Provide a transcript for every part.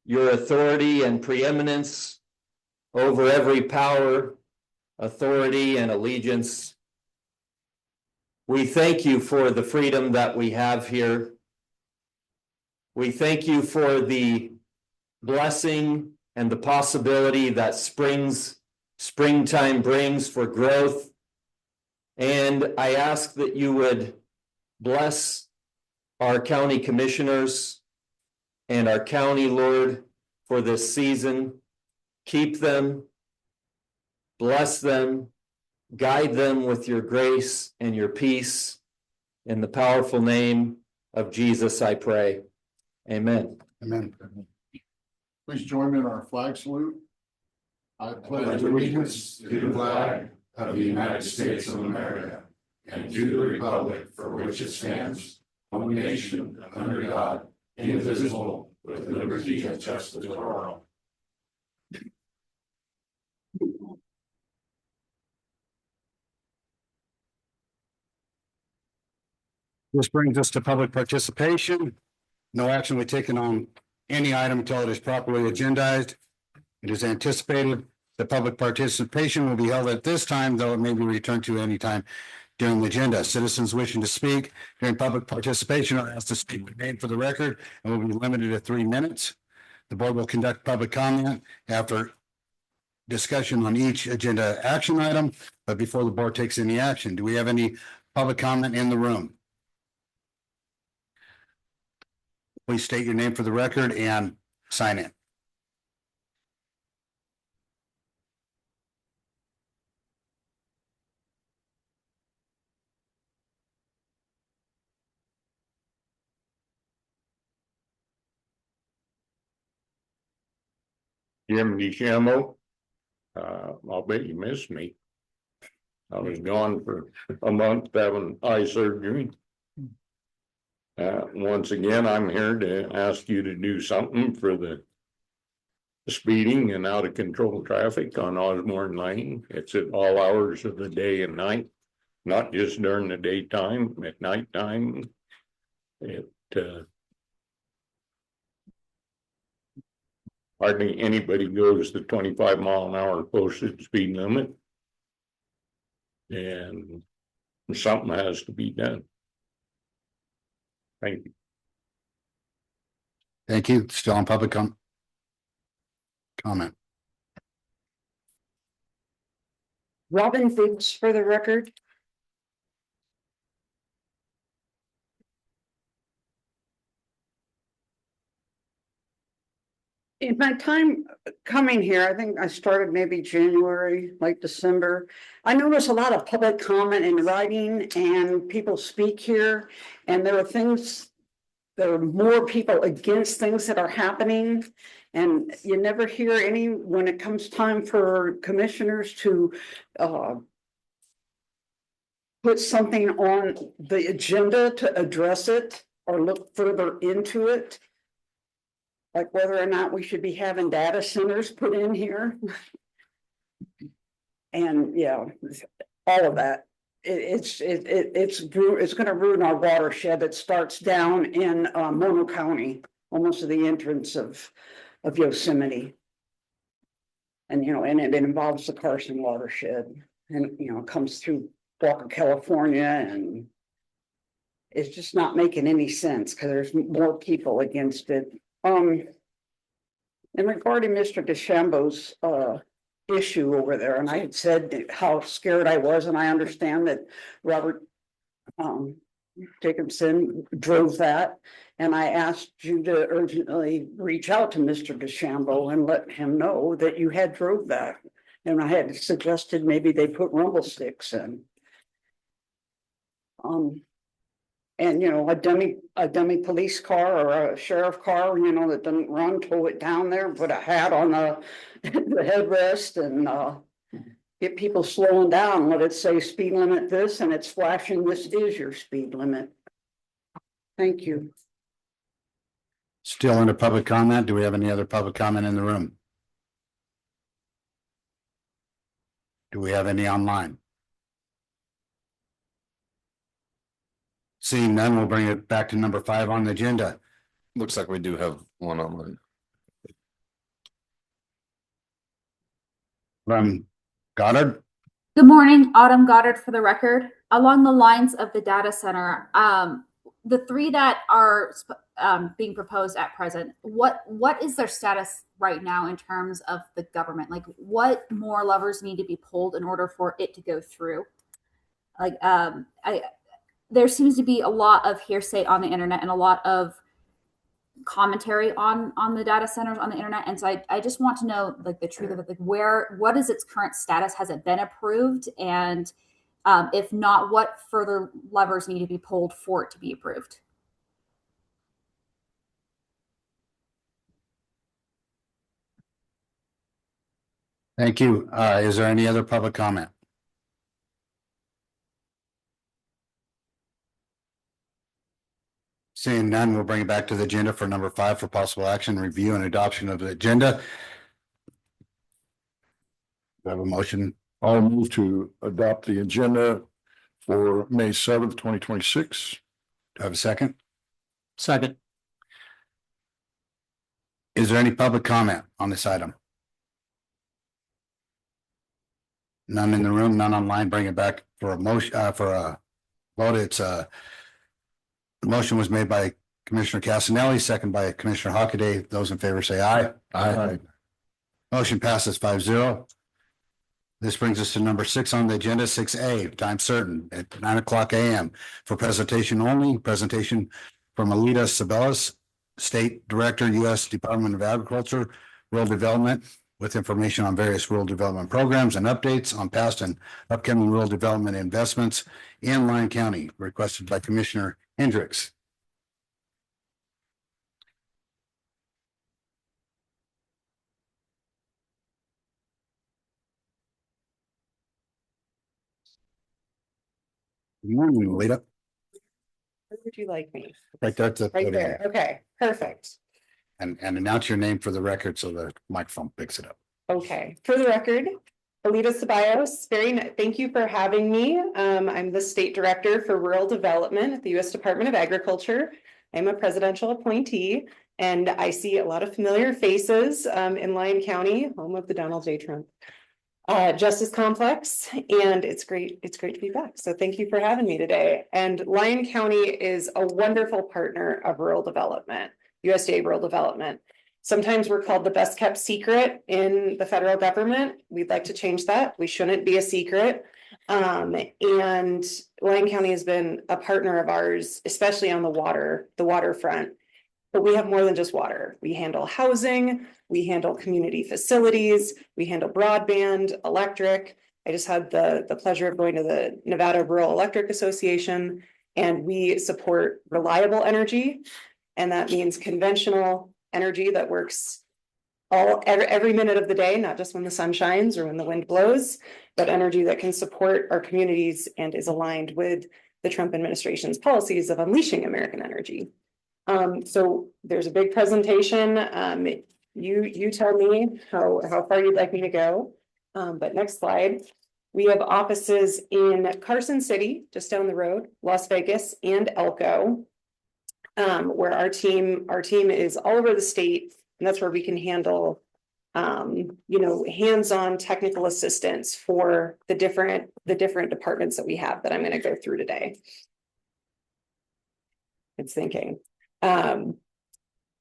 your authority and preeminence over every power, authority, and allegiance. We thank you for the freedom that we have here. We thank you for the blessing and the possibility that springtime brings for growth. And I ask that you would bless our county commissioners and our county, Lord, for this season. Keep them, bless them, guide them with your grace and your peace. In the powerful name of Jesus, I pray. Amen. Amen. Please join me in our flag salute. I pledge allegiance to the flag of the United States of America and to the republic for which it stands, one nation under God, indivisible, with liberty and justice for all. This brings us to public participation. No action will be taken on any item until it is properly agendized. It is anticipated that public participation will be held at this time, though it may be returned to any time during the agenda. Citizens wishing to speak during public participation are asked to speak their name for the record and will be limited to 3 minutes. The board will conduct public comment after discussion on each agenda action item, but before the board takes any action. Do we have any public comment in the room? Please state your name for the record and sign in. Jim DeChambeau. I'll bet you missed me. I was gone for a month having eye surgery. Once again, I'm here to ask you to do something for the speeding and out of control traffic on Osborne Lane. It's at all hours of the day and night, not just during the daytime, at nighttime. Hardly anybody goes the 25-mile-an-hour posted speed limit. And something has to be done. Thank you. Thank you. Still on public comment. Robin Biggs for the record. In my time coming here, I think I started maybe January, like December. I noticed a lot of public comment in writing and people speak here. And there are things, there are more people against things that are happening. And you never hear any, when it comes time for commissioners to put something on the agenda to address it or look further into it. Like whether or not we should be having data centers put in here. And yeah, all of that. It's going to ruin our watershed that starts down in Mono County, almost at the entrance of Yosemite. And and it involves the Carson watershed, and it comes through Walker, California, and it's just not making any sense because there's more people against it. And regarding Mr. DeChambeau's issue over there, and I had said how scared I was, and I understand that Robert Jacobson drove that, and I asked you to urgently reach out to Mr. DeChambeau and let him know that you had drove that, and I had suggested maybe they put rumble sticks in. And a dummy police car or a sheriff car, that doesn't run, tow it down there, put a hat on the headrest and get people slowing down. Let it say speed limit this, and it's flashing, this is your speed limit. Thank you. Still under public comment. Do we have any other public comment in the room? Do we have any online? Seeing none, we'll bring it back to number 5 on the agenda. Looks like we do have one online. Goddard. Good morning, Autumn Goddard for the record. Along the lines of the data center, the three that are being proposed at present, what is their status right now in terms of the government? Like, what more levers need to be pulled in order for it to go through? Like, there seems to be a lot of hearsay on the internet and a lot of commentary on the data centers on the internet, and so I just want to know like the truth of it, like what is its current status? Has it been approved? And if not, what further levers need to be pulled for it to be approved? Thank you. Is there any other public comment? Seeing none, we'll bring it back to the agenda for number 5 for possible action, review and adoption of the agenda. Do I have a motion? I'll move to adopt the agenda for May 7th, 2026. Do I have a second? Second. Is there any public comment on this item? None in the room, none online. Bring it back for a motion, for a vote. It's the motion was made by Commissioner Casanelli, second by Commissioner Hockaday. Those in favor say aye. Aye. Motion passes 5-0. This brings us to number 6 on the agenda, 6A, time certain at 9:00 a.m. for presentation only. Presentation from Alita Sabelas, State Director, U.S. Department of Agriculture, Rural Development, with information on various rural development programs and updates on past and upcoming rural development investments in Lyon County, requested by Commissioner Hendricks. Good morning, Alita. Where would you like me? Right there at the Right podium. there. Okay, perfect. And announce your name for the record so the microphone picks it up. Okay, for the record, Alita Ceballos, thank you for having me. I'm the State Director for Rural Development at the U.S. Department of Agriculture. I'm a presidential appointee, and I see a lot of familiar faces in Lyon County, home of the Donald J. Trump Justice Complex, and it's great to be back. So thank you for having me today. And Lyon County is a wonderful partner of rural development, USDA Rural Development. Sometimes we're called the best kept secret in the federal government. We'd like to change that. We shouldn't be a secret. And Lyon County has been a partner of ours, especially on the waterfront. But we have more than just water. We handle housing, we handle community facilities, we handle broadband, electric. I just had the pleasure of going to the Nevada Rural Electric Association, and we support reliable energy. And that means conventional energy that works every minute of the day, not just when the sun shines or when the wind blows, but energy that can support our communities and is aligned with the Trump administration's policies of unleashing American energy. So there's a big presentation. You tell me how far you'd like me to go. But next slide. We have offices in Carson City, just down the road, Las Vegas, and Elko, where our team is all over the state, and that's where we can handle hands-on technical assistance for the different departments that we have that I'm going to go through today. It's thinking.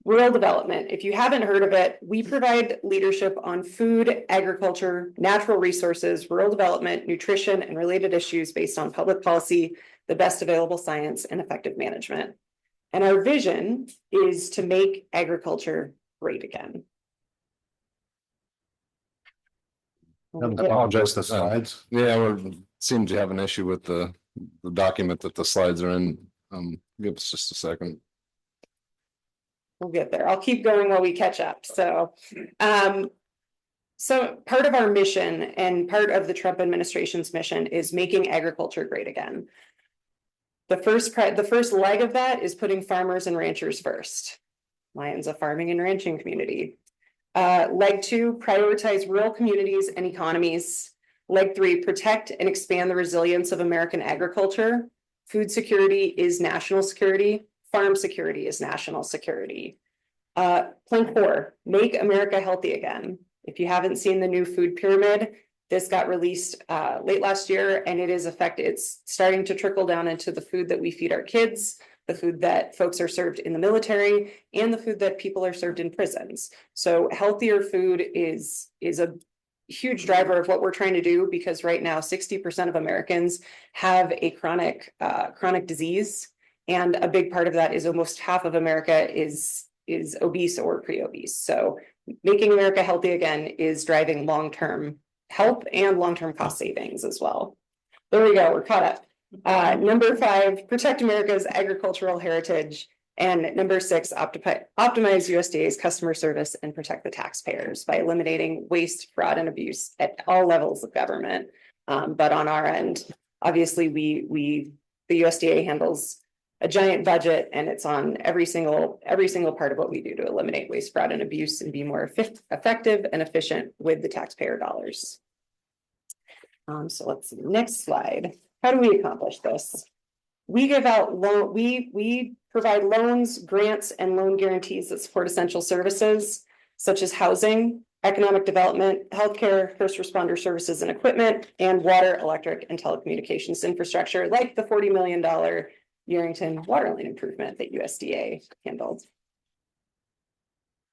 Rural development. If you haven't heard of it, we provide leadership on food, agriculture, natural resources, rural development, nutrition, and related issues based on public policy, the best available science, and effective management. And our vision is to make agriculture great again. Apologize the slides. Yeah, we seem to have an issue with the document that the slides are in. Give us just a second. We'll get there. I'll keep going while we catch up. So part of our mission and part of the Trump administration's mission is making agriculture great again. The first leg of that is putting farmers and ranchers first. Lyon's a farming and ranching community. Leg 2, prioritize rural communities and economies. Leg 3, protect and expand the resilience of American agriculture. Food security is national security. Farm security is national security. Plank 4, make America healthy again. If you haven't seen the new food pyramid, this got released late last year, and it's starting to trickle down into the food that we feed our kids, the food that folks are served in the military, and the food that people are served in prisons. So healthier food is a huge driver of what we're trying to do, because right now 60% of Americans have a chronic disease, and a big part of that is almost half of America is obese or pre-obese. So making America healthy again is driving long-term health and long-term cost savings as well. There we go, we're caught up. Number 5, protect America's agricultural heritage. And number 6, optimize USDA's customer service and protect the taxpayers by eliminating waste, fraud, and abuse at all levels of government. But on our end, obviously, the USDA handles a giant budget, and it's on every single part of what we do to eliminate waste, fraud, and abuse, and be more effective and efficient with the taxpayer dollars. So let's see, next slide. How do we accomplish this? We give out we provide loans, grants, and loan guarantees that support essential services such as housing, economic development, healthcare, first responder services and equipment, and water, electric, and telecommunications infrastructure, like the $40 million Yerington water line improvement that USDA handled.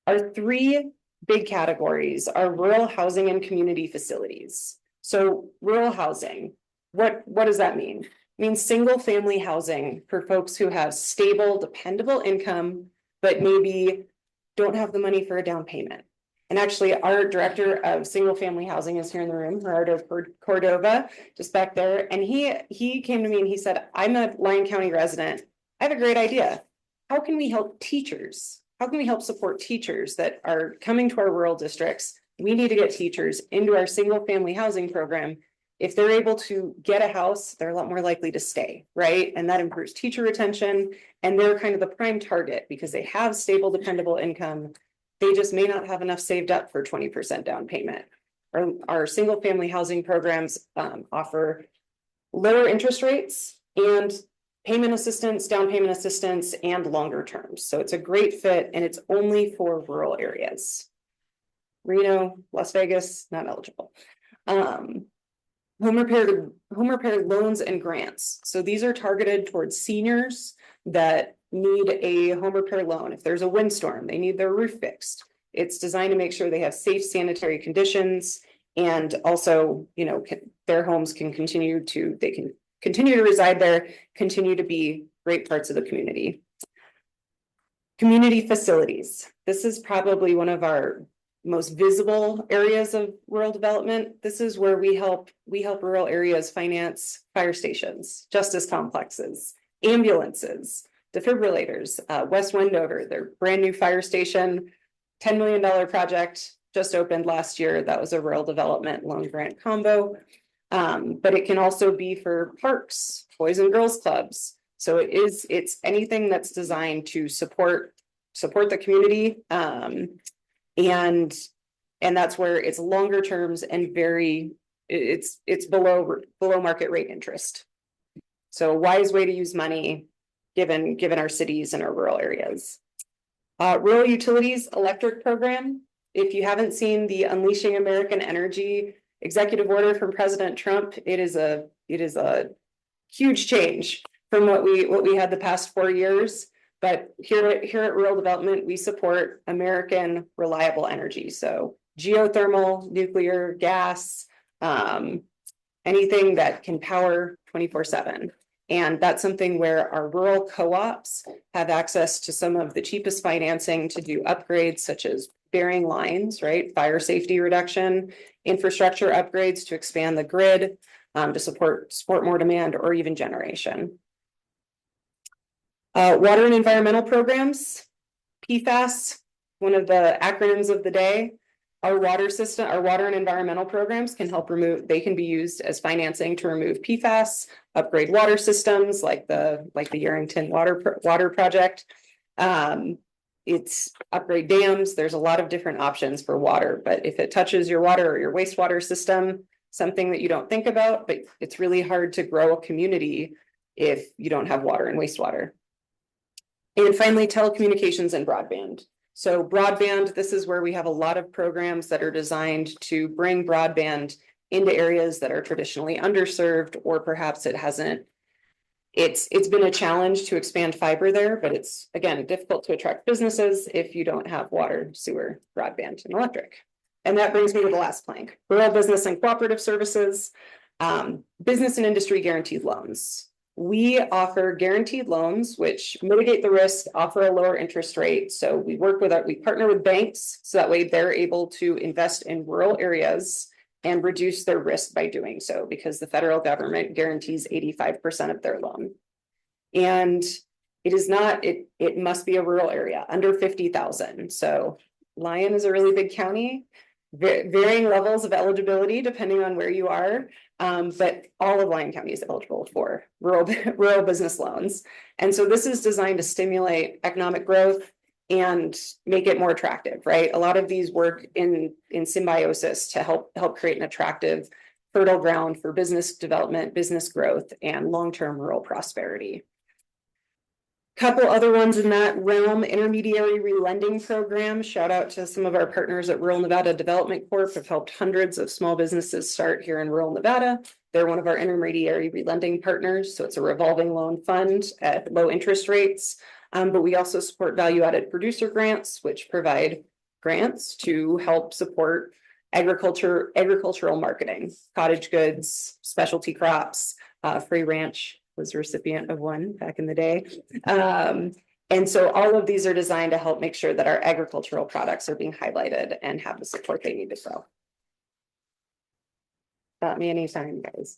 Our 3 big categories are rural housing and community facilities. So rural housing, what does that mean? It means single family housing for folks who have stable, dependable income, but maybe don't have the money for a down payment. And actually, our director of single family housing is here in the room, Gerardo Cordova, just back there. And he came to me and he said, I'm a Lyon County resident. I have a great idea. How can we help teachers? How can we help support teachers that are coming to our rural districts? We need to get teachers into our single family housing program. If they're able to get a house, they're a lot more likely to stay, right? And that improves teacher retention. And they're kind of the prime target because they have stable, dependable income. They just may not have enough saved up for 20% down payment. Our single family housing programs offer lower interest rates and payment assistance, down payment assistance, and longer terms. So it's a great fit, and it's only for rural areas. Reno, Las Vegas, not eligible. Home repair loans and grants. So these are targeted towards seniors that need a home repair loan. If there's a windstorm, they need their roof fixed. It's designed to make sure they have safe sanitary conditions, and also, their homes can continue to reside there, continue to be great parts of the community. Community facilities. This is probably one of our most visible areas of rural development. This is where we help rural areas finance fire stations, justice complexes, ambulances, defibrillators. West Wendover, their brand new fire station, $10 million project, just opened last year. That was a rural development loan grant combo. But it can also be for parks, boys and girls clubs. So it's anything that's designed to support the community. And that's where it's longer terms and it's below market rate interest. So a wise way to use money given our cities and our rural areas. Rural utilities electric program. If you haven't seen the Unleashing American Energy executive order from President Trump, it is a huge change from what we had the past 4 years. But here at Rural Development, we support American reliable energy. So geothermal, nuclear, gas, anything that can power 24/7. And that's something where our rural co-ops have access to some of the cheapest financing to do upgrades, such as burying lines, right? Fire safety reduction, infrastructure upgrades to expand the grid, to support more demand, or even generation. Water and environmental programs, PFAS, one of the acronyms of the day. Our water and environmental programs can they can be used as financing to remove PFAS, upgrade water systems like the Yerington water project. It's upgrade dams. There's a lot of different options for water, but if it touches your water or your wastewater system, something that you don't think about, but it's really hard to grow a community if you don't have water and wastewater. And finally, telecommunications and broadband. So broadband, this is where we have a lot of programs that are designed to bring broadband into areas that are traditionally underserved, or perhaps it hasn't. It's been a challenge to expand fiber there, but it's, again, difficult to attract businesses if you don't have water, sewer, broadband, and electric. And that brings me to the last plank, rural business and cooperative services, business and industry guaranteed loans. We offer guaranteed loans, which mitigate the risk, offer a lower interest rate. So we partner with banks, so that way they're able to invest in rural areas and reduce their risk by doing so, because the federal government guarantees 85% of their loan. And it must be a rural area under 50,000. So Lyon is a really big county, varying levels of eligibility depending on where you are. But all of Lyon County is eligible for rural business loans. And so this is designed to stimulate economic growth and make it more attractive, right? A lot of these work in symbiosis to help create an attractive, fertile ground for business development, business growth, and long-term rural prosperity. Couple other ones in that realm, intermediary relending program. Shout out to some of our partners at Rural Nevada Development Corp. Have helped hundreds of small businesses start here in rural Nevada. They're one of our intermediary relending partners. So it's a revolving loan fund at low interest rates. But we also support value-added producer grants, which provide grants to help support agricultural marketing, cottage goods, specialty crops. Free Ranch was a recipient of one back in the day. And so all of these are designed to help make sure that our agricultural products are being highlighted and have the support they need to grow. Got me anytime, guys.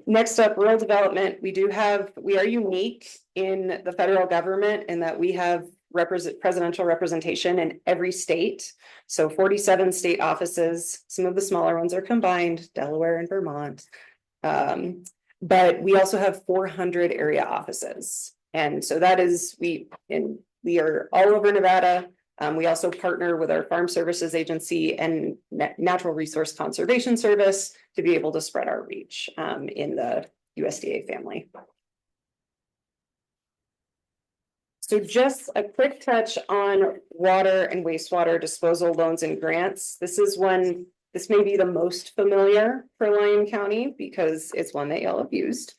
Next up, rural development. We are unique in the federal government in that we have presidential representation in every state. So 47 state offices, some of the smaller ones are combined, Delaware and Vermont. But we also have 400 area offices. And so that is, we are all over Nevada. We also partner with our Farm Services Agency and Natural Resource Conservation Service to be able to spread our reach in the USDA family. So just a quick touch on water and wastewater disposal loans and grants. This may be the most familiar for Lyon County because it's one that y'all have used.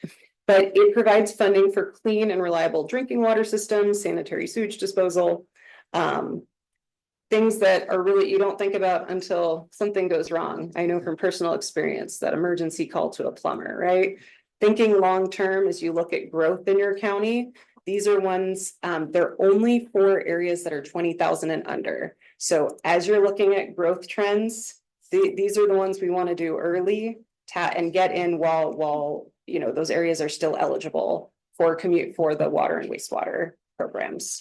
But it provides funding for clean and reliable drinking water systems, sanitary sewage disposal, things that are really, you don't think about until something goes wrong. I know from personal experience that emergency call to a plumber, right? Thinking long-term as you look at growth in your county, these are ones, they're only for areas that are 20,000 and under. So as you're looking at growth trends, these are the ones we want to do early and get in while those areas are still eligible for the water and wastewater programs.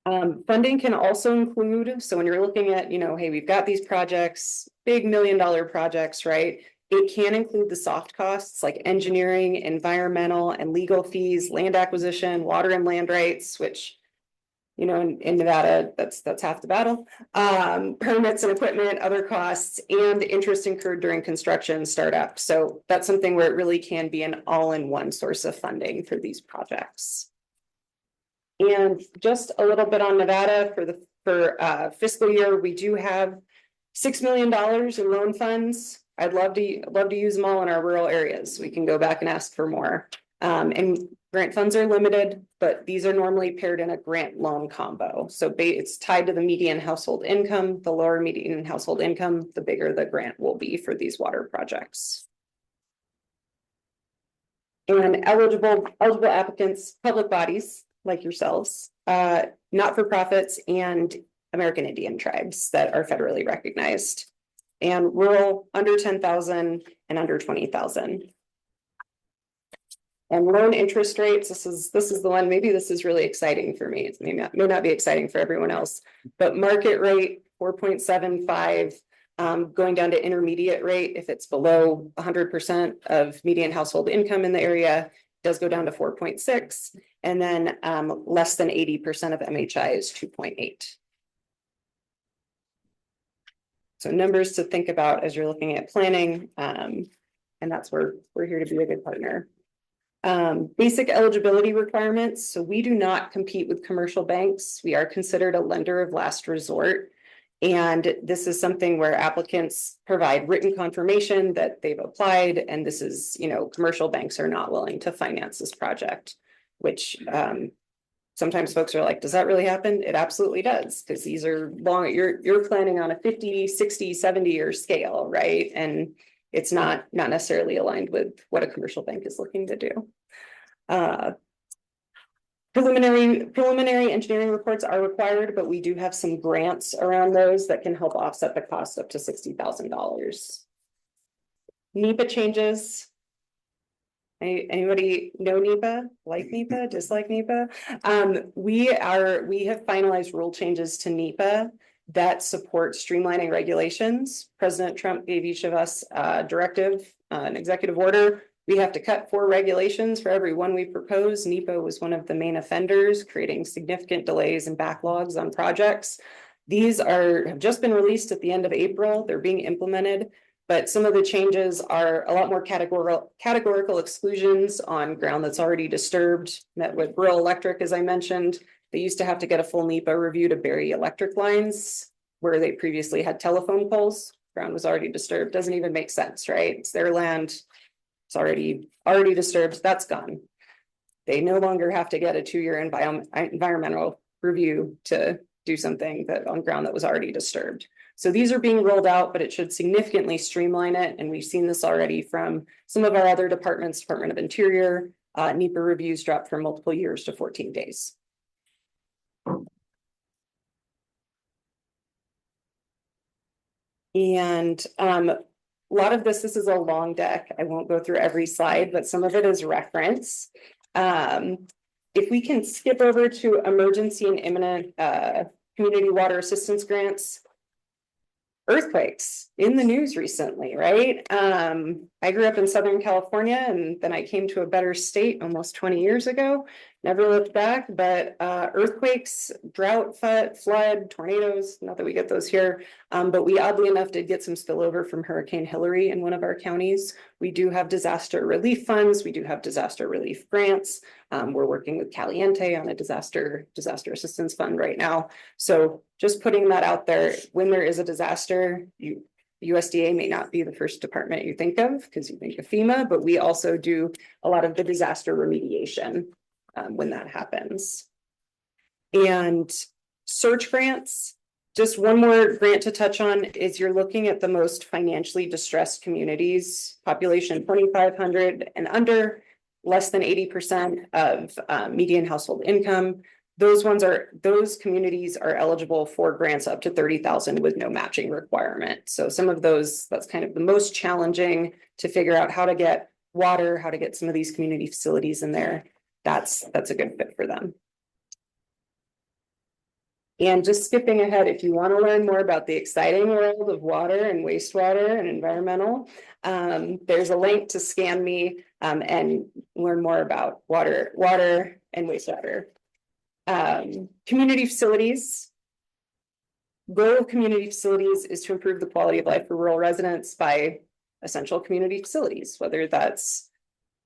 Funding can also include, so when you're looking at, hey, we've got these projects, big $1 million projects, right? It can include the soft costs like engineering, environmental and legal fees, land acquisition, water and land rights, which, in Nevada, that's half the battle. Permits and equipment, other costs, and interest incurred during construction startup. So that's something where it really can be an all-in-one source of funding for these projects. And just a little bit on Nevada for fiscal year, we do have $6 million in loan funds. I'd love to use them all in our rural areas. We can go back and ask for more. And grant funds are limited, but these are normally paired in a grant loan combo. So it's tied to the median household income. The lower median household income, the bigger the grant will be for these water projects. And eligible applicants, public bodies like yourselves, not-for-profits, and American Indian tribes that are federally recognized, and rural under 10,000 and under 20,000. And loan interest rates, this is the one, maybe this is really exciting for me. It may not be exciting for everyone else, but market rate 4.75, going down to intermediate rate if it's below 100% of median household income in the area, does go down to 4.6, and then less than 80% of MHI is 2.8. So numbers to think about as you're looking at planning, and that's where we're here to be a good partner. Basic eligibility requirements. So we do not compete with commercial banks. We are considered a lender of last resort. And this is something where applicants provide written confirmation that they've applied, and this is, commercial banks are not willing to finance this project, which sometimes folks are like, does that really happen? It absolutely does, because these are long, you're planning on a 50, 60, 70-year scale, right? And it's not necessarily aligned with what a commercial bank is looking to do. Preliminary engineering reports are required, but we do have some grants around those that can help offset the cost up to $60,000. NEPA changes. Anybody know NEPA, like NEPA, dislike NEPA? We have finalized rule changes to NEPA that support streamlining regulations. President Trump gave each of us a directive, an executive order. We have to cut 4 regulations for every one we propose. NEPA was one of the main offenders, creating significant delays and backlogs on projects. These have just been released at the end of April. They're being implemented, but some of the changes are a lot more categorical exclusions on ground that's already disturbed. Met with rural electric, as I mentioned. They used to have to get a full NEPA review to bury electric lines where they previously had telephone poles. Ground was already disturbed. Doesn't even make sense, right? It's their land. It's already disturbed. That's gone. They no longer have to get a 2-year environmental review to do something that on ground that was already disturbed. So these are being rolled out, but it should significantly streamline it. And we've seen this already from some of our other departments, Department of Interior, NEPA reviews dropped from multiple years to 14 days. And a lot of this is a long deck. I won't go through every slide, but some of it is reference. If we can skip over to emergency and imminent community water assistance grants. Earthquakes in the news recently, right? I grew up in Southern California, and then I came to a better state almost 20 years ago. Never looked back, but earthquakes, drought, flood, tornadoes, not that we get those here, but we oddly enough did get some spillover from Hurricane Hillary in one of our counties. We do have disaster relief funds. We do have disaster relief grants. We're working with Caliente on a disaster assistance fund right now. So just putting that out there, when there is a disaster, USDA may not be the first department you think of because you think of FEMA, but we also do a lot of the disaster remediation when that happens. And search grants, just one more grant to touch on is you're looking at the most financially distressed communities, population 2,500 and under, less than 80% of median household income. Those communities are eligible for grants up to 30,000 with no matching requirement. So some of those, that's kind of the most challenging to figure out how to get water, how to get some of these community facilities in there. That's a good fit for them. And just skipping ahead, if you want to learn more about the exciting world of water and wastewater and environmental, there's a link to Scan Me and learn more about water and wastewater. Community facilities. Goal of community facilities is to improve the quality of life for rural residents by essential community facilities, whether that's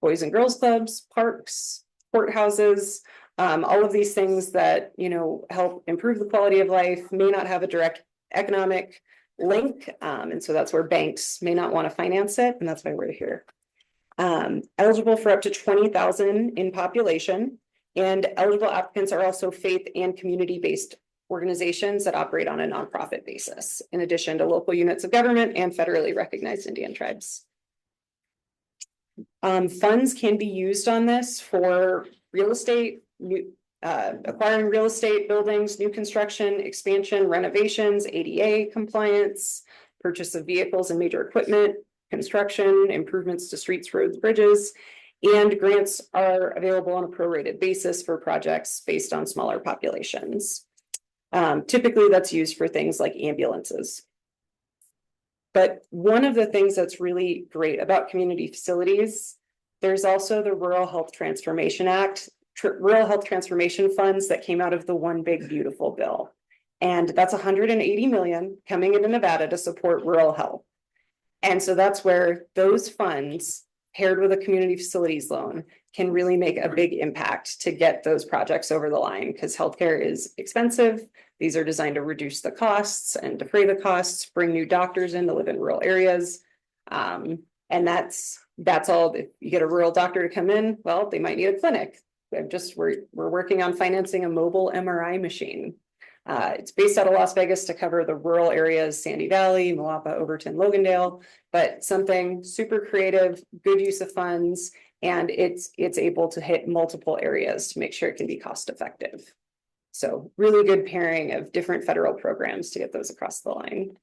boys and girls clubs, parks, courthouses, all of these things that, help improve the quality of life, may not have a direct economic link. And so that's where banks may not want to finance it. And that's why we're here. Eligible for up to 20,000 in population, and eligible applicants are also faith and community-based organizations that operate on a nonprofit basis, in addition to local units of government and federally recognized Indian tribes. Funds can be used on this for real estate, acquiring real estate, buildings, new construction, expansion, renovations, ADA compliance, purchase of vehicles and major equipment, construction, improvements to streets, roads, bridges, and grants are available on a prorated basis for projects based on smaller populations. Typically that's used for things like ambulances. But one of the things that's really great about community facilities, there's also the Rural Health Transformation Act, Rural Health Transformation funds that came out of the One Big Beautiful bill. And that's 180 million coming into Nevada to support rural health. And so that's where those funds paired with a community facilities loan can really make a big impact to get those projects over the line, because healthcare is expensive. These are designed to reduce the costs and defray the costs, bring new doctors in to live in rural areas. And that's all. If you get a rural doctor to come in, well, they might need a clinic. We're working on financing a mobile MRI machine. It's based out of Las Vegas to cover the rural areas, Sandy Valley, Moapa, Overton, Logandale, but something super creative, good use of funds, and it's able to hit multiple areas to make sure it can be cost effective. So really good pairing of different federal programs to get those across the line.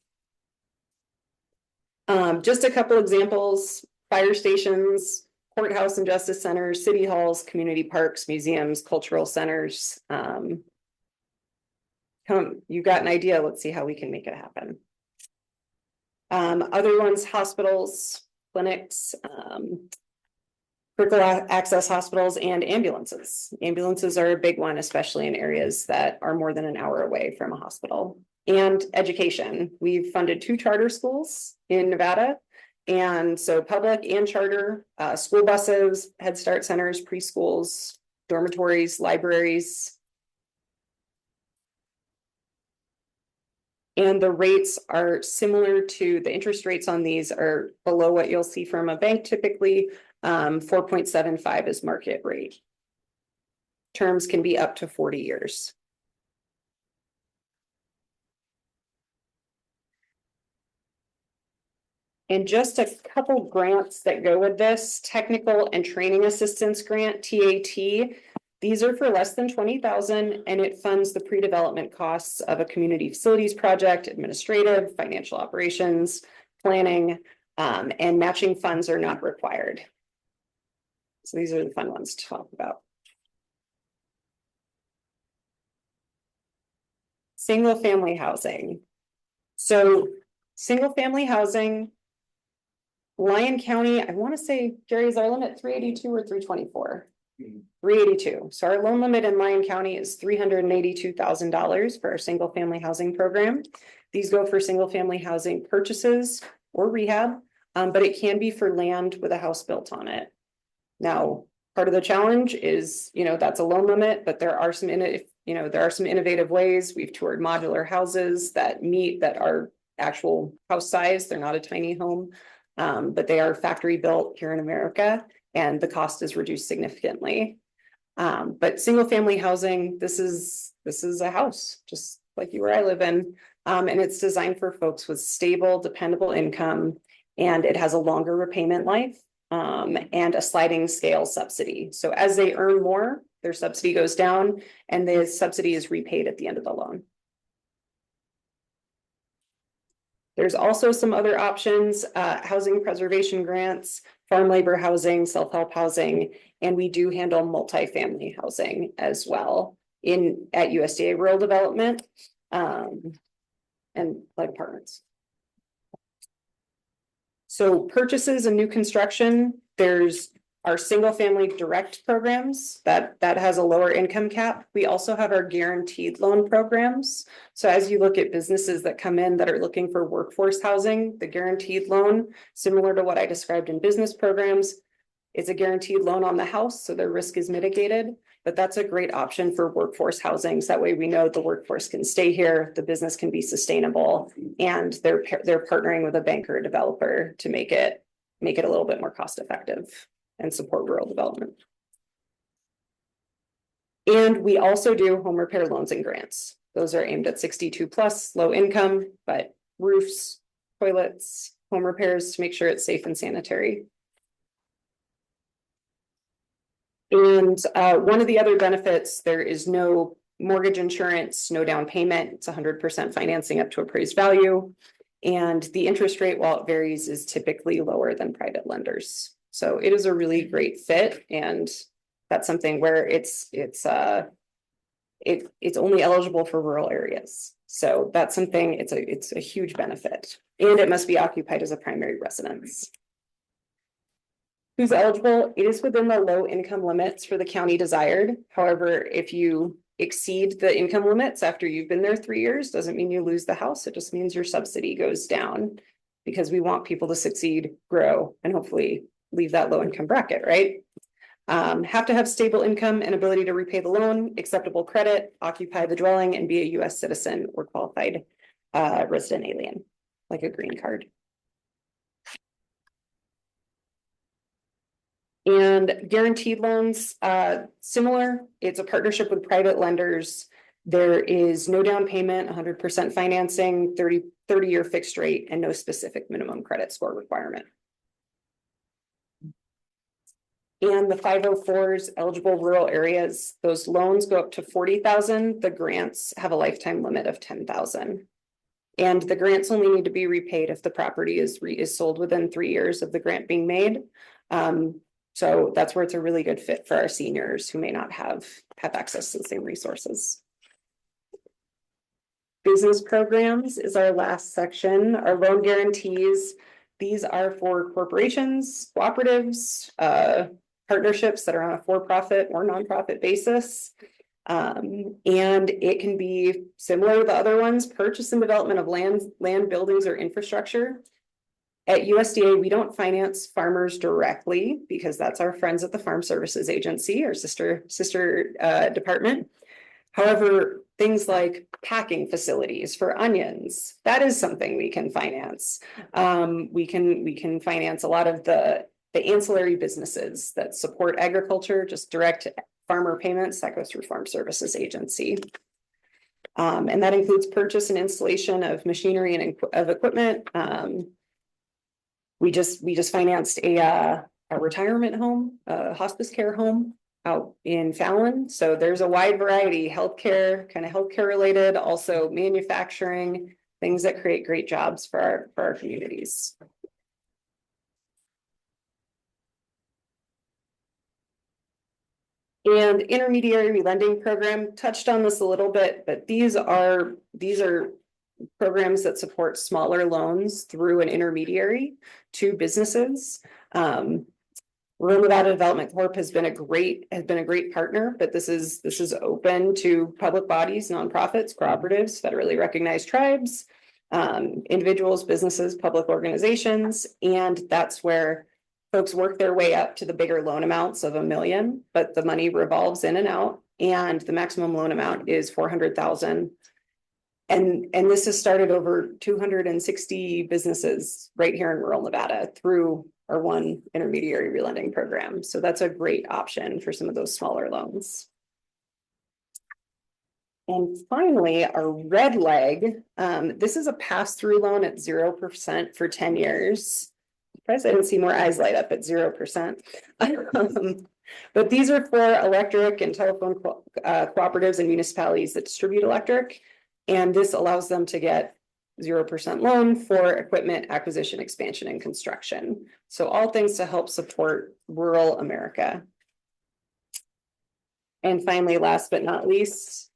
Just a couple examples: fire stations, courthouse and justice centers, city halls, community parks, museums, cultural centers. You got an idea. Let's see how we can make it happen. Other ones, hospitals, clinics, critical access hospitals, and ambulances. Ambulances are a big one, especially in areas that are more than an hour away from a hospital. And education. We've funded 2 charter schools in Nevada. And so public and charter, school buses, Head Start centers, preschools, dormitories, libraries. And the rates are similar to, the interest rates on these are below what you'll see from a bank typically. 4.75 is market rate. Terms can be up to 40 years. And just a couple grants that go with this: technical and training assistance grant, TAT. These are for less than 20,000, and it funds the pre-development costs of a community facilities project, administrative, financial operations, planning, and matching funds are not required. So these are the fun ones to talk about. Single family housing. So single family housing, Lyon County, I want to say, Gary, is our limit 382 or 324? 382. So our loan limit in Lyon County is $382,000 for our single family housing program. These go for single family housing purchases or rehab, but it can be for land with a house built on it. Now, part of the challenge is, that's a loan limit, but there are some innovative ways. We've toured modular houses that are actual house size. They're not a tiny home, but they are factory built here in America, and the cost is reduced significantly. But single family housing, this is a house, just like you or I live in. And it's designed for folks with stable, dependable income, and it has a longer repayment life, and a sliding scale subsidy. So as they earn more, their subsidy goes down, and the subsidy is repaid at the end of the loan. There's also some other options: housing preservation grants, farm labor housing, self-help housing, and we do handle multifamily housing as well at USDA Rural Development, and like apartments. So purchases and new construction, there's our single family direct programs that has a lower income cap. We also have our guaranteed loan programs. So as you look at businesses that come in that are looking for workforce housing, the guaranteed loan, similar to what I described in business programs, is a guaranteed loan on the house, so their risk is mitigated. But that's a great option for workforce housing. So that way we know the workforce can stay here, the business can be sustainable, and they're partnering with a bank or a developer to make it a little bit more cost effective and support rural development. And we also do home repair loans and grants. Those are aimed at 62 plus, low income, but roofs, toilets, home repairs to make sure it's safe and sanitary. And one of the other benefits, there is no mortgage insurance, no down payment. It's 100% financing up to appraised value. And the interest rate, while it varies, is typically lower than private lenders. So it is a really great fit, and that's something where it's only eligible for rural areas. So that's something, it's a huge benefit, and it must be occupied as a primary residence. Who's eligible? It is within the low income limits for the county desired. However, if you exceed the income limits after you've been there 3 years, doesn't mean you lose the house. It just means your subsidy goes down, because we want people to succeed, grow, and hopefully leave that low income bracket, right? Have to have stable income and ability to repay the loan, acceptable credit, occupy the dwelling, and be a US citizen or qualified resident alien, like a green card. And guaranteed loans, similar, it's a partnership with private lenders. There is no down payment, 100% financing, 30-year fixed rate, and no specific minimum credit score requirement. And the 504s, eligible rural areas, those loans go up to 40,000. The grants have a lifetime limit of 10,000. And the grants only need to be repaid if the property is sold within 3 years of the grant being made. So that's where it's a really good fit for our seniors who may not have access to the same resources. Business programs is our last section. Our loan guarantees, these are for corporations, cooperatives, partnerships that are on a for-profit or nonprofit basis. And it can be similar to the other ones, purchase and development of land, buildings, or infrastructure. At USDA, we don't finance farmers directly because that's our friends at the Farm Services Agency, our sister department. However, things like packing facilities for onions, that is something we can finance. We can finance a lot of the ancillary businesses that support agriculture, just direct farmer payments that goes through Farm Services Agency. And that includes purchase and installation of machinery and of equipment. We just financed a retirement home, a hospice care home out in Fallon. So there's a wide variety, healthcare, kind of healthcare related, also manufacturing, things that create great jobs for our communities. And intermediary lending program, touched on this a little bit, but these are programs that support smaller loans through an intermediary to businesses. Rural Nevada Development Corp has been a great partner, but this is open to public bodies, nonprofits, cooperatives, federally recognized tribes, individuals, businesses, public organizations, and that's where folks work their way up to the bigger loan amounts of $1 million, but the money revolves in and out, and the maximum loan amount is $400,000. And this has started over 260 businesses right here in rural Nevada through our one intermediary relending program. So that's a great option for some of those smaller loans. And finally, our red leg, this is a pass-through loan at 0% for 10 years. I didn't see more eyes light up at 0%. But these are for electric and telephone cooperatives and municipalities that distribute electric. And this allows them to get 0% loan for equipment acquisition, expansion, and construction. So all things to help support rural America. And finally, last but not least,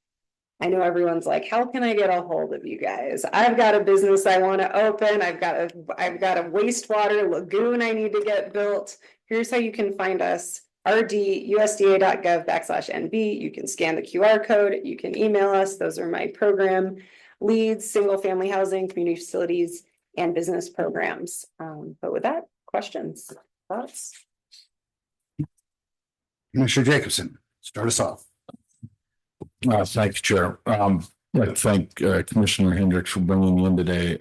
I know everyone's like, how can I get a hold of you guys? I've got a business I want to open. I've got a wastewater lagoon I need to get built. Here's how you can find us. rdusda.gov/NB. You can scan the QR code. You can email us. Those are my program leads, single family housing, community facilities, and business programs. But with that, questions, thoughts? Mr. Jacobson, start us off. Thanks, Chair. I'd like to thank Commissioner Hendricks for bringing me in today.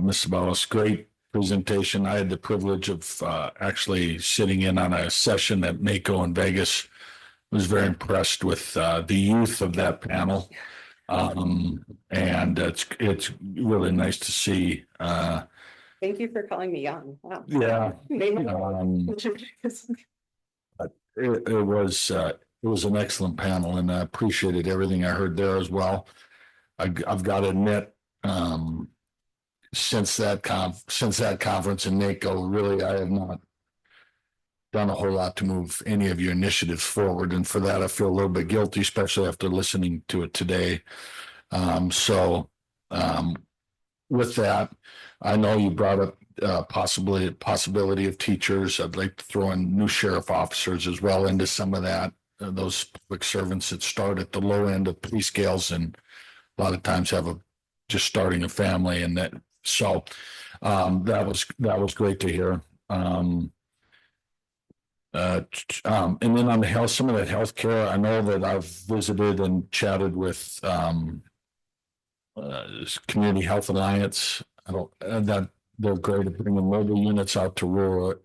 Ms. Sabalos, great presentation. I had the privilege of actually sitting in on a session at NACO in Vegas. I was very impressed with the youth of that panel. And it's really nice to see. Thank you for calling me young. Wow. Yeah. It was an excellent panel, and I appreciated everything I heard there as well. I've got to admit, since that conference in NACO, really, I have not done a whole lot to move any of your initiatives forward, and for that, I feel a little bit guilty, especially after listening to it today. With that, I know you brought up possibility of teachers. I'd like to throw in new sheriff officers as well into some of that. Those public servants that start at the low end of pay scales and a lot of times have just starting a family, and that was great to hear. And then on the health, some of that healthcare, I know that I've visited and chatted with this Community Health Alliance. I don't, that they're great at bringing mobile units out to rural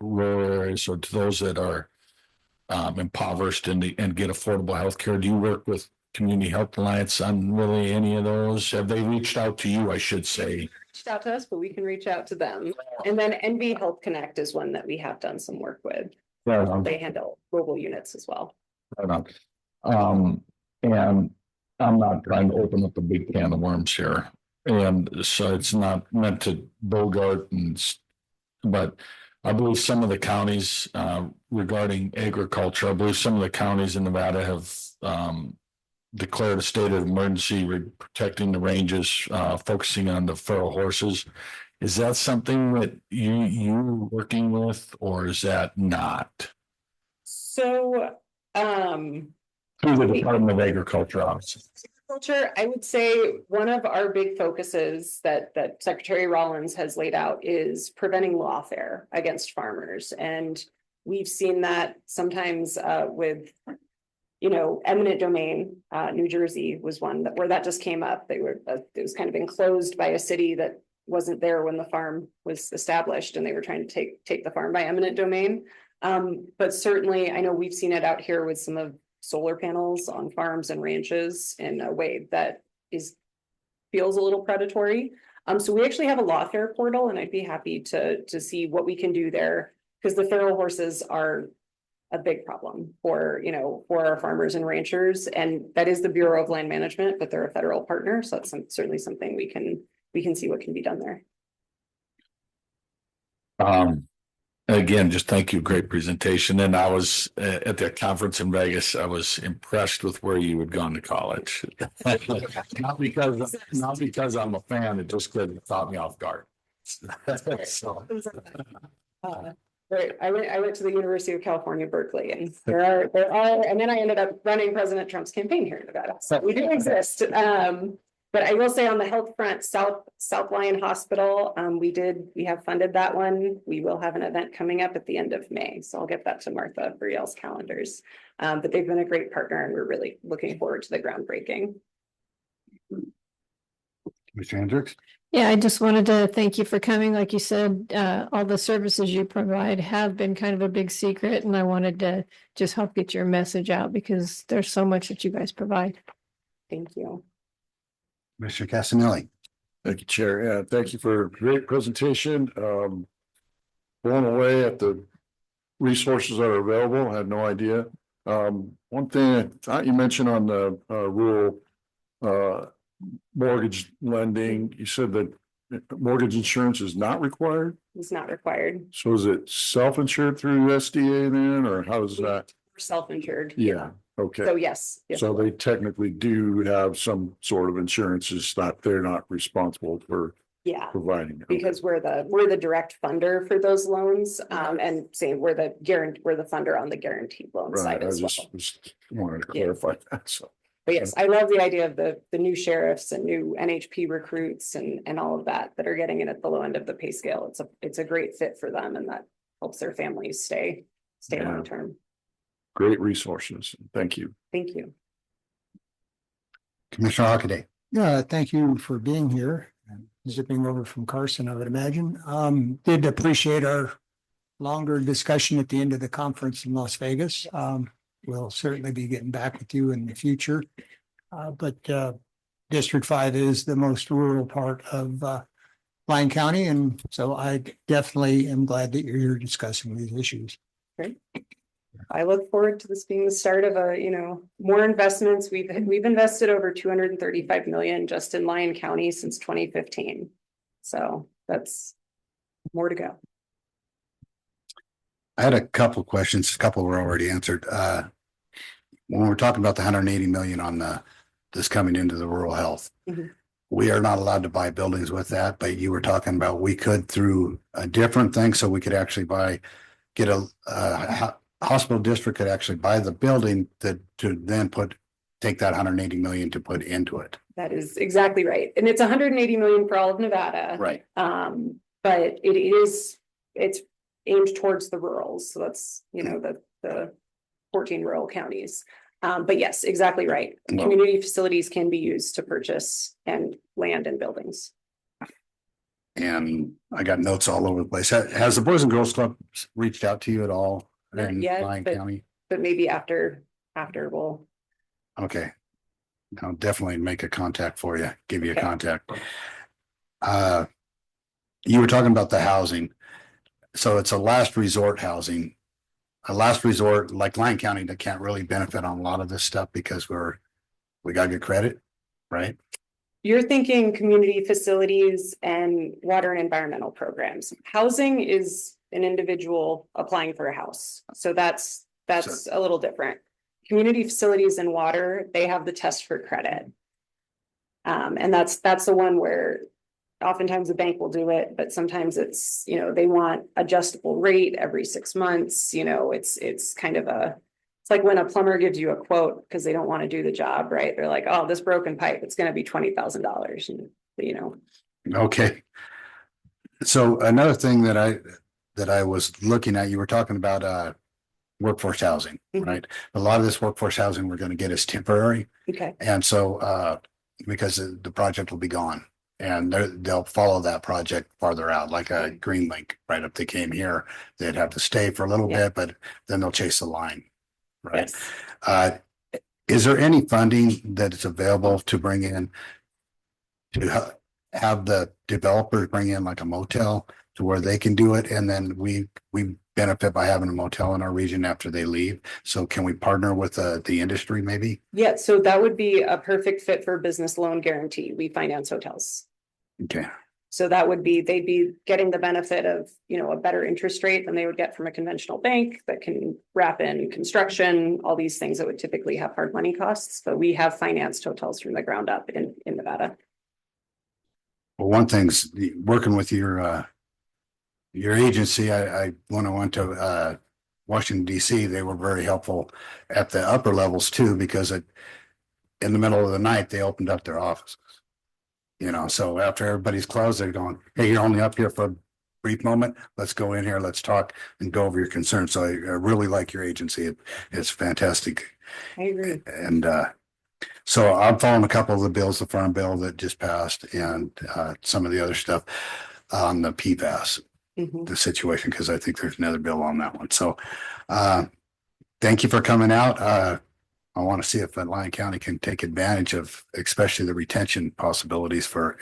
areas or to those that are impoverished and get affordable health care. Do you work with Community Health Alliance on really any of those? Have they reached out to you, I should say? Reached out to us, but we can reach out to them. And then NV Health Connect is one that we have done some work with. They handle mobile units as well. And I'm not trying to open up a big can of worms here. And so it's not meant to bogart but I believe some of the counties regarding agriculture, I believe some of the counties in Nevada have declared a state of emergency protecting the ranges, focusing on the feral horses. Is that something that you working with, or is that not? So, Through the Department of Agriculture office. Agriculture, I would say one of our big focuses that Secretary Rollins has laid out is preventing lawfare against farmers. And we've seen that sometimes with, eminent domain. New Jersey was one where that just came up. It was kind of enclosed by a city that wasn't there when the farm was established, and they were trying to take the farm by eminent domain. But certainly, I know we've seen it out here with some of solar panels on farms and ranches in a way that feels a little predatory. So we actually have a lawfare portal, and I'd be happy to see what we can do there, because the feral horses are a big problem for our farmers and ranchers, and that is the Bureau of Land Management, but they're a federal partner, so that's certainly something we can see what can be done there. Again, just thank you. Great presentation. And I was at the conference in Vegas. I was impressed with where you had gone to college. not because I'm a fan, it just caught me off guard. So. Right. I went to the University of California, Berkeley, and there are, and then I ended up running President Trump's campaign here in Nevada. So we do exist. But I will say on the health front, South Lyon Hospital, we have funded that one. We will have an event coming up at the end of May. So I'll get that to Martha for y'all's calendars. But they've been a great partner, and we're really looking forward to the groundbreaking. Mr. Hendricks? Yeah, I just wanted to thank you for coming. Like you said, all the services you provide have been kind of a big secret, and I wanted to just help get your message out because there's so much that you guys provide. Thank you. Mr. Casanelli? Thank you, Chair. Yeah, thank you for a great presentation. Blown away at the resources that are available. I had no idea. One thing I thought you mentioned on the rural mortgage lending, you said that mortgage insurance is not required. It's not required. So is it self-insured through USDA then, or how is that? Self-insured. Yeah. Okay. So yes. So they technically do have some sort of insurance, it's not, they're not responsible for providing. Because we're the direct funder for those loans, and same, we're the funder on the guaranteed loan side as well. Just wanted to clarify that, so. But yes, I love the idea of the new sheriffs and new NHP recruits and all of that are getting in at the low end of the pay scale. It's a great fit for them, and that helps their families stay long term. Great resources. Thank you. Thank you. Commissioner Hockaday? Yeah, thank you for being here. Zipping over from Carson, I would imagine. Did appreciate our longer discussion at the end of the conference in Las Vegas. We'll certainly be getting back with you in the future. But District 5 is the most rural part of Lyon County. And so I definitely am glad that you're here discussing these issues. Great. I look forward to this being the start of more investments. We've invested over 235 million just in Lyon County since 2015. So that's more to go. I had a couple questions. A couple were already answered. When we're talking about the 180 million on this coming into the rural health, we are not allowed to buy buildings with that, but you were talking about we could through a different thing, so we could actually get a hospital district could actually buy the building to then take that 180 million to put into it. That is exactly right. And it's 180 million for all of Nevada. Right. But it's aimed towards the rurals. So that's, the 14 rural counties. But yes, exactly right. Well- Community facilities can be used to purchase and land and buildings. And I got notes all over the place. Has the Boys and Girls Club reached out to you at all Not in yet, Lyon County? But maybe after we'll. Okay. I'll definitely make a contact for you, give you a Okay. contact. You were talking about the housing. So it's a last resort housing. A last resort, like Lyon County, that can't really benefit on a lot of this stuff because we got good credit, right? You're thinking community facilities and water and environmental programs. Housing is an individual applying for a house. So that's a little different. Community facilities and water, they have the test for credit. And that's the one where oftentimes the bank will do it, but sometimes it's, they want adjustable rate every 6 months, it's kind of it's like when a plumber gives you a quote because they don't want to do the job, right? They're like, oh, this broken pipe, it's going to be $20,000, Okay. So another thing that I was looking at, you were talking about workforce housing, Mhm. right? A lot of this workforce housing we're going to get is temporary. Okay, And so because the project will be gone and they'll follow that project farther out, like a Green Link, right? If they came here, they'd have to stay for a little Yeah. bit, but then they'll chase the line, right? yes. Is there any funding that is available to bring in to have the developers bring in like a motel to where they can do it, and then we benefit by having a motel in our region after they leave? So can we partner with the industry maybe? Yeah, so that would be a perfect fit for business loan guarantee. We finance hotels. Okay, So that would be, they'd be getting the benefit of, a better interest rate than they would get from a conventional bank that can wrap in construction, all these things that would typically have hard money costs. But we have financed hotels from the ground up in Nevada. well, one thing's working with your agency. When I went to Washington DC, they were very helpful at the upper levels too, because in the middle of the night, they opened up their offices. So after everybody's closed, they're going, hey, you're only up here for a brief moment. Let's go in here. Let's talk and go over your concerns. So I really like your agency. It's fantastic. I agree. And so I'm following a couple of the bills, the farm bill that just passed and some of the other stuff on the PFAS, Mhm. the situation, because I think there's another bill on that one. So thank you for coming out. I want to see if Lyon County can take advantage of especially the retention possibilities for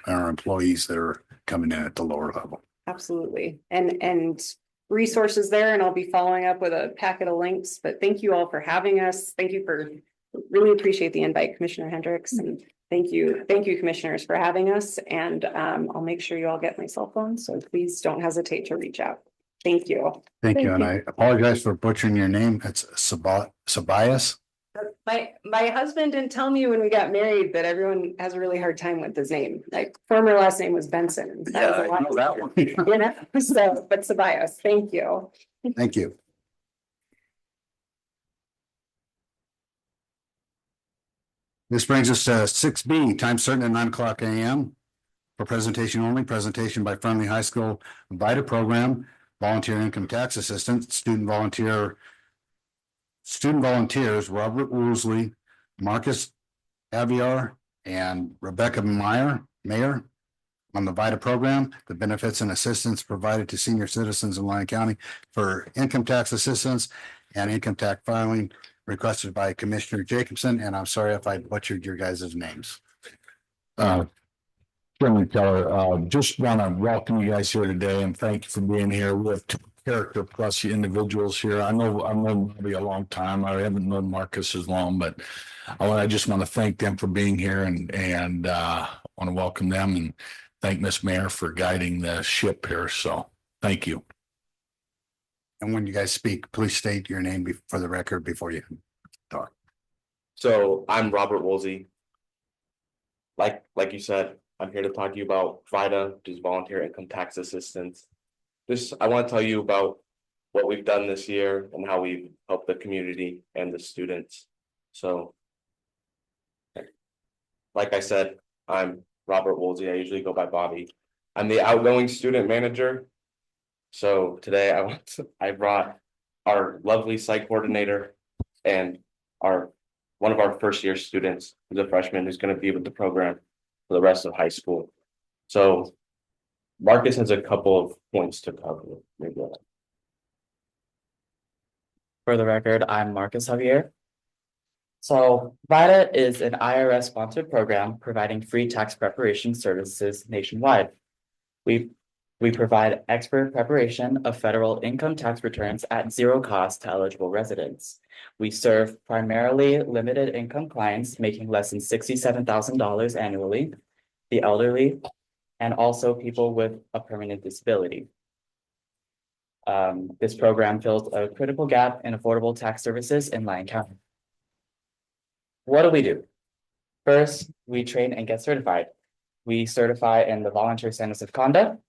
our employees that are coming in at the lower level. Absolutely. And resources there, and I'll be following up with a packet of links, but thank you all for having us. Really appreciate the invite, Commissioner Hendricks, and thank you, commissioners, for having us. And I'll make sure you all get my cell phone, so please don't hesitate to reach out. Thank you. Thank you. And I apologize for butchering your name. It's Sabias. My husband didn't tell me when we got married that everyone has a really hard time with his name. Like, former last name was Benson. Yeah, I know that one. But Sabias, thank you. Thank you. This brings us to 6B, time certain at 9:00 a.m. for presentation only. Presentation by Friendly High School VITA program, volunteer income tax assistant, student volunteers Robert Woolsey, Marcus Aviar, and Rebecca Mayer on the VITA program, the benefits and assistance provided to senior citizens in Lyon County for income tax assistance and income tax filing requested by Commissioner Jacobson. And I'm sorry if I butchered your guys' names. Chairman Keller, just want to welcome you guys here today and thank you for being here. We have two character plus individuals here. I've known Bobby a long time. I haven't known Marcus as long, but I just want to thank them for being here and want to welcome them and thank Miss Mayor for guiding the ship here. So thank you. And when you guys speak, please state your name for the record before you talk. So I'm Robert Woolsey. Like you said, I'm here to talk to you about VITA, which is volunteer income tax assistance. I want to tell you about what we've done this year and how we've helped the community and the students. So, like I said, I'm Robert Woolsey. I usually go by Bobby. I'm the outgoing student manager. So today I brought our lovely site coordinator, and one of our first year students, who's a freshman, who's going to be with the program for the rest of high school. So Marcus has a couple of points to cover. Maybe. For the record, I'm Marcus Javier. So VITA is an IRS sponsored program providing free tax preparation services nationwide. We provide expert preparation of federal income tax returns at zero cost to eligible residents. We serve primarily limited income clients making less than $67,000 annually, the elderly, and also people with a permanent disability. This program fills a critical gap in affordable tax services in Lyon County. What do? First, we train and get certified. We certify in the voluntary standards of conduct.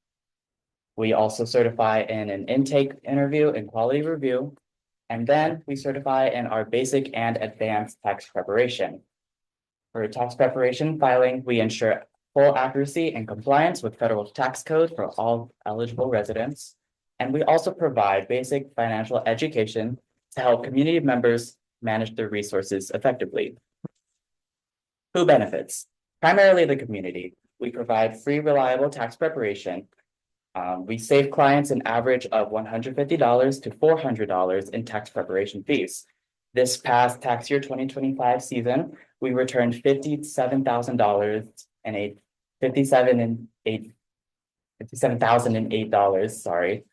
We also certify in an intake interview and quality review. And then we certify in our basic and advanced tax preparation. For tax preparation filing, we ensure full accuracy and compliance with federal tax code for all eligible residents. And we also provide basic financial education to help community members manage their resources effectively. Who benefits? Primarily the community. We provide free, reliable tax preparation. We save clients an average of $150 to $400 in tax preparation fees. This past tax year 2025 season, we returned $57,008, sorry,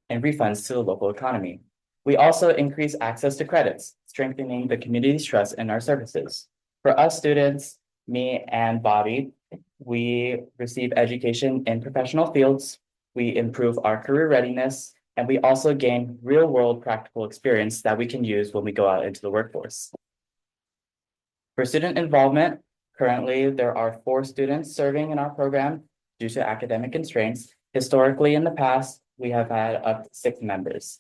in refunds to the local economy. We also increase access to credits, strengthening the community's trust in our services. For us students, me and Bobby, we receive education in professional fields, we improve our career readiness, and we also gain real-world practical experience that we can use when we go out into the workforce. For student involvement, currently there are 4 students serving in our program due to academic constraints. Historically, in the past, we have had up to 6 members.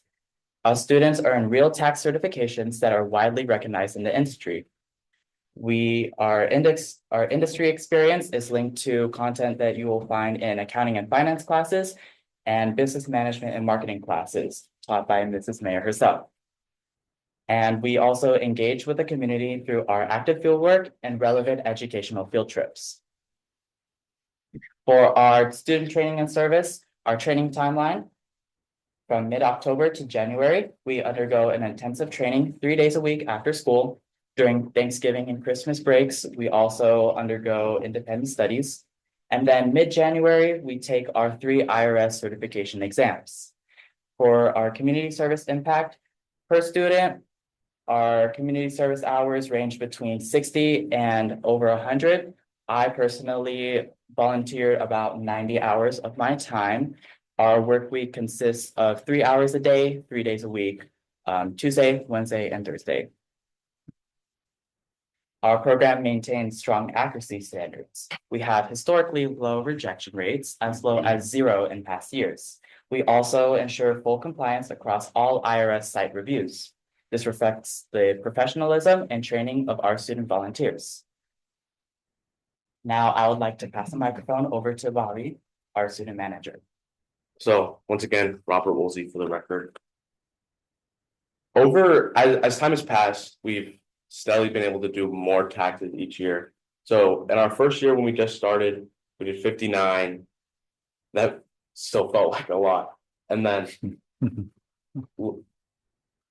Our students earn real tax certifications that are widely recognized in the industry. Our industry experience is linked to content that you will find in accounting and finance classes and business management and marketing classes taught by Mrs. Mayer herself. And we also engage with the community through our active fieldwork and relevant educational field trips. For our student training and service, our training timeline, from mid-October to January, we undergo an intensive training 3 days a week after school. During Thanksgiving and Christmas breaks, we also undergo independent studies. And then mid-January, we take our 3 IRS certification exams. For our community service impact per student, our community service hours range between 60 and over 100. I personally volunteer about 90 hours of my time. Our work week consists of 3 hours a day, 3 days a week, Tuesday, Wednesday, and Thursday. Our program maintains strong accuracy standards. We have historically low rejection rates, as low as 0 in past years. We also ensure full compliance across all IRS site reviews. This reflects the professionalism and training of our student volunteers. Now I would like to pass the microphone over to Bobby, our student manager. So once again, Robert Woolsey for the record. As time has passed, we've steadily been able to do more taxes each year. So in our first year when we just started, we did 59. That still felt like a lot. And then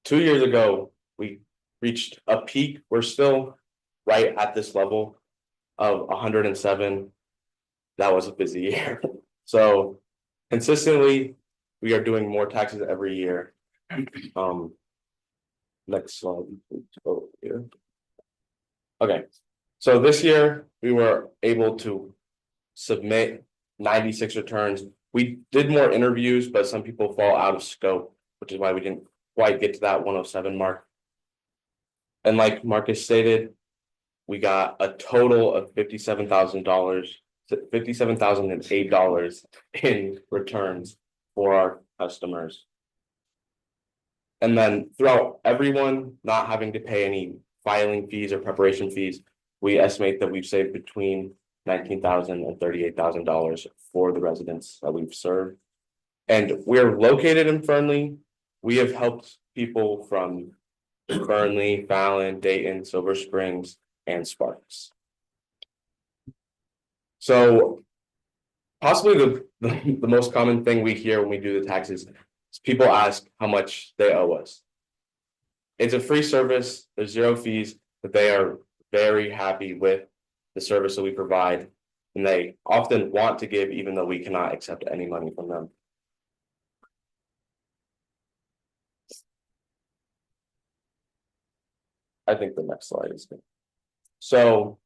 2 years ago, we reached a peak. We're still right at this level of 107. That was a busy year. So consistently, we are doing more taxes every year. Next slide. Oh, here. Okay, so this year we were able to submit 96 returns. We did more interviews, but some people fall out of scope, which is why we didn't quite get to that 107 mark. And like Marcus stated, we got a total of $57,008 in returns for our customers. And then throughout everyone not having to pay any filing fees or preparation fees, we estimate that we've saved between $19,000 and $38,000 for the residents that we've served. And we're located in Fernley. We have helped people from Burnley, Fallon, Dayton, Silver Springs, and Sparks. So possibly the most common thing we hear when we do the taxes is people ask how much they owe us. It's a free service, there's 0 fees, but they are very happy with the service that we provide. And they often want to give even though we cannot accept any money from them. I think the next slide is good. So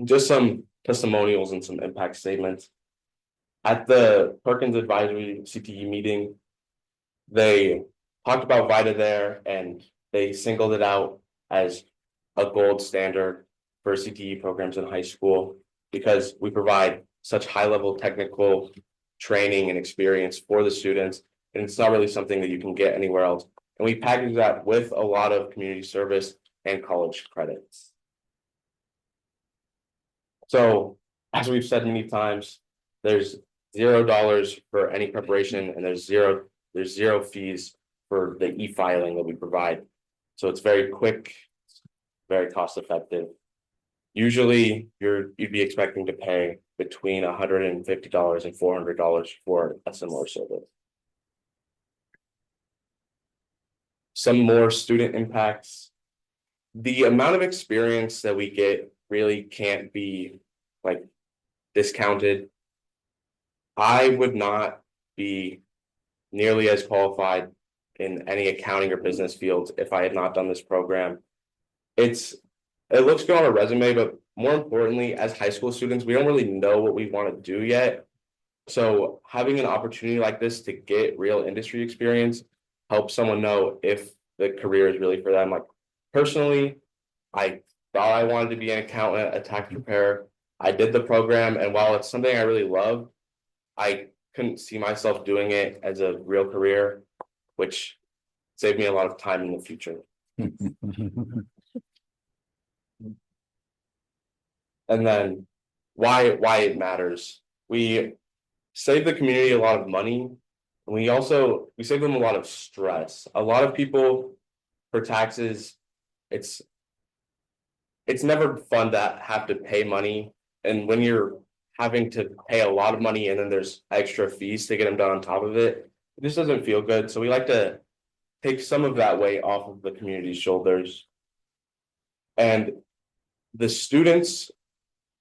just some testimonials and some impact statements. At the Perkins Advisory CTE meeting, they talked about VITA there and they singled it out as a gold standard for CTE programs in high school because we provide such high level technical training and experience for the students. And it's not really something that you can get anywhere else. And we package that with a lot of community service and college credits. So as we've said many times, there's $0 for any preparation and there's zero fees for the e-filing that we provide. So it's very quick, very cost effective. Usually you'd be expecting to pay between $150 and $400 for a similar service. Some more student impacts. The amount of experience that we get really can't be like discounted. I would not be nearly as qualified in any accounting or business fields if I had not done this program. It looks good on a resume, but more importantly, as high school students, we don't really know what we want to do yet. So having an opportunity like this to get real industry experience helps someone know if the career is really for them. Like personally, I thought I wanted to be an accountant, a tax preparer. I did the program, and while it's something I really love, I couldn't see myself doing it as a real career, which saved me a lot of time in the future. And then why it matters. We save the community a lot of money, and we save them a lot of stress. A lot of people for taxes, it's never fun to have to pay money. And when you're having to pay a lot of money and then there's extra fees to get them done on top of it, it just doesn't feel good. So we like to take some of that weight off of the community's shoulders. And the students,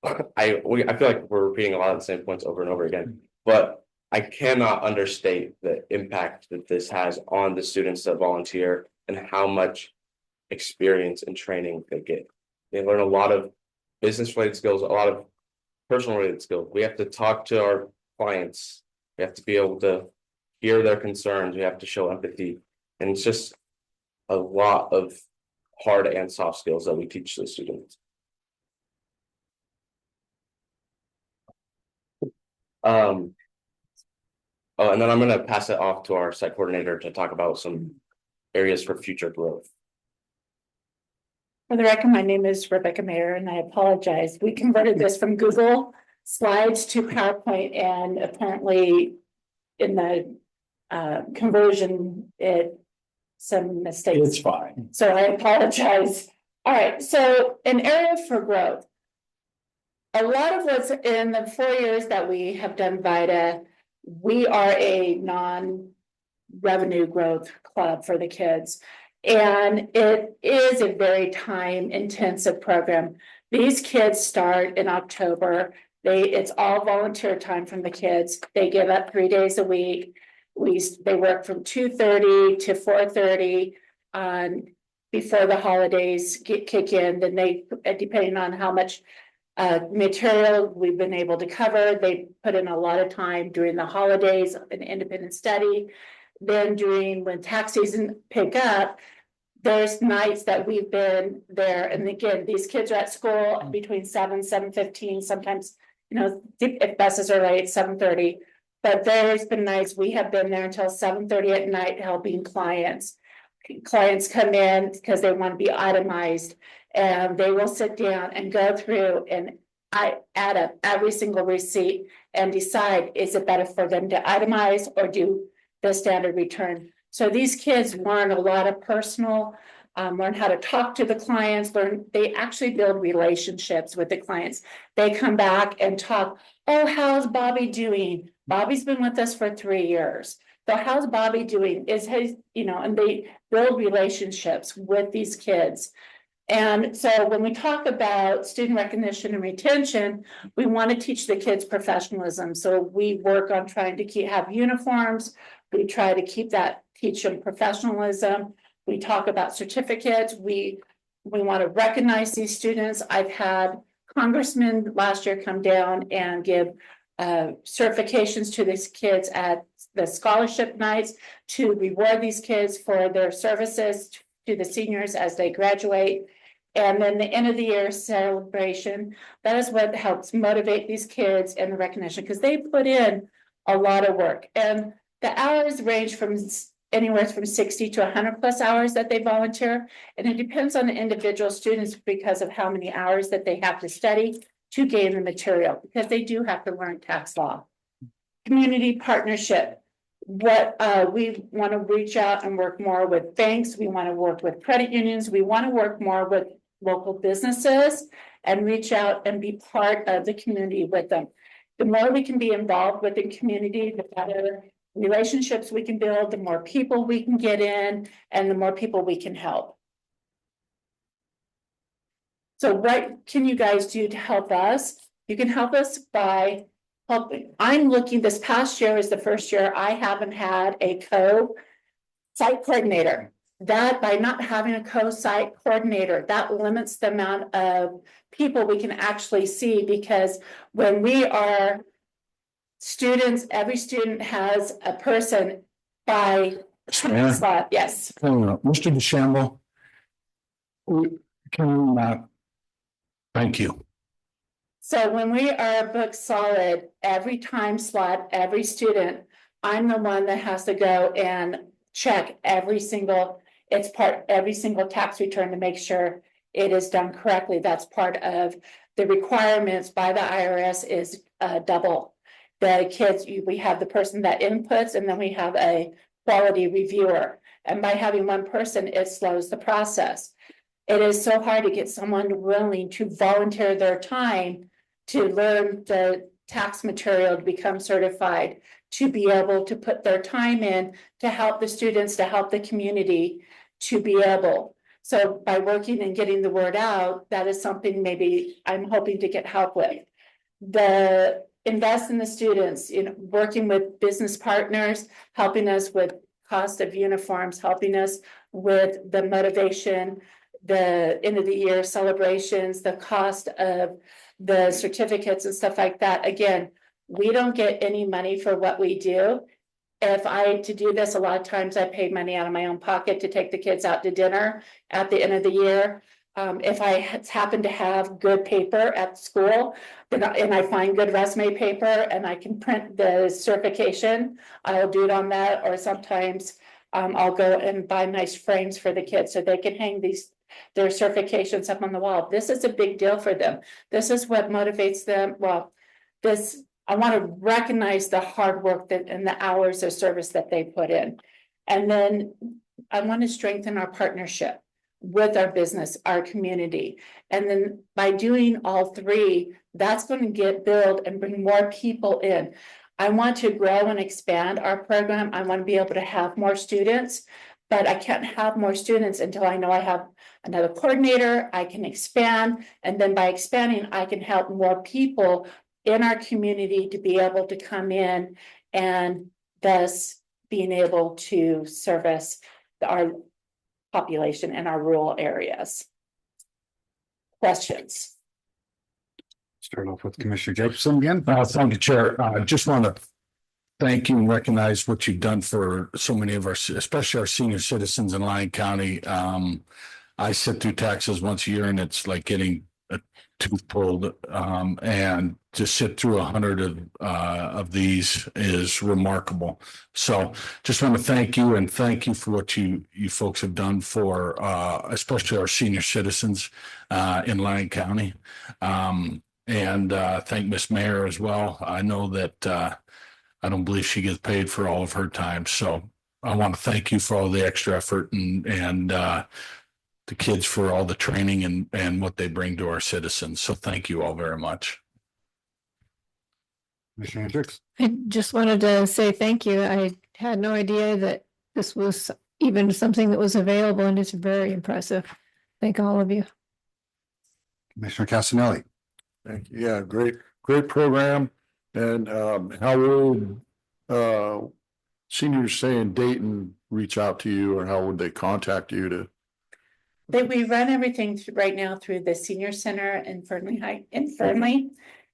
I feel like we're repeating a lot of the same points over and over again, but I cannot understate the impact that this has on the students that volunteer and how much experience and training they get. They learn a lot of business related skills, a lot of personal related skills. We have to talk to our clients. We have to be able to hear their concerns. We have to show empathy. And it's just a lot of hard and soft skills that we teach the students. Oh, and then I'm going to pass it off to our site coordinator to talk about some areas for future growth. For the record, my name is Rebecca Mayer, and I apologize. We converted this from Google Slides to PowerPoint, and apparently in the conversion, some mistakes. It's fine. So I apologize. All right, so an area for growth. A lot of what's in the 4 years that we have done VITA, we are a non-revenue growth club for the kids. And it is a very time intensive program. These kids start in October. It's all volunteer time from the kids. They give up 3 days a week. They work from 2:30 to 4:30 before the holidays kick in. Then they, depending on how much material we've been able to cover, they put in a lot of time during the holidays in independent study. Then when tax season pick up, there's nights that we've been there. And again, these kids are at school between 7:15, sometimes, if buses are late, 7:30. But there's been nights we have been there until 7:30 at night helping clients. Clients come in because they want to be itemized, and they will sit down and go through and I add up every single receipt and decide, is it better for them to itemize or do the standard return? So these kids learn a lot of personal, learn how to talk to the clients, they actually build relationships with the clients. They come back and talk, oh, how's Bobby doing? Bobby's been with us for 3 years. So how's Bobby doing? Is his, and they build relationships with these kids. And so when we talk about student recognition and retention, we want to teach the kids professionalism. So we work on trying to have uniforms. We try to teach them professionalism. We talk about certificates. We want to recognize these students. I've had congressmen last year come down and give certifications to these kids at the scholarship nights to reward these kids for their services to the seniors as they graduate. And then the end of the year celebration, that is what helps motivate these kids and the recognition, because they put in a lot of work. And the hours range from anywhere from 60 to 100 plus hours that they volunteer. And it depends on the individual students because of how many hours that they have to study to gain the material, because they do have to learn tax law. Community partnership. What we want to reach out and work more with banks. We want to work with credit unions. We want to work more with local businesses and reach out and be part of the community with them. The more we can be involved with the community, the better relationships we can build, the more people we can get in, and the more people we can help. So what can you guys do to help us? You can help us by helping. I'm looking, this past year is the first year I haven't had a co-site coordinator. That by not having a co-site coordinator, that limits the amount of people we can actually see, because when we are students, every student has a person by slot. Yes. Mr. DeChambeau, can thank you. So when we are booked solid, every time slot, every student, I'm the one that has to go and check every single tax return to make sure it is done correctly. That's part of the requirements by the IRS is double. The kids, we have the person that inputs, and then we have a quality reviewer. And by having one person, it slows the process. It is so hard to get someone willing to volunteer their time to learn the tax material, to become certified, to be able to put their time in to help the students, to help the community to be able. So by working and getting the word out, that is something maybe I'm hoping to get help with. The invest in the students, working with business partners, helping us with cost of uniforms, helping us with the motivation, the end of the year celebrations, the cost of the certificates and stuff like that. Again, we don't get any money for what we do. To do this, a lot of times I pay money out of my own pocket to take the kids out to dinner at the end of the year. If I happen to have good paper at school, and I find good resume paper and I can print the certification, I'll do it on that. Or sometimes I'll go and buy nice frames for the kids so they can hang their certifications up on the wall. This is a big deal for them. This is what motivates them. I want to recognize the hard work and the hours of service that they put in. And then I want to strengthen our partnership with our business, our community. And then by doing all three, that's going to build and bring more people in. I want to grow and expand our program. I want to be able to have more students, but I can't have more students until I know I have another coordinator. I can expand. And then by expanding, I can help more people in our community to be able to come in, and thus being able to service our population in our rural areas. Questions? Start off with Commissioner Jacobson again. Thank you, Chair. I just want to thank you and recognize what you've done for so many of our, especially our senior citizens in Lyon County. I sit through taxes once a year, and it's like getting a tooth pulled. And to sit through 100 of these is remarkable. So just want to thank you, and thank you for what you folks have done for especially our senior citizens in Lyon County. And thank Miss Mayor as well. I know that I don't believe she gets paid for all of her time. So I want to thank you for all the extra effort and the kids for all the training and what they bring to our citizens. So thank you all very much. Commissioner Hendricks? I just wanted to say thank you. I had no idea that this was even something that was available, and it's very impressive. Thank all of you. Commissioner Casanelli? Thank you. Yeah, great program. And how would seniors say in Dayton reach out to you, or how would they contact you to? We run everything right now through the senior center in Fernley.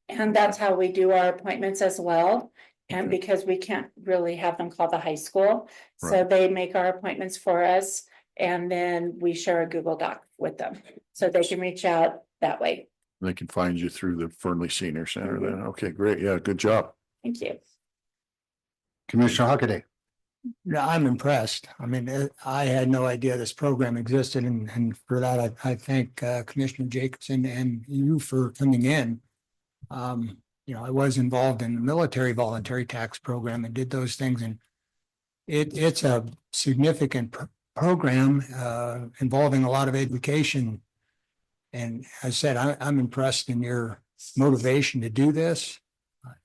And that's how we do our appointments as well. And because we can't really have them call the high school, so they make our appointments for us. And then we share a Google Doc with them, so they can reach out that way. They can find you through the Fernley Senior Center then. Okay, great. Yeah, good job. Thank you. Commissioner Hockaday? No, I'm impressed. I mean, I had no idea this program existed, and for that, I thank Commissioner Jacobson and you for coming in. I was involved in the military voluntary tax program and did those things, and it's a significant program involving a lot of education. And as I said, I'm impressed in your motivation to do this.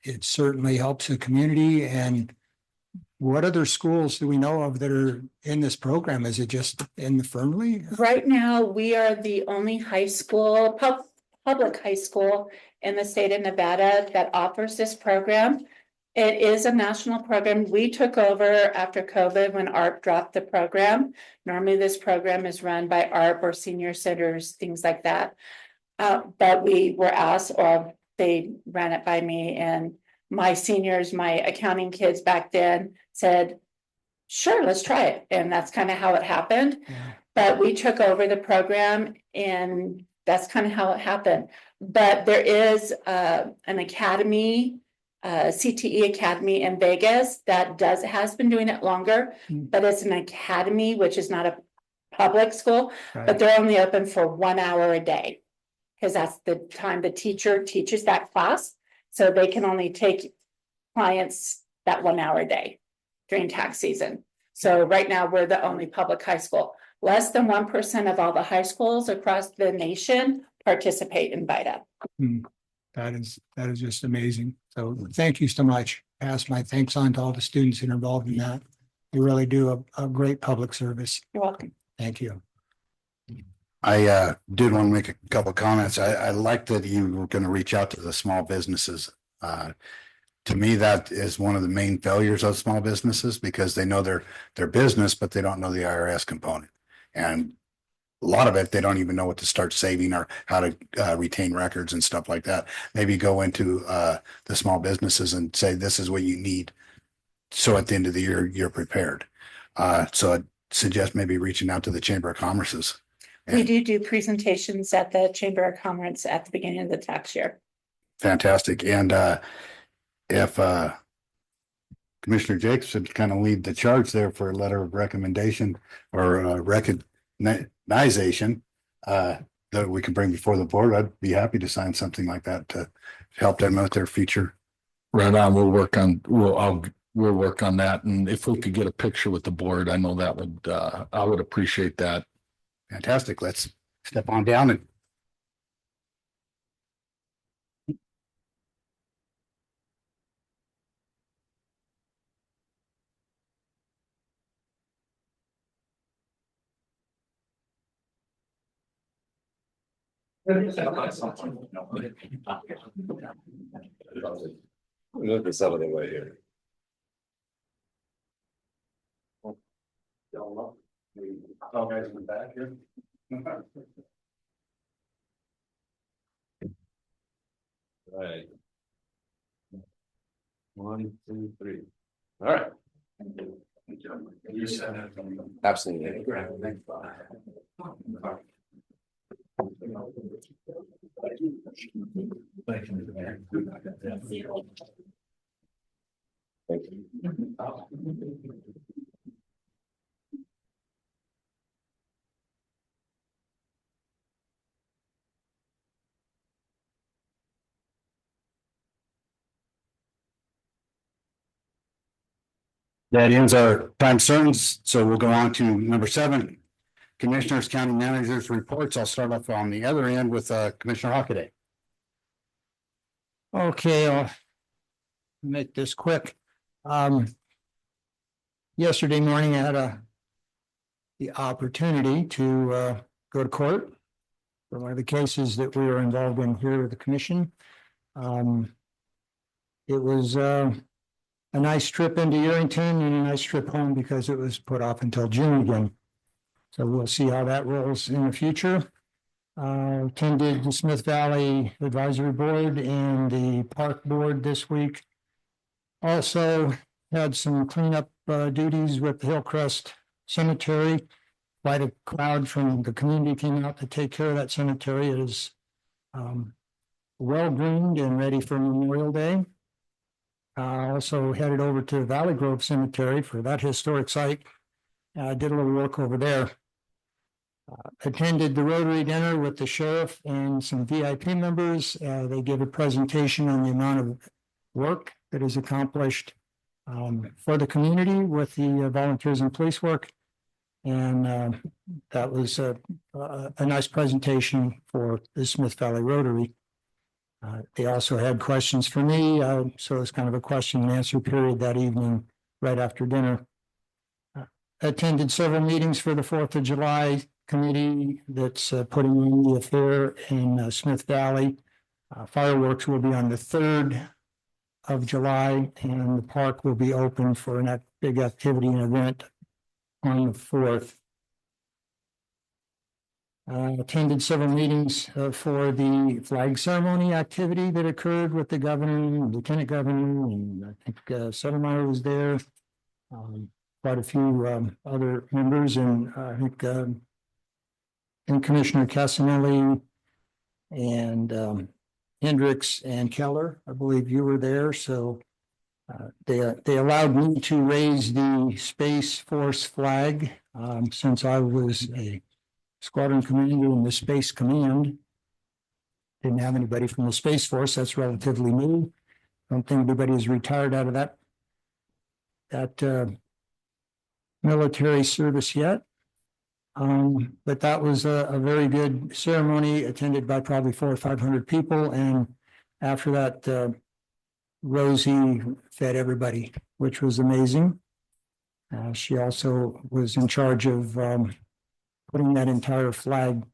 It certainly helps the community. And what other schools do we know of that are in this program? Is it just in the Fernley? Right now, we are the only high school, public high school in the state of Nevada that offers this program. It is a national program. We took over after COVID when ARP dropped the program. Normally, this program is run by ARP or senior centers, things like that. But we were asked, or they ran it by me, and my seniors, my accounting kids back then said, sure, let's try it. And that's kind of how it happened. Yeah. But we took over the program, and that's kind of how it happened. But there is an academy, CTE Academy in Vegas that has been doing it longer, but it's an academy, which is not a public school, but they're only open for 1 hour a day. Because that's the time the teacher teaches that class. So they can only take clients that 1 hour a day during tax season. So right now, we're the only public high school. Less than 1% of all the high schools across the nation participate in VITA. That is just amazing. So thank you so much. Pass my thanks on to all the students that are involved in that. They really do a great public service. You're welcome. Thank you. I did want to make a couple of comments. I like that you were going to reach out to the small businesses. To me, that is one of the main failures of small businesses, because they know their business, but they don't know the IRS component. And a lot of it, they don't even know what to start saving or how to retain records and stuff like that. Maybe go into the small businesses and say, this is what you need. So at the end of the year, you're prepared. So I'd suggest maybe reaching out to the Chamber of Commerce's. We do presentations at the Chamber of Commerce at the beginning of the tax year. Fantastic. And if Commissioner Jacobson kind of lead the charge there for a letter of recommendation or recognition that we can bring before the board, I'd be happy to sign something like that to help them with their future. Right on. We'll work on that. And if we could get a picture with the board, I know that would I would appreciate that. Fantastic. Let's step on down and Look at some of the way here. guys in the back here. Right. 1, 2, 3. All right. Absolutely. Thank you. That ends our time certain, so we'll go on to number 7. Commissioners, County Managers reports. I'll start off on the other end with Commissioner Hockaday. Okay, I'll make this quick. Yesterday morning, I had the opportunity to go to court for one of the cases that we were involved in here with the commission. It was a nice trip into Yerington and a nice trip home because it was put off until June again. So we'll see how that rolls in the future. Attended the Smith Valley Advisory Board and the Park Board this week. Also had some cleanup duties with the Hillcrest Cemetery. Quite a crowd from the community came out to take care of that cemetery. It is well groomed and ready for Memorial Day. Also headed over to Valley Grove Cemetery for that historic site. Did a little work over there. Attended the Rotary dinner with the sheriff and some VIP members. They gave a presentation on the amount of work that is accomplished for the community with the volunteers and police work. And that was a nice presentation for the Smith Valley Rotary. They also had questions for me, so it's kind of a question and answer period that evening right after dinner. Attended several meetings for the 4th of July committee that's putting on the affair in Smith Valley. Fireworks will be on the 3rd of July, and the park will be open for a big activity and event on the 4th. Attended several meetings for the flag ceremony activity that occurred with the governor, lieutenant governor, and I think Suttermeyer was there. Quite a few other members, and I think and Commissioner Casanelli and Hendricks and Keller, I believe you were there. So they allowed me to raise the Space Force flag since I was a squadron commander in the Space Command. Didn't have anybody from the Space Force. That's relatively new. Don't think anybody is retired out of that military service yet. But that was a very good ceremony attended by probably 400 or 500 people. And after that, Rosie fed everybody, which was amazing. She also was in charge of putting that entire flag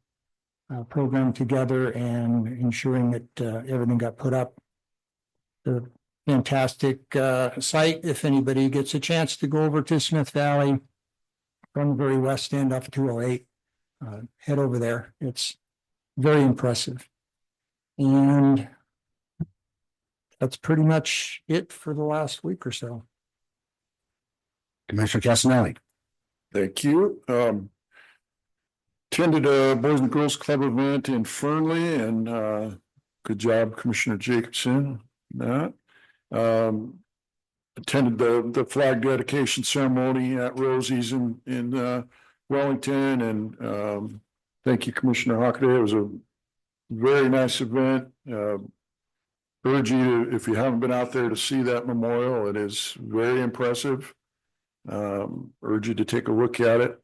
program together and ensuring that everything got put up. The fantastic site. If anybody gets a chance to go over to Smith Valley from the very west end up to 208, head over there. It's very impressive. And that's pretty much it for the last week or so. Commissioner Casanelli. Thank you. Attended a Boys and Girls Club event in Fernley, and good job, Commissioner Jacobson. That attended the flag dedication ceremony at Rosie's in Wellington, and thank you, Commissioner Hockaday. It was a very nice event. Urge you, if you haven't been out there, to see that memorial. It is very impressive. Urge you to take a look at it.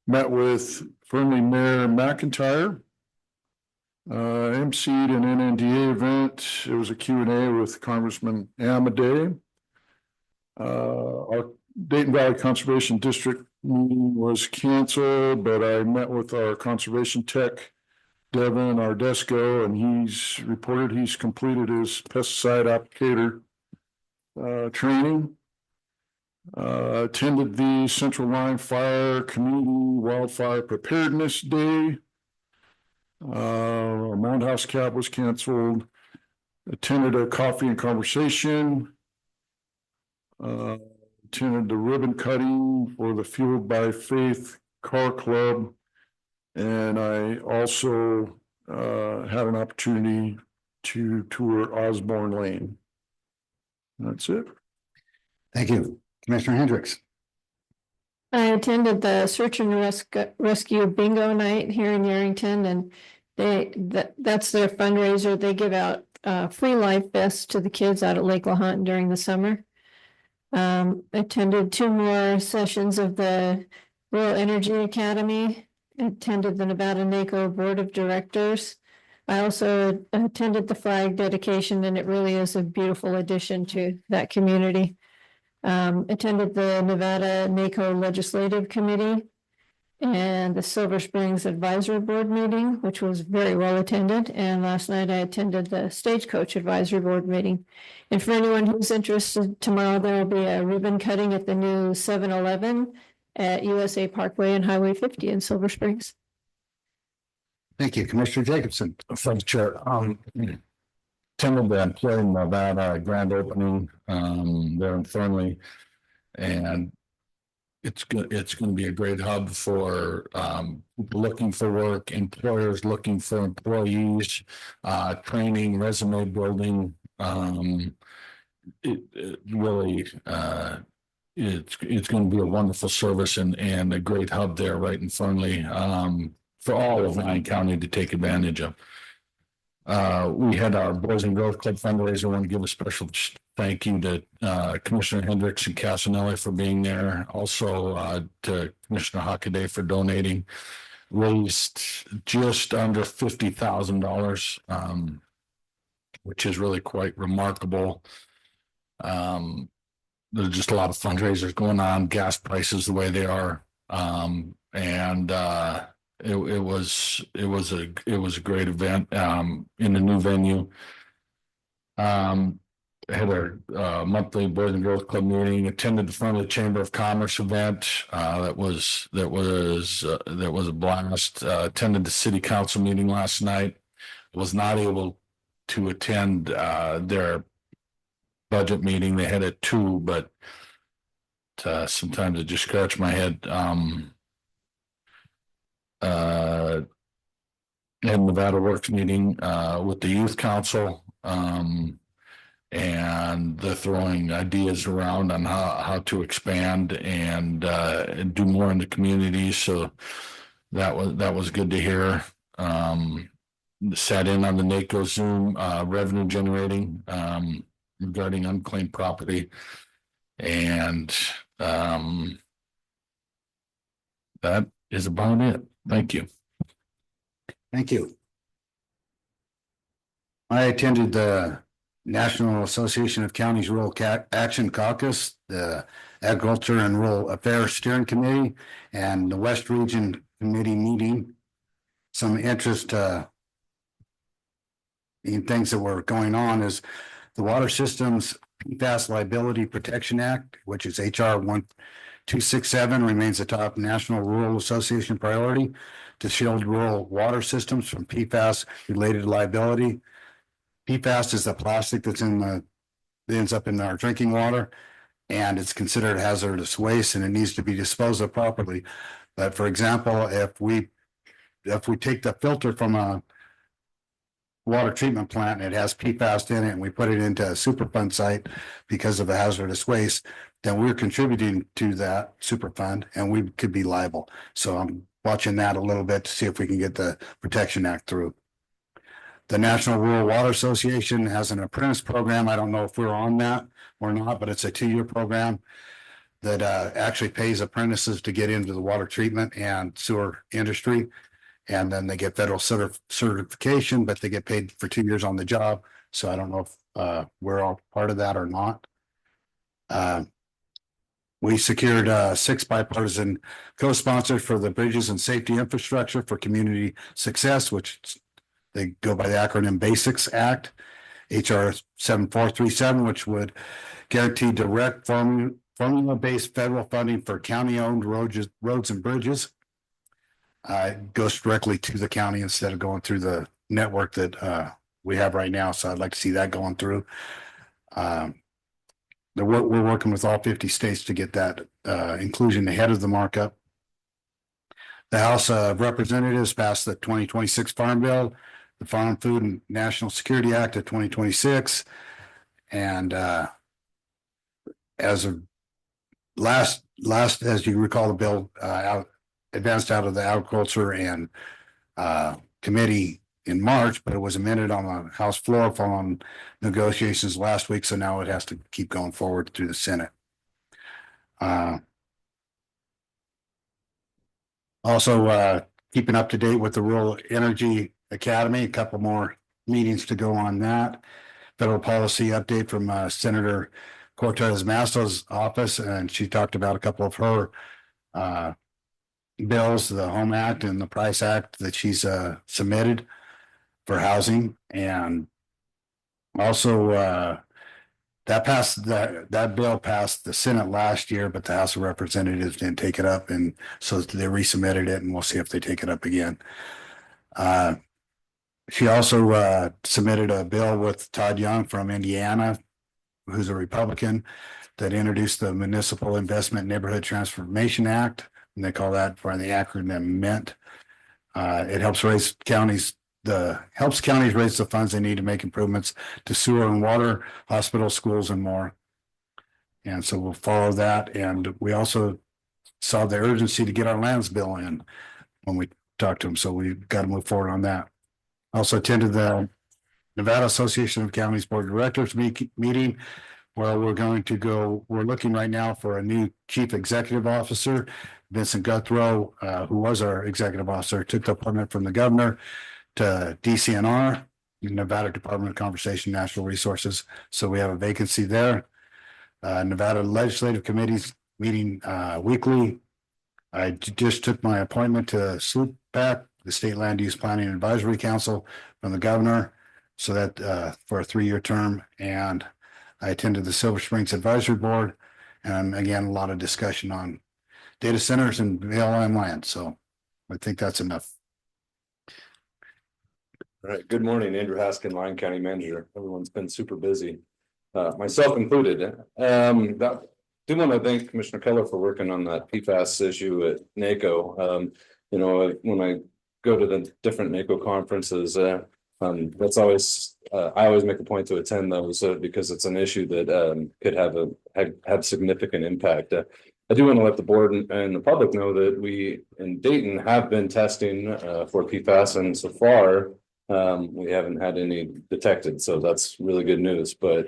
Met with Fernley Mayor McIntyre. emceed an NNDA event. It was a Q&A with Congressman Amadei. Our Dayton Valley Conservation District meeting was canceled, but I met with our conservation tech, Devin Ardesco, and he's reported he's completed his pesticide applicator training. Attended the Central Line Fire Community Wildfire Preparedness Day. Our Mound House Cab was canceled. Attended a coffee and conversation. Attended the ribbon cutting for the Fueled by Faith Car Club. And I also had an opportunity to tour Osborne Lane. That's it. Thank you. Commissioner Hendricks. I attended the Search and Rescue Bingo Night here in Yerington, and that's their fundraiser. They give out free life vests to the kids out at Lake LaHunt during the summer. Attended 2 more sessions of the Rural Energy Academy, attended the Nevada NACO Board of Directors. I also attended the flag dedication, and it really is a beautiful addition to that community. Attended the Nevada NACO Legislative Committee and the Silver Springs Advisory Board meeting, which was very well attended. And last night I attended the Stagecoach Advisory Board meeting. And for anyone who's interested, tomorrow there will be a ribbon cutting at the new 7-Eleven at USA Parkway and Highway 50 in Silver Springs. Thank you, Commissioner Jacobson. Thanks, Chair. Attended the Employee Nevada grand opening there in Thornley, and it's going to be a great hub for people looking for work, employers looking for employees, training, resume building. It really it's going to be a wonderful service and a great hub there right in Thornley for all of Lyon County to take advantage of. We had our Boys and Girls Club fundraiser. I want to give a special thank you to Commissioner Hendricks and Casanelli for being there. Also to Commissioner Hockaday for donating. Raised just under $50,000, which is really quite remarkable. There's just a lot of fundraisers going on, gas prices the way they are. It was a great event in the new venue. Had a monthly Boys and Girls Club meeting. Attended the front of the Chamber of Commerce event. That was a blast. Attended the City Council meeting last night. Was not able to attend their budget meeting. They had it too, but sometimes I just scratch my head. Had Nevada Works meeting with the Youth Council, and they're throwing ideas around on how to expand and do more in the community. So that was good to hear. Sat in on the NACO Zoom revenue generating regarding unclaimed property, and that is about it. Thank you. Thank you. I attended the National Association of Counties Rural Action Caucus, the Agriculture and Rural Affairs Steering Committee, and the West Region Committee meeting. Some interest in things that were going on is the Water Systems PFAS Liability Protection Act, which is HR 1267, remains a top National Rural Association priority to shield rural water systems from PFAS related liability. PFAS is the plastic that ends up in our drinking water, and it's considered hazardous waste, and it needs to be disposed of properly. But for example, if we take the filter from a water treatment plant and it has PFAS in it, and we put it into a Superfund site because of the hazardous waste, then we're contributing to that Superfund and we could be liable. So I'm watching that a little bit to see if we can get the Protection Act through. The National Rural Water Association has an apprentice program. I don't know if we're on that or not, but it's a 2-year program that actually pays apprentices to get into the water treatment and sewer industry. And then they get federal certification, but they get paid for 2 years on the job. So I don't know if we're all part of that or not. We secured 6 bipartisan co-sponsors for the Bridges and Safety Infrastructure for Community Success, which they go by the acronym BASICS Act, HR 7437, which would guarantee direct formula-based federal funding for county-owned roads and bridges. It goes directly to the county instead of going through the network that we have right now. So I'd like to see that going through. We're working with all 50 states to get that inclusion ahead of the markup. The House of Representatives passed the 2026 Farm Bill, the Farm Food and National Security Act of 2026. And as of last, as you recall, the bill advanced out of the Agriculture and Committee in March, but it was amended on the House floor following negotiations last week. So now it has to keep going forward through the Senate. Also, keeping up to date with the Rural Energy Academy, a couple more meetings to go on that. Federal policy update from Senator Cortez Masto's office, and she talked about a couple of her bills, the Home Act and the Price Act that she's submitted for housing. And also that bill passed the Senate last year, but the House of Representatives didn't take it up, and so they resubmitted it, and we'll see if they take it up again. She also submitted a bill with Todd Young from Indiana, who's a Republican, that introduced the Municipal Investment Neighborhood Transformation Act, and they call that for the acronym MENT. It helps counties raise the funds they need to make improvements to sewer and water, hospital, schools, and more. And so we'll follow that. And we also saw the urgency to get our lands bill in when we talked to them. So we've got to move forward on that. Also attended the Nevada Association of Counties Board of Directors meeting, where we're looking right now for a new chief executive officer. Vincent Guthrow, who was our executive officer, took the appointment from the governor to DCNR, Nevada Department of Conservation and Natural Resources. So we have a vacancy there. Nevada Legislative Committees meeting weekly. I just took my appointment to SLUPAC, the State Land Use Planning Advisory Council, from the governor, so that for a 3-year term. And I attended the Silver Springs Advisory Board, and again, a lot of discussion on data centers and VLM land. So I think that's enough. All right, good morning, Andrew Haskin, Lyon County Manager. Everyone's been super busy, myself included. Do want to thank Commissioner Keller for working on that PFAS issue at NACO. When I go to the different NACO conferences, that's always I always make a point to attend those because it's an issue that could have significant impact. I do want to let the board and the public know that we in Dayton have been testing for PFAS, and so far we haven't had any detected. So that's really good news. But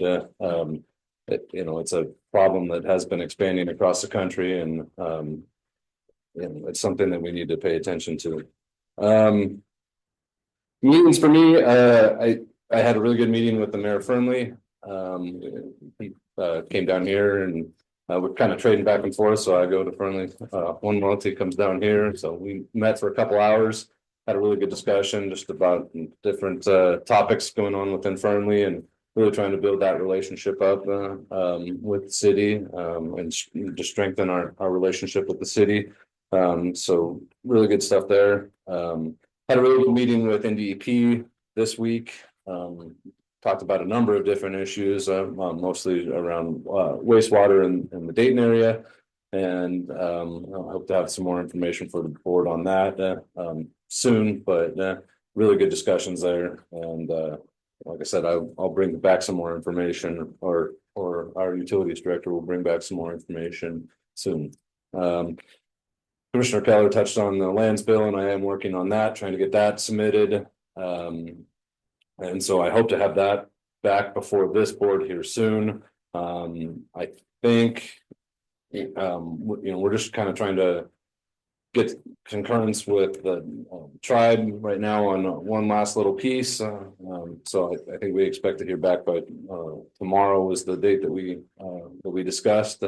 it's a problem that has been expanding across the country, and it's something that we need to pay attention to. Meetings for me, I had a really good meeting with the Mayor Fernley. He came down here, and we're kind of trading back and forth. So I go to Fernley 1 month, he comes down here. So we met for a couple hours, had a really good discussion just about different topics going on within Fernley, and really trying to build that relationship up with the city and just strengthen our relationship with the city. So really good stuff there. Had a really good meeting with NDEP this week. Talked about a number of different issues, mostly around wastewater in the Dayton area. And I hope to have some more information for the board on that soon, but really good discussions there. And like I said, I'll bring back some more information, or our utilities director will bring back some more information soon. Commissioner Keller touched on the lands bill, and I am working on that, trying to get that submitted. And so I hope to have that back before this board here soon. I think, we're just kind of trying to get concurrence with the tribe right now on one last little piece. So I think we expect to hear back by tomorrow was the date that we discussed.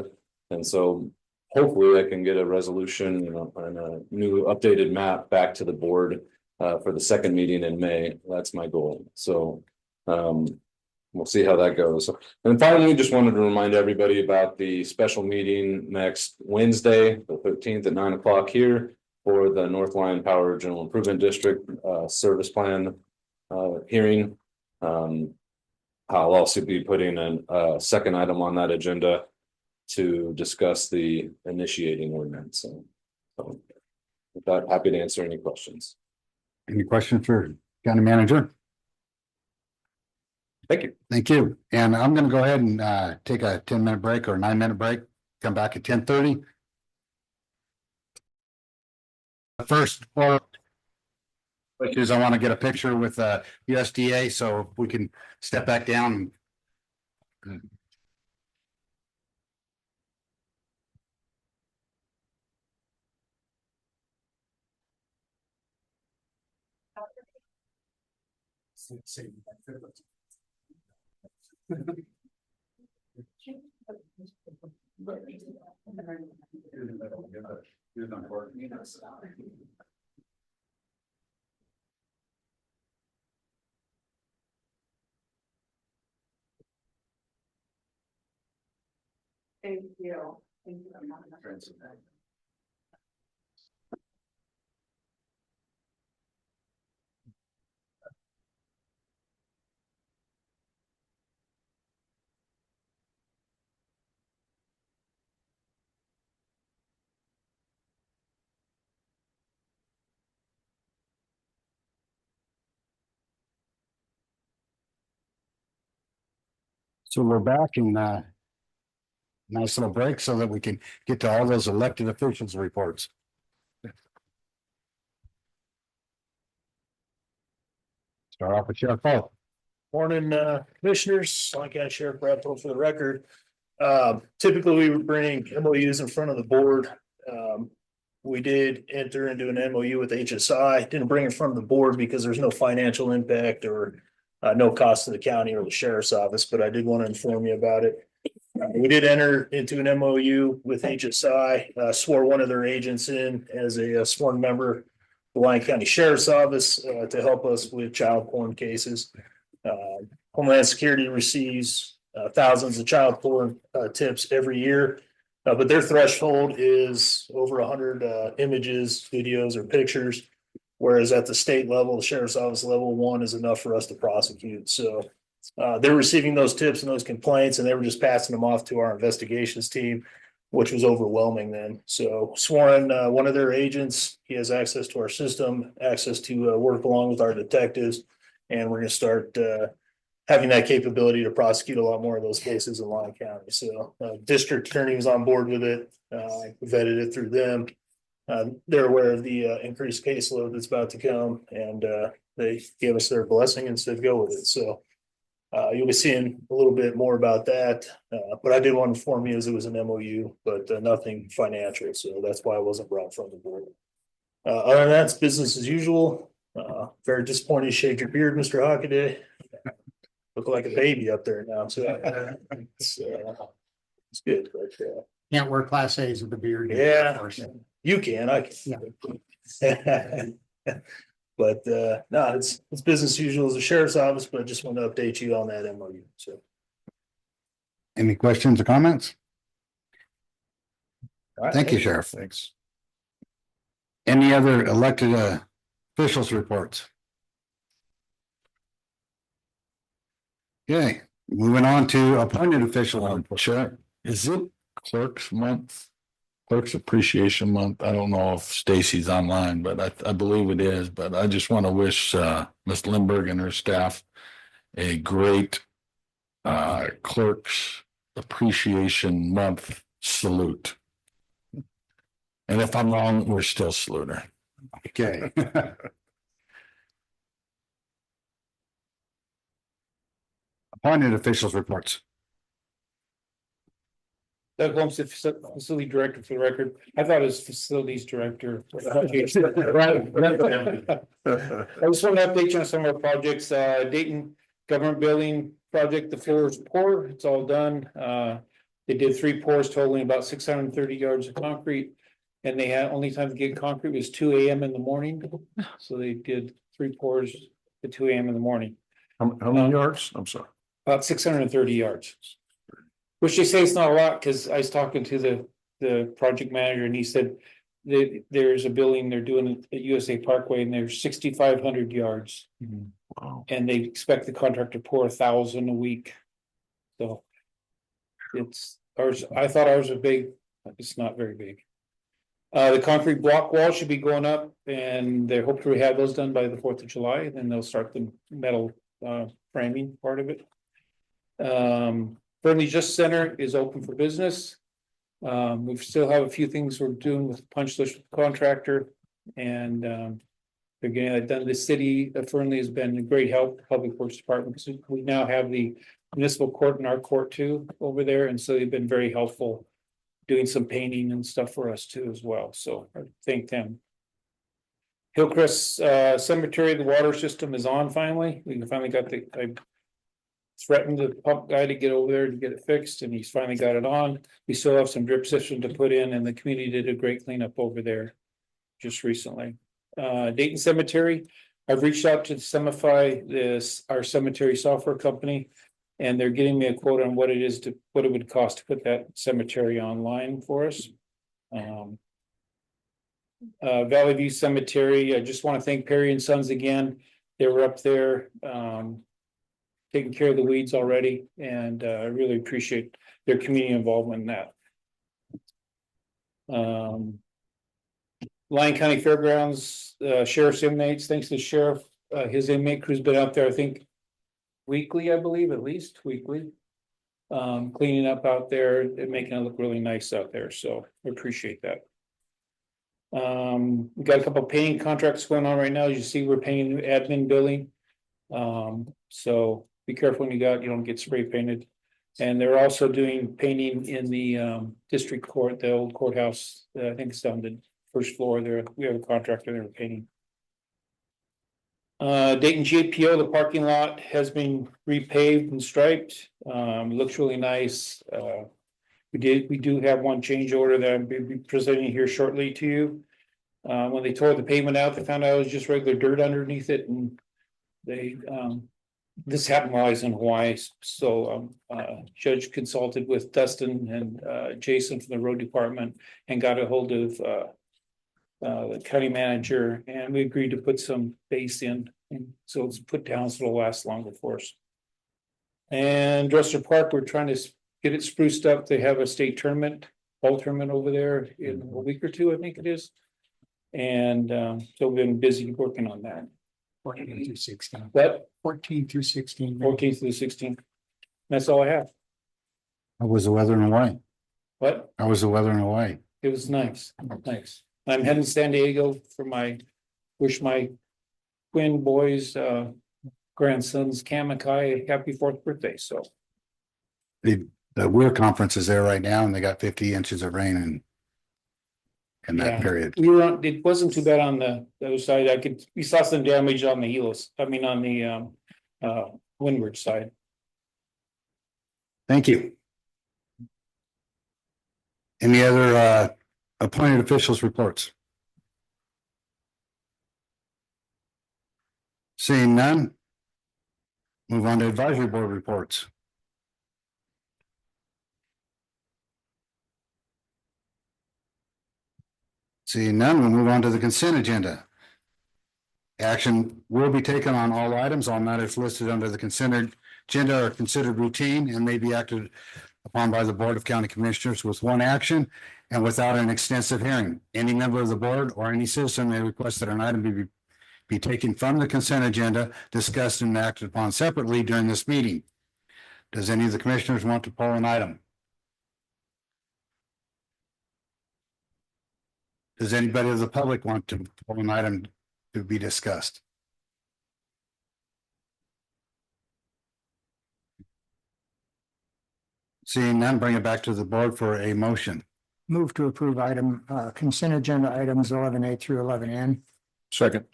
And so hopefully I can get a resolution and a new updated map back to the board for the second meeting in May. That's my goal. So we'll see how that goes. And finally, just wanted to remind everybody about the special meeting next Wednesday, the 13th at 9 o'clock here for the North Lyon Power General Improvement District service plan hearing. I'll also be putting a second item on that agenda to discuss the initiating ordinance. So with that, happy to answer any questions. Any questions for County Manager? Thank you. Thank you. And I'm going to go ahead and take a 10-minute break or a 9-minute break. Come back at 10:30. First part, which is I want to get a picture with USDA, so we can step back down. Thank you. So we're back in nice little break so that we can get to all those elected officials reports. Start off with Sheriff Paul. Morning, commissioners, Lyon County Sheriff Brad Pope for the record. Typically, we would bring MOUs in front of the board. We did enter into an MOU with HSI, didn't bring it in front of the board because there's no financial impact or no cost to the county or the sheriff's office, but I did want to inform you about it. We did enter into an MOU with HSI, swore one of their agents in as a sworn member of the Lyon County Sheriff's Office to help us with child porn cases. Homeland Security receives thousands of child porn tips every year, but their threshold is over 100 images, videos, or pictures. Whereas at the state level, the sheriff's office level 1 is enough for us to prosecute. So they're receiving those tips and those complaints, and they were just passing them off to our investigations team, which was overwhelming then. So sworn one of their agents, he has access to our system, access to work along with our detectives, and we're going to start having that capability to prosecute a lot more of those cases in Lyon County. So district attorney was on board with it, vetted it through them. They're aware of the increased caseload that's about to come, and they gave us their blessing and said go with it. So you'll be seeing a little bit more about that, but I did want to inform you as it was an MOU, but nothing financial, so that's why I wasn't brought from the board. Other than that, it's business as usual. Very disappointed you shaved your beard, Mr. Hockaday. Look like a baby up there now, so it's good. But, Can't wear class A's with a beard. yeah, you can, I can. But no, it's business as usual as the sheriff's office, but I just want to update you on that MOU. So, Any questions or comments? all right, Thank you, Sheriff. Thanks. Any other elected officials reports? Okay, moving on to appointed official. Chair, is it clerks month? Clerks Appreciation Month. I don't know if Stacy's online, but I believe it is, but I just want to wish Ms. Lindbergh and her staff a great Clerks Appreciation Month salute. And if I'm wrong, we're still salute her. Okay. Appointed officials reports. Doug Holmes, the facility director for the record. I thought it was facilities director. I just want to update you on some of our projects. Dayton Government Building Project, the floor is poor. It's all done. They did 3 pours totaling about 630 yards of concrete. And they had only time to get concrete was 2 a.m. in the morning. So they did 3 pours at 2 a.m. in the morning. How many yards? I'm sorry. About 630 yards. Which they say it's not a lot, because I was talking to the project manager and he said there's a building they're doing at USA Parkway and there's 6,500 yards. Wow. And they expect the contractor to pour 1,000 a week. So it's ours. I thought ours was big, but it's not very big. The concrete block wall should be going up and they hope to have those done by the 4th of July. And then they'll start the metal framing part of it. Friendly Just Center is open for business. We still have a few things we're doing with the punch list with the contractor, and they're getting that done. The city of Fernley has been a great help, the Public Works Department, because we now have the municipal court and our court too over there, and so they've been very helpful doing some painting and stuff for us too as well. So I thank them. Hillcrest Cemetery, the water system is on finally. We finally got I threatened the pump guy to get over there to get it fixed, and he's finally got it on. We still have some drip system to put in, and the community did a great cleanup over there just recently. Dayton Cemetery, I've reached out to Semify, our cemetery software company, and they're getting me a quote on what it would cost to put that cemetery online for us. Valley View Cemetery, I just want to thank Perry and Sons again. They were up there taking care of the weeds already, and I really appreciate their community involvement in that. Lyon County Fairgrounds, sheriff's inmates, thanks to the sheriff, his inmate crew's been out there, I think, weekly, I believe, at least weekly. Cleaning up out there and making it look really nice out there, so I appreciate that. We got a couple of painting contracts going on right now. As you see, we're painting admin building. So be careful when you don't get spray painted. And they're also doing painting in the district court, the old courthouse. I think it's down the first floor there. We have a contractor there painting. Dayton JPO, the parking lot has been repaved and striped. Looks really nice. We do have one change order that I'll be presenting here shortly to you. When they tore the pavement out, they found out it was just regular dirt underneath it, and they this happened while I was in Hawaii. So Judge consulted with Dustin and Jason from the road department and got a hold of the county manager, and we agreed to put some base in, and so it's put down so it'll last longer for us. And Dresser Park, we're trying to get it spruced up. They have a state tournament, ball tournament over there in a week or two, I think it is. And so we've been busy working on that. 14 through 16. What? 14 through 16. 14 through 16. That's all I have. How was the weather in Hawaii? What? How was the weather in Hawaii? It was nice, nice. I'm heading to San Diego for wish my twin boys, grandsons, Cam and Kai, happy 4th birthday, so. The WEIR conference is there right now, and they got 50 inches of rain in that period. We were on, it wasn't too bad on the other side. We saw some damage on the heels, on the windward side. Thank you. Any other appointed officials reports? Seeing none. Move on to advisory board reports. Seeing none, we'll move on to the consent agenda. Action will be taken on all items. All matters listed under the consent agenda are considered routine and may be acted upon by the Board of County Commissioners with one action and without an extensive hearing. Any member of the board or any citizen may request that an item be taken from the consent agenda, discussed and acted upon separately during this meeting. Does any of the commissioners want to pull an item? Does anybody of the public want to pull an item to be discussed? Seeing none, bring it back to the board for a motion. Move to approve consent agenda items 11A through 11N. Second.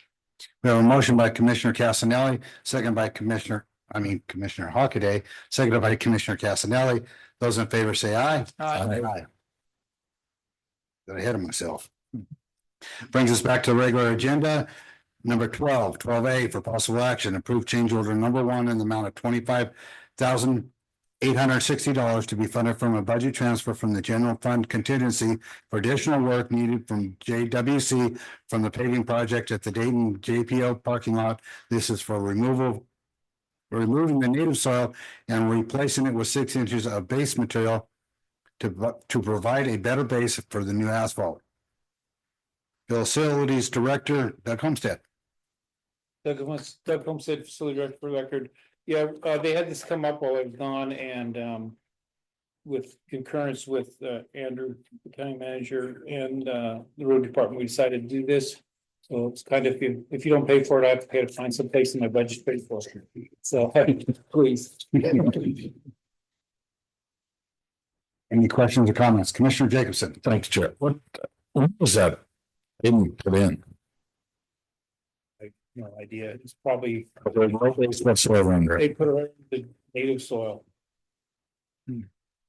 We have a motion by Commissioner Casanelli, second by Commissioner Hockaday, seconded by Commissioner Casanelli. Those in favor say aye. Aye. Got ahead of myself. Brings us back to the regular agenda. Number 12A for possible action, approve change order number 1 in the amount of $25,860 to be funded from a budget transfer from the general fund contingency for additional work needed from JWC from the paving project at the Dayton JPO parking lot. This is for removing the native soil and replacing it with 6 inches of base material to provide a better base for the new asphalt. Facilities Director Doug Homestead. Doug Homestead, Facility Director for the record. Yeah, they had this come up while I was gone, and with concurrence with Andrew, the county manager, and the road department, we decided to do this. So it's kind of, if you don't pay for it, I have to pay to find some place in my budget to pay for it. So please. Any questions or comments? Commissioner Jacobson. Thanks, Chair. What was that? Didn't put in. no idea. It's probably, There's no basement soil under they it. put it in the native soil.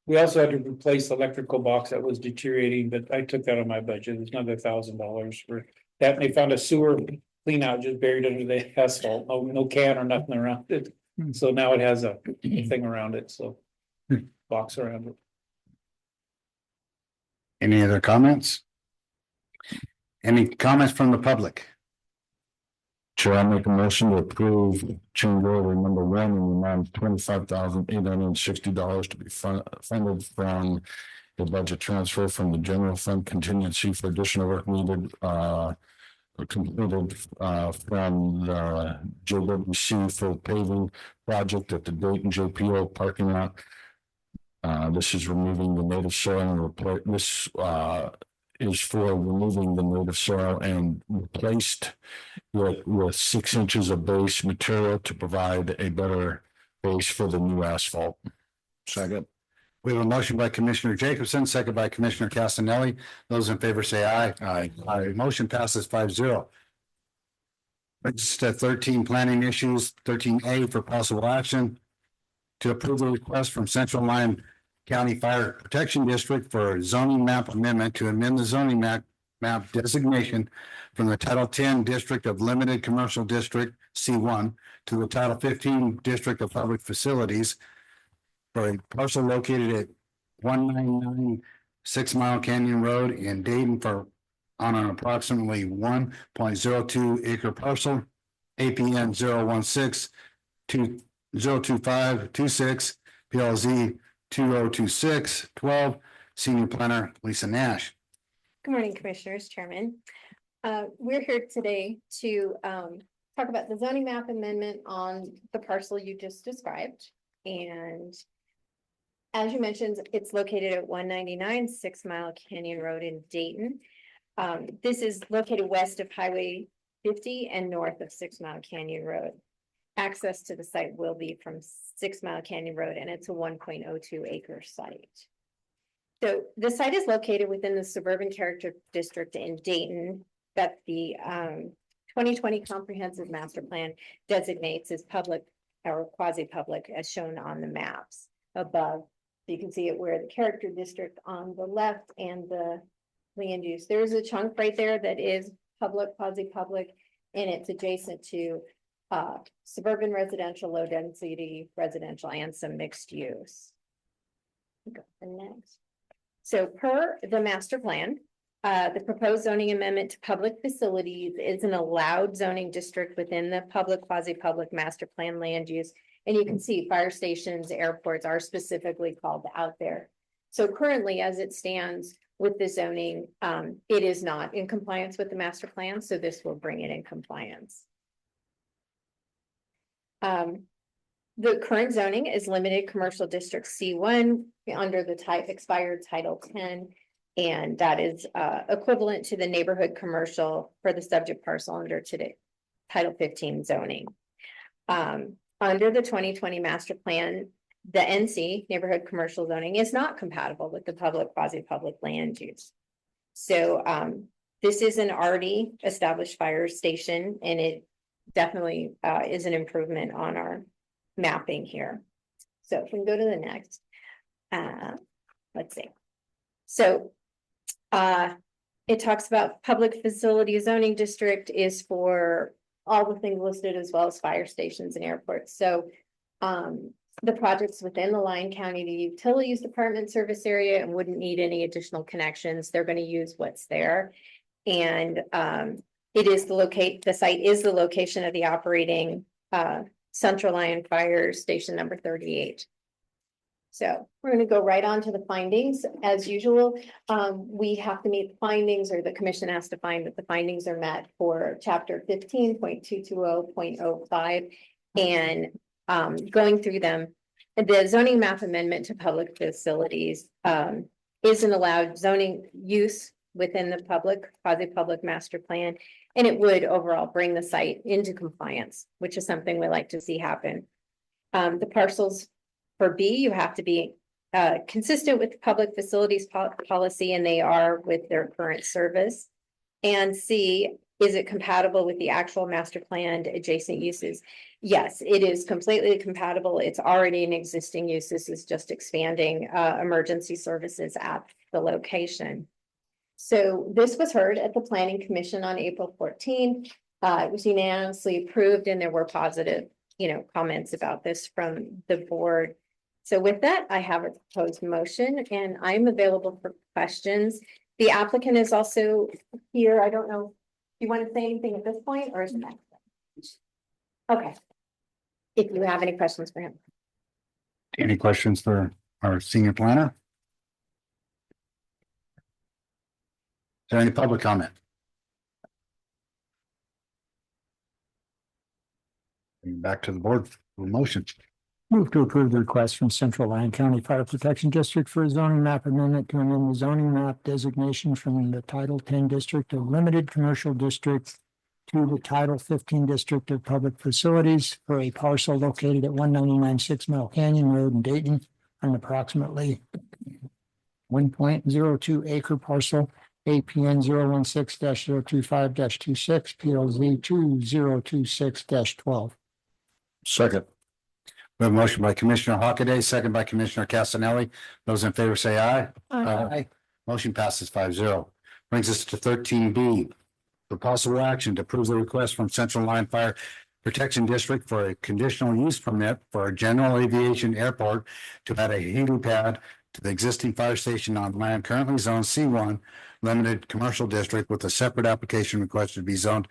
We also had to replace the electrical box that was deteriorating, but I took that on my budget. It's another $1,000 for that. And they found a sewer clean out just buried under the asphalt, no can or nothing around it. So now it has a thing around it, so box around it. Any other comments? Any comments from the public? Chair, I make a motion to approve change order number 1 in the amount of $25,860 to be funded from the budget transfer from the general fund contingency for additional work needed completed from the JWC for paving project at the Dayton JPO parking lot. This is removing the native soil and this is for removing the native soil and replaced with 6 inches of base material to provide a better base for the new asphalt. Second. We have a motion by Commissioner Jacobson, second by Commissioner Castanelli. Those in favor say aye. Aye. Aye. Motion passes 5-0. Next, 13 planning issues, 13A for possible action to approve the request from Central Lyon County Fire Protection District for zoning map amendment to amend the zoning map designation from the Title 10 District of Limited Commercial District C1 to the Title 15 District of Public Facilities for a parcel located at 199 6 Mile Canyon Road in Dayton on an approximately 1.02 acre parcel, APN 016-202526, PLZ 2026-12, Senior Planner Lisa Nash. Good morning, Commissioners, Chairman. We're here today to talk about the zoning map amendment on the parcel you just described. And as you mentioned, it's located at 199 6 Mile Canyon Road in Dayton. This is located west of Highway 50 and north of 6 Mile Canyon Road. Access to the site will be from 6 Mile Canyon Road, and it's a 1.02 acre site. So the site is located within the suburban character district in Dayton that the 2020 comprehensive master plan designates as public or quasi-public as shown on the maps above. So you can see it where the character district on the left and the land use. There's a chunk right there that is public, quasi-public, and it's adjacent to suburban residential, low density residential, and some mixed use. Go to the next. So per the master plan, the proposed zoning amendment to public facilities is an allowed zoning district within the public, quasi-public master plan land use. And you can see fire stations, airports are specifically called out there. So currently, as it stands with the zoning, it is not in compliance with the master plan. So this will bring it in compliance. The current zoning is limited commercial district C1 under the expired Title 10. And that is equivalent to the neighborhood commercial for the subject parcel under today Title 15 zoning. Under the 2020 master plan, the NC neighborhood commercial zoning is not compatible with the public quasi-public land use. So this is an already established fire station, and it definitely is an improvement on our mapping here. So if we can go to the next, let's see. So it talks about public facility zoning district is for all the things listed as well as fire stations and airports. So the projects within the Lyon County, the utilities department service area, and wouldn't need any additional connections. They're going to use what's there. And it is the site is the location of the operating Central Lyon Fire Station number 38. So we're going to go right on to the findings. As usual, we have to meet the findings, or the commission has to find that the findings are met for chapter 15.220.05. And going through them, the zoning map amendment to public facilities is an allowed zoning use within the public, quasi-public master plan. And it would overall bring the site into compliance, which is something we like to see happen. The parcels for B, you have to be consistent with the public facilities policy, and they are with their current service. And C, Is it compatible with the actual master planned adjacent uses? Yes, it is completely compatible. It's already an existing use. This is just expanding emergency services at the location. So this was heard at the Planning Commission on April 14th. It was unanimously approved and there were positive, comments about this from the board. So with that, I have a proposed motion and I'm available for questions. The applicant is also here. I don't know. Do you want to say anything at this point or is it next? Okay. If you have any questions for him. Any questions for our senior planner? Is there any public comment? Back to the board for motion. Move to approve the request from Central Lyon County Fire Protection District for a zoning map amendment to amend the zoning map designation from the Title 10 District of Limited Commercial District to the Title 15 District of Public Facilities for a parcel located at 199 6 Mile Canyon Road in Dayton, an approximately 1.02 acre parcel, APN 016-025-26, PLZ 2026-12. Second. We have a motion by Commissioner Hockaday, second by Commissioner Casanelli. Those in favor say aye. Aye. Motion passes 5-0. Brings us to 13B. For possible action to approve the request from Central Lyon Fire Protection District for a conditional use permit for a general aviation airport to add a helipad to the existing fire station on land currently zoned C1 limited commercial district with a separate application requested to be zoned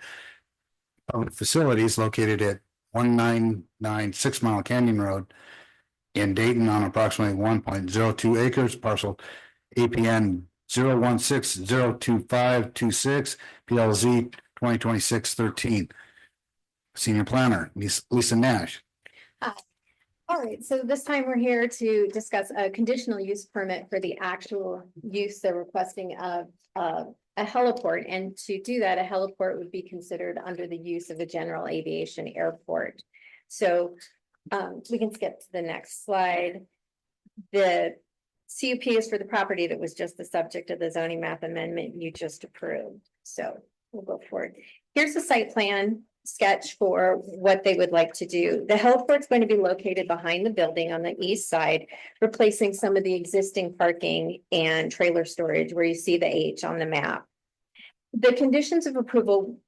public facilities located at 199 6 Mile Canyon Road in Dayton on approximately 1.02 acres, parcel APN 016-025-26, PLZ 2026-13. Senior planner, Lisa Nash. All right, so this time we're here to discuss a conditional use permit for the actual use they're requesting of a heliport. And to do that, a heliport would be considered under the use of a general aviation airport. So we can skip to the next slide. The CUP is for the property that was just the subject of the zoning map amendment you just approved. So we'll go forward. Here's the site plan sketch for what they would like to do. The heliport's going to be located behind the building on the east side, replacing some of the existing parking and trailer storage where you see the H on the map. The conditions of approval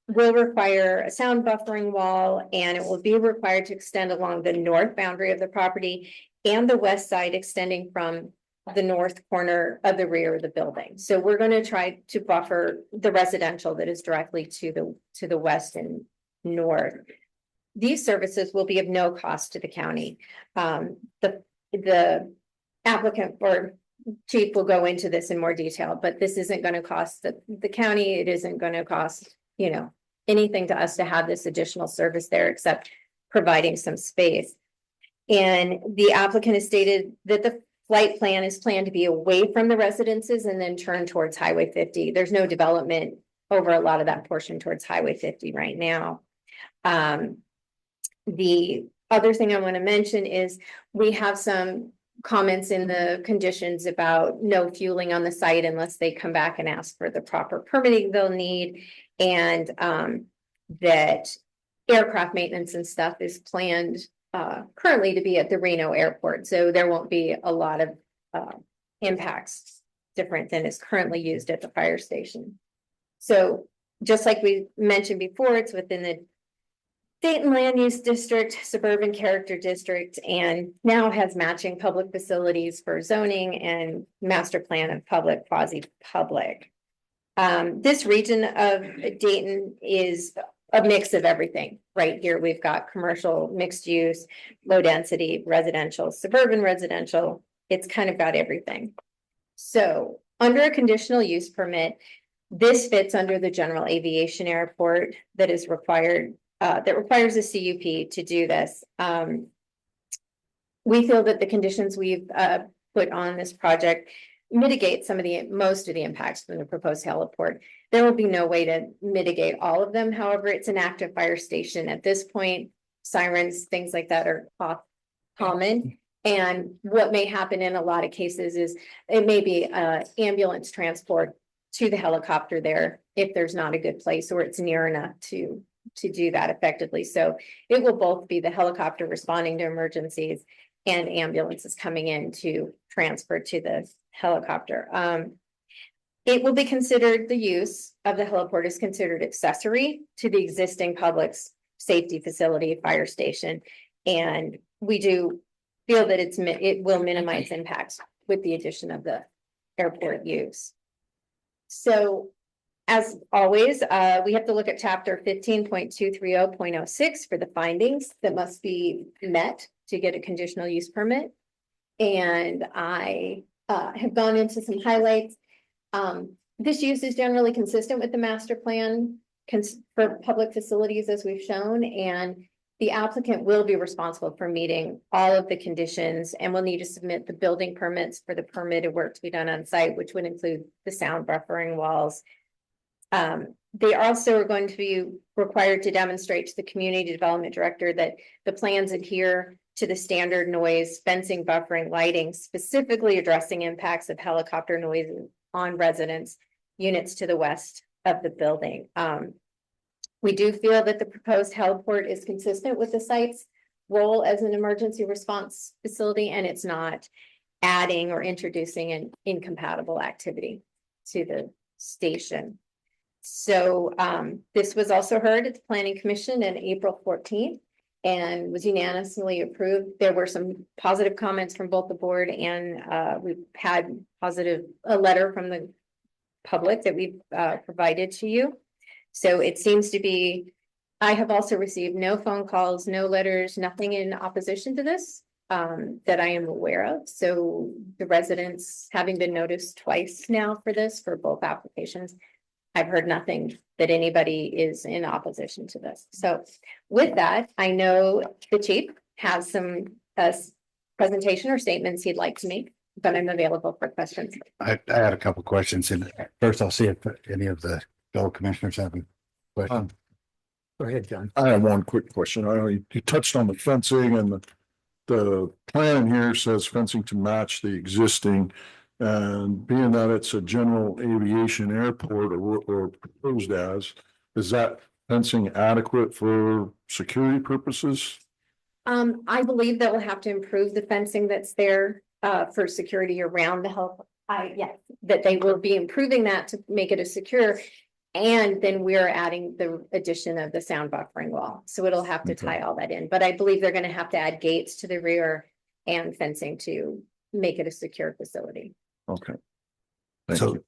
will require a sound buffering wall, and it will be required to extend along the north boundary of the property and the west side extending from the north corner of the rear of the building. So we're going to try to buffer the residential that is directly to the west and north. These services will be of no cost to the county. The applicant or chief will go into this in more detail, but this isn't going to cost the county. It isn't going to cost, anything to us to have this additional service there except providing some space. And the applicant has stated that the flight plan is planned to be away from the residences and then turn towards Highway 50. There's no development over a lot of that portion towards Highway 50 right now. The other thing I want to mention is we have some comments in the conditions about no fueling on the site unless they come back and ask for the proper permitting they'll need, and that aircraft maintenance and stuff is planned currently to be at the Reno airport. So there won't be a lot of impacts different than is currently used at the fire station. So just like we mentioned before, it's within the Dayton Land Use District, Suburban Character District, and now has matching public facilities for zoning and master plan of public, quasi-public. This region of Dayton is a mix of everything. Right here, we've got commercial, mixed use, low density, residential, suburban residential. It's kind of got everything. So under a conditional use permit, this fits under the general aviation airport that is required, that requires a CUP to do this. We feel that the conditions we've put on this project mitigate most of the impacts from the proposed heliport. There will be no way to mitigate all of them. However, it's an active fire station at this point. Sirens, things like that are common. And what may happen in a lot of cases is it may be ambulance transport to the helicopter there if there's not a good place or it's near enough to do that effectively. So it will both be the helicopter responding to emergencies and ambulances coming in to transfer to the helicopter. It will be considered, the use of the heliport is considered accessory to the existing public safety facility, fire station. And we do feel that it will minimize impacts with the addition of the airport use. So as always, we have to look at chapter 15.230.06 for the findings that must be met to get a conditional use permit. And I have gone into some highlights. This use is generally consistent with the master plan for public facilities, as we've shown, and the applicant will be responsible for meeting all of the conditions and will need to submit the building permits for the permitted work to be done on site, which would include the sound buffering walls. They also are going to be required to demonstrate to the community development director that the plans adhere to the standard noise, fencing, buffering, lighting, specifically addressing impacts of helicopter noise on residents units to the west of the building. We do feel that the proposed heliport is consistent with the site's role as an emergency response facility, and it's not adding or introducing an incompatible activity to the station. So this was also heard at the Planning Commission on April 14th and was unanimously approved. There were some positive comments from both the board and we've had a letter from the public that we've provided to you. So it seems to be, I have also received no phone calls, no letters, nothing in opposition to this that I am aware of. So the residents, having been noticed twice now for this, for both applications, I've heard nothing that anybody is in opposition to this. So with that, I know the chief has some presentation or statements he'd like to make, but I'm available for questions. I had a couple questions, and first I'll see if any of the fellow commissioners have a question. Go ahead, John. I have one quick question. I know you touched on the fencing, and the plan here says fencing to match the existing. And being that it's a general aviation airport or proposed as, is that fencing adequate for security purposes? I believe that we'll have to improve the fencing that's there for security around the help. Yes, that they will be improving that to make it a secure. And then we're adding the addition of the sound buffering wall. So it'll have to tie all that in. But I believe they're going to have to add gates to the rear and fencing to make it a secure facility. Okay. So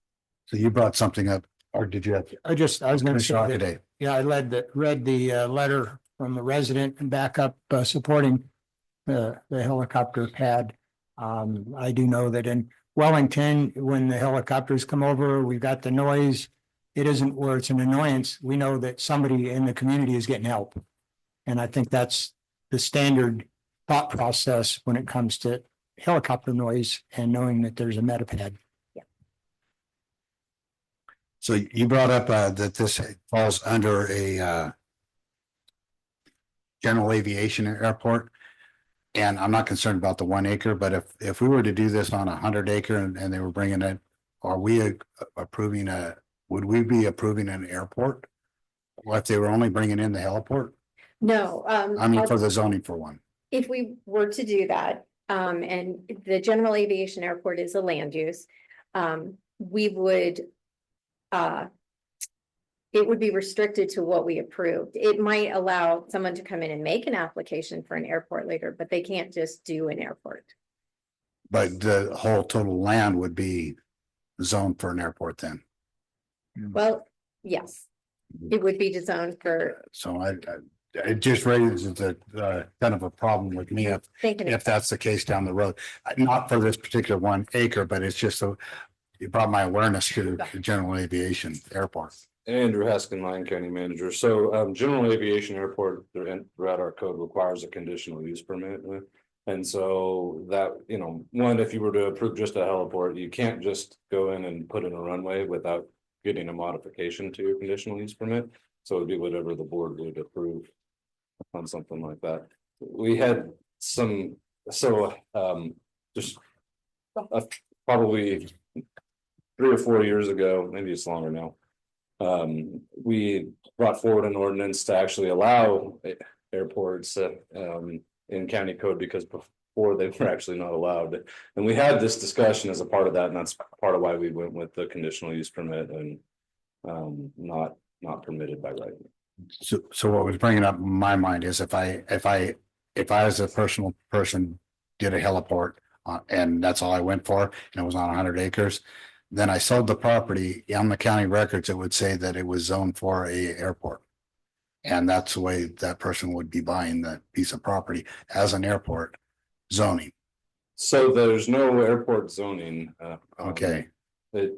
you brought something up, or did you have? I was going to say that, today. yeah, I read the letter from the resident and back up supporting the helicopter pad. I do know that in Wellington, when the helicopters come over, we've got the noise. It isn't where it's an annoyance. We know that somebody in the community is getting help. And I think that's the standard thought process when it comes to helicopter noise and knowing that there's a metapad. Yeah. So you brought up that this falls under a general aviation airport. And I'm not concerned about the 1 acre, but if we were to do this on 100 acre and they were bringing it, would we be approving an airport? Or if they were only bringing in the heliport? No. I mean, for the zoning for one. If we were to do that, and the general aviation airport is a land use, we would, it would be restricted to what we approved. It might allow someone to come in and make an application for an airport later, but they can't just do an airport. But the whole total land would be zoned for an airport then. Well, yes, it would be zoned for. So it just raises a kind of a problem with me if that's the case down the road. Not for this particular 1 acre, but it's just you brought my awareness to the general aviation airport. Andrew Haskin, Lyon County Manager. So general aviation airport throughout our code requires a conditional use permit. And so that, one, if you were to approve just a heliport, you can't just go in and put in a runway without getting a modification to your conditional use permit. So it'd be whatever the board would approve on something like that. We had some, just probably 3 or 4 years ago, maybe it's longer now. We brought forward an ordinance to actually allow airports in county code because before they were actually not allowed. And we had this discussion as a part of that, and that's part of why we went with the conditional use permit and not permitted by right. So what was bringing up in my mind is if I as a personal person did a heliport and that's all I went for, and it was on 100 acres, then I sold the property on the county records, it would say that it was zoned for a airport. And that's the way that person would be buying that piece of property as an airport zoning. So there's no airport zoning. Okay.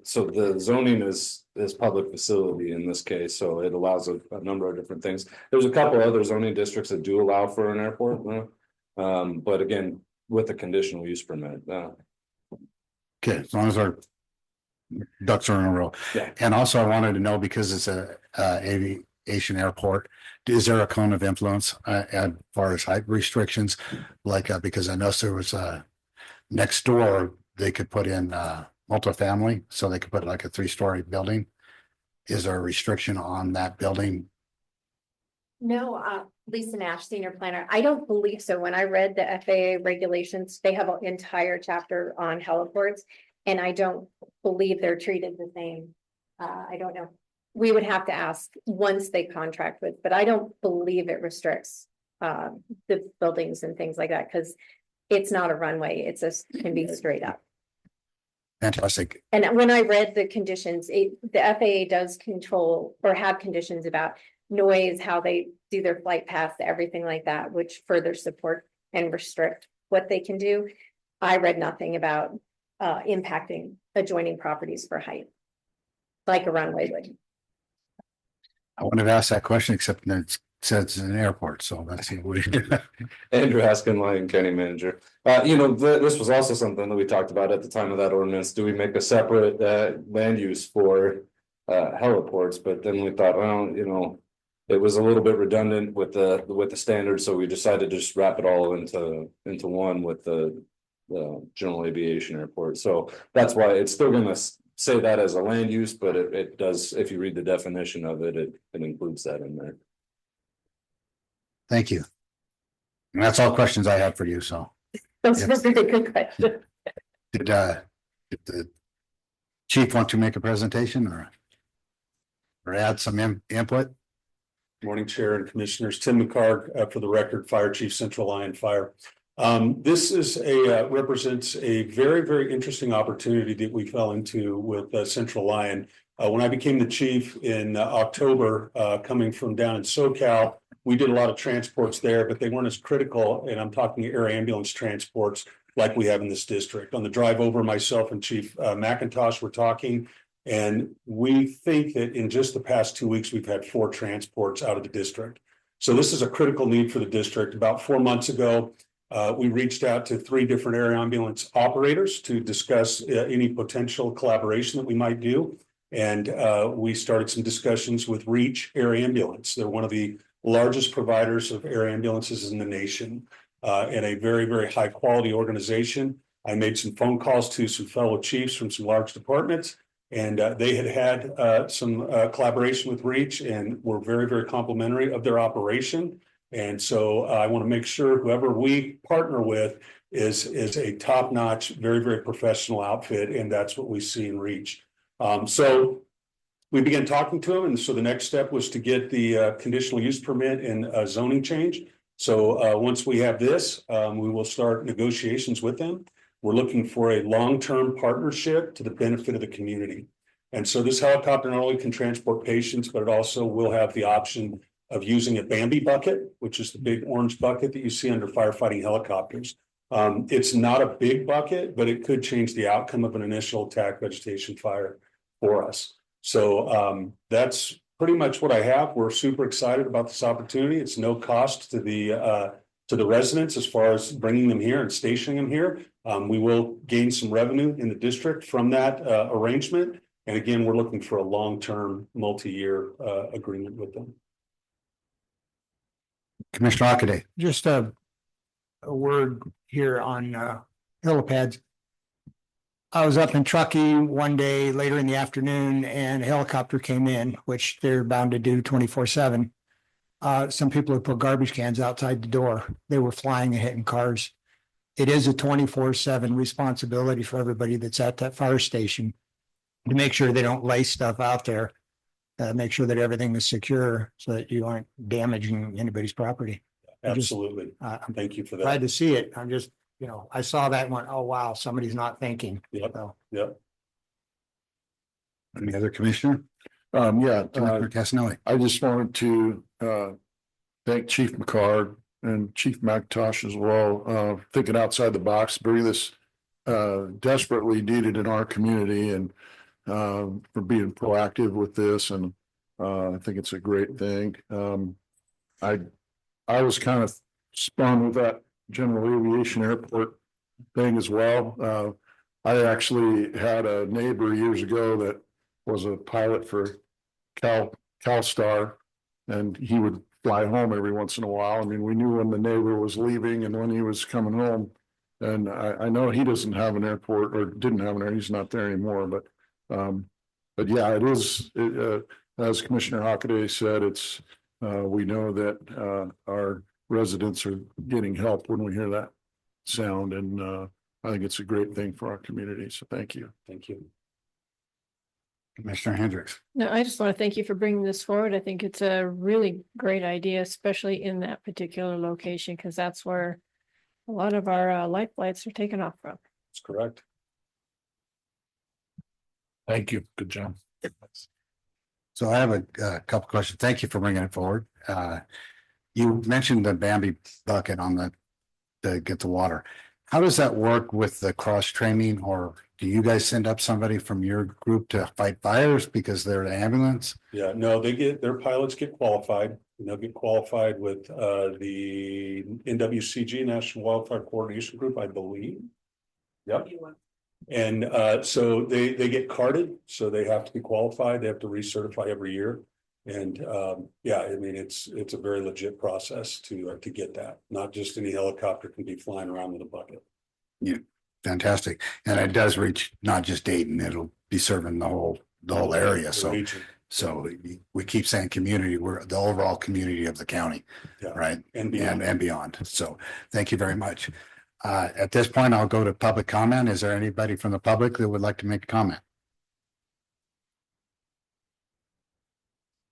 So the zoning is public facility in this case, so it allows a number of different things. There's a couple other zoning districts that do allow for an airport, but again, with a conditional use permit. Okay, as long as our ducks are in a row. Yeah. And also I wanted to know, because it's a aviation airport, is there a cone of influence as far as height restrictions? Like, because I noticed there was next door, they could put in multifamily, so they could put like a 3-story building. Is there a restriction on that building? No, Lisa Nash, senior planner. I don't believe so. When I read the FAA regulations, they have an entire chapter on heliports, and I don't believe they're treated the same. I don't know. We would have to ask once they contract with, but I don't believe it restricts the buildings and things like that, because it's not a runway. It's can be straight up. Fantastic. And when I read the conditions, the FAA does control or have conditions about noise, how they do their flight paths, everything like that, which further support and restrict what they can do. I read nothing about impacting adjoining properties for height, like a runway would. I wanted to ask that question, except that it says it's an airport, so that's it. Andrew Haskin, Lyon County Manager. This was also something that we talked about at the time of that ordinance. Do we make a separate land use for heliports? But then we thought, well, it was a little bit redundant with the standards, so we decided to just wrap it all into one with the general aviation airport. So that's why it's still going to say that as a land use, but it does, if you read the definition of it, it includes that in there. Thank you. And that's all questions I had for you, so. Those were really good questions. Did the chief want to make a presentation or add some input? Morning, Chair and Commissioners. Tim McCarg, for the record, Fire Chief, Central Lyon Fire. This is represents a very, very interesting opportunity that we fell into with Central Lyon. When I became the chief in October, coming from down in SoCal, we did a lot of transports there, but they weren't as critical, and I'm talking air ambulance transports like we have in this district. On the drive over, myself and Chief McIntosh were talking, and we think that in just the past 2 weeks, we've had 4 transports out of the district. So this is a critical need for the district. About 4 months ago, we reached out to 3 different air ambulance operators to discuss any potential collaboration that we might do. And we started some discussions with Reach Air Ambulance. They're one of the largest providers of air ambulances in the nation, and a very, very high quality organization. I made some phone calls to some fellow chiefs from some large departments, and they had some collaboration with Reach and were very, very complimentary of their operation. And so I want to make sure whoever we partner with is a top-notch, very, very professional outfit, and that's what we see in Reach. So we began talking to them, and so the next step was to get the conditional use permit and zoning change. So once we have this, we will start negotiations with them. We're looking for a long-term partnership to the benefit of the community. And so this helicopter not only can transport patients, but it also will have the option of using a Bambi bucket, which is the big orange bucket that you see under firefighting helicopters. It's not a big bucket, but it could change the outcome of an initial attack vegetation fire for us. So that's pretty much what I have. We're super excited about this opportunity. It's no cost to the residents as far as bringing them here and stationing them here. We will gain some revenue in the district from that arrangement. And again, we're looking for a long-term, multi-year agreement with them. Commissioner Ockaday. Just a word here on helipads. I was up in Truckee one day later in the afternoon and a helicopter came in, which they're bound to do 24/7. Some people had put garbage cans outside the door. They were flying and hitting cars. It is a 24/7 responsibility for everybody that's at that fire station to make sure they don't lay stuff out there. Make sure that everything is secure so that you aren't damaging anybody's property. Absolutely. Thank you for that. Glad to see it. I'm just, I saw that and went, oh, wow, somebody's not thinking. Yep, So, yep. Any other commissioner? Commissioner Casanelli. I just wanted to thank Chief McCard and Chief McIntosh as well, thinking outside the box, bring this desperately needed in our community and for being proactive with this. And I think it's a great thing. I was kind of spun with that general aviation airport thing as well. I actually had a neighbor years ago that was a pilot for CalStar, and he would fly home every once in a while. I mean, we knew when the neighbor was leaving and when he was coming home. And I know he doesn't have an airport or didn't have an airport. He's not there anymore. But yeah, it is. As Commissioner Hockaday said, it's we know that our residents are getting help when we hear that sound, and I think it's a great thing for our community. So thank you. Thank you. Commissioner Hendricks. No, I just want to thank you for bringing this forward. I think it's a really great idea, especially in that particular location, because that's where a lot of our life flights are taken off from. That's correct. Thank you. Good job. So I have a couple questions. Thank you for bringing it forward. You mentioned the Bambi bucket on to get the water. How does that work with the cross training, or do you guys send up somebody from your group to fight fires because they're the ambulance? Yeah, no, their pilots get qualified, and they'll get qualified with the NWCG, National Wildfire Coordination Group, I believe. Yep. And so they get carded, so they have to be qualified. They have to recertify every year. And yeah, I mean, it's a very legit process to get that. Not just any helicopter can be flying around with a bucket. Yeah, fantastic. And it does reach not just Dayton, it'll be serving the whole area. So we keep saying community, we're the overall community of the county, right? And beyond. So thank you very much. At this point, I'll go to public comment. Is there anybody from the public that would like to make a comment?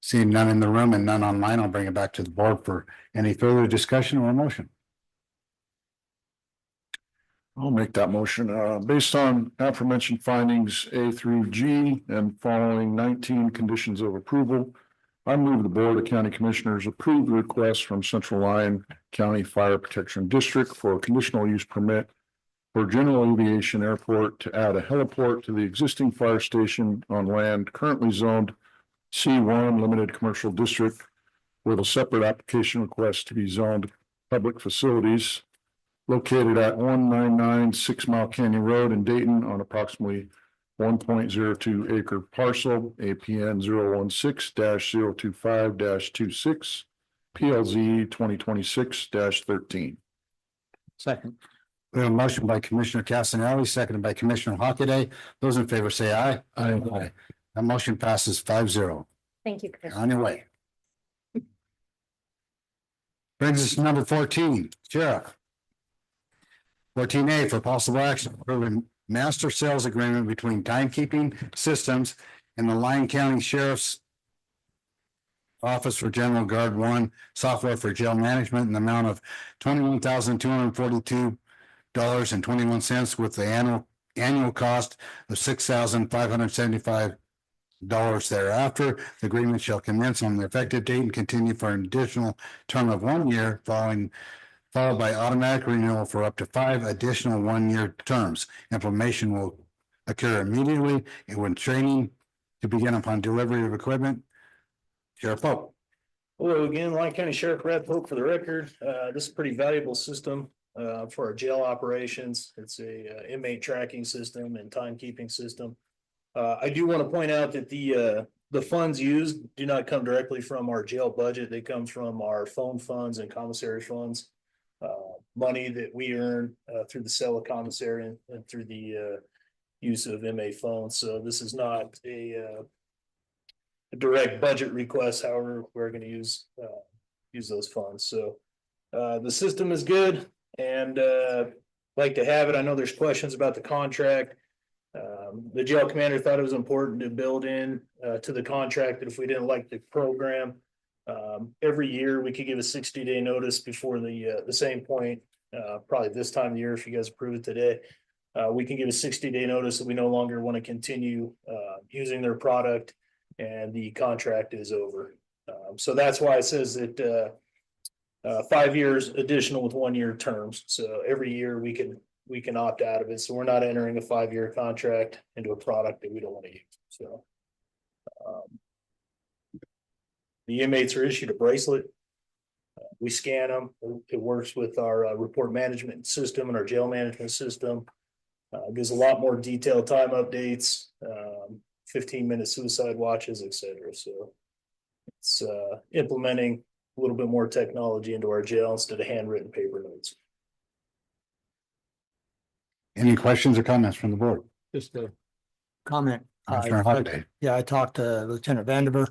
Seeing none in the room and none online, I'll bring it back to the board for any further discussion or motion. I'll make that motion. Based on aforementioned findings A through G and following 19 conditions of approval, I move the Board of County Commissioners approve the request from Central Lyon County Fire Protection District for a conditional use permit for General Aviation Airport to add a heliport to the existing fire station on land currently zoned C1 Limited Commercial District, with a separate application request to be zoned public facilities located at 199 6 Mile Canyon Road in Dayton on approximately 1.02 acre parcel, APN 016-025-26, PLZ 2026-13. Second. We have a motion by Commissioner Casanelli, seconded by Commissioner Hockaday. Those in favor say aye. Aye. That motion passes 5-0. Thank you, Chris. On your way. Brings us to number 14, Sheriff. 14A for possible action, approving master sales agreement between timekeeping systems and the Lyon County Sheriff's Office for General Guard 1 software for jail management in the amount of $21,242.21 with the annual cost of $6,575 thereafter. The agreement shall commence on the effective date and continue for an additional term of 1 year followed by automatic renewal for up to 5 additional 1-year terms. Implementation will occur immediately and when training to begin upon delivery of equipment. Sheriff Pope. Hello again, Lyon County Sheriff Brad Pope for the record. This is a pretty valuable system for our jail operations. It's a inmate tracking system and timekeeping system. I do want to point out that the funds used do not come directly from our jail budget. They come from our phone funds and commissary funds. Money that we earn through the sale of commissary and through the use of MA phones. So this is not a direct budget request. However, we're going to use those funds. So the system is good and like to have it. I know there's questions about the contract. The jail commander thought it was important to build in to the contract that if we didn't like the program, every year we could give a 60-day notice before the same point, probably this time of the year if you guys approve it today. We can give a 60-day notice that we no longer want to continue using their product and the contract is over. So that's why it says that 5 years additional with 1 year terms. So every year we can opt out of it. So we're not entering a 5-year contract into a product that we don't want to use. So the inmates are issued a bracelet. We scan them. It works with our report management system and our jail management system. Gives a lot more detailed time updates, 15-minute suicide watches, etc. So it's implementing a little bit more technology into our jail instead of handwritten paper notes. Any questions or comments from the board? Just a comment. Commissioner Hockaday. Yeah, I talked to Lieutenant Vandiver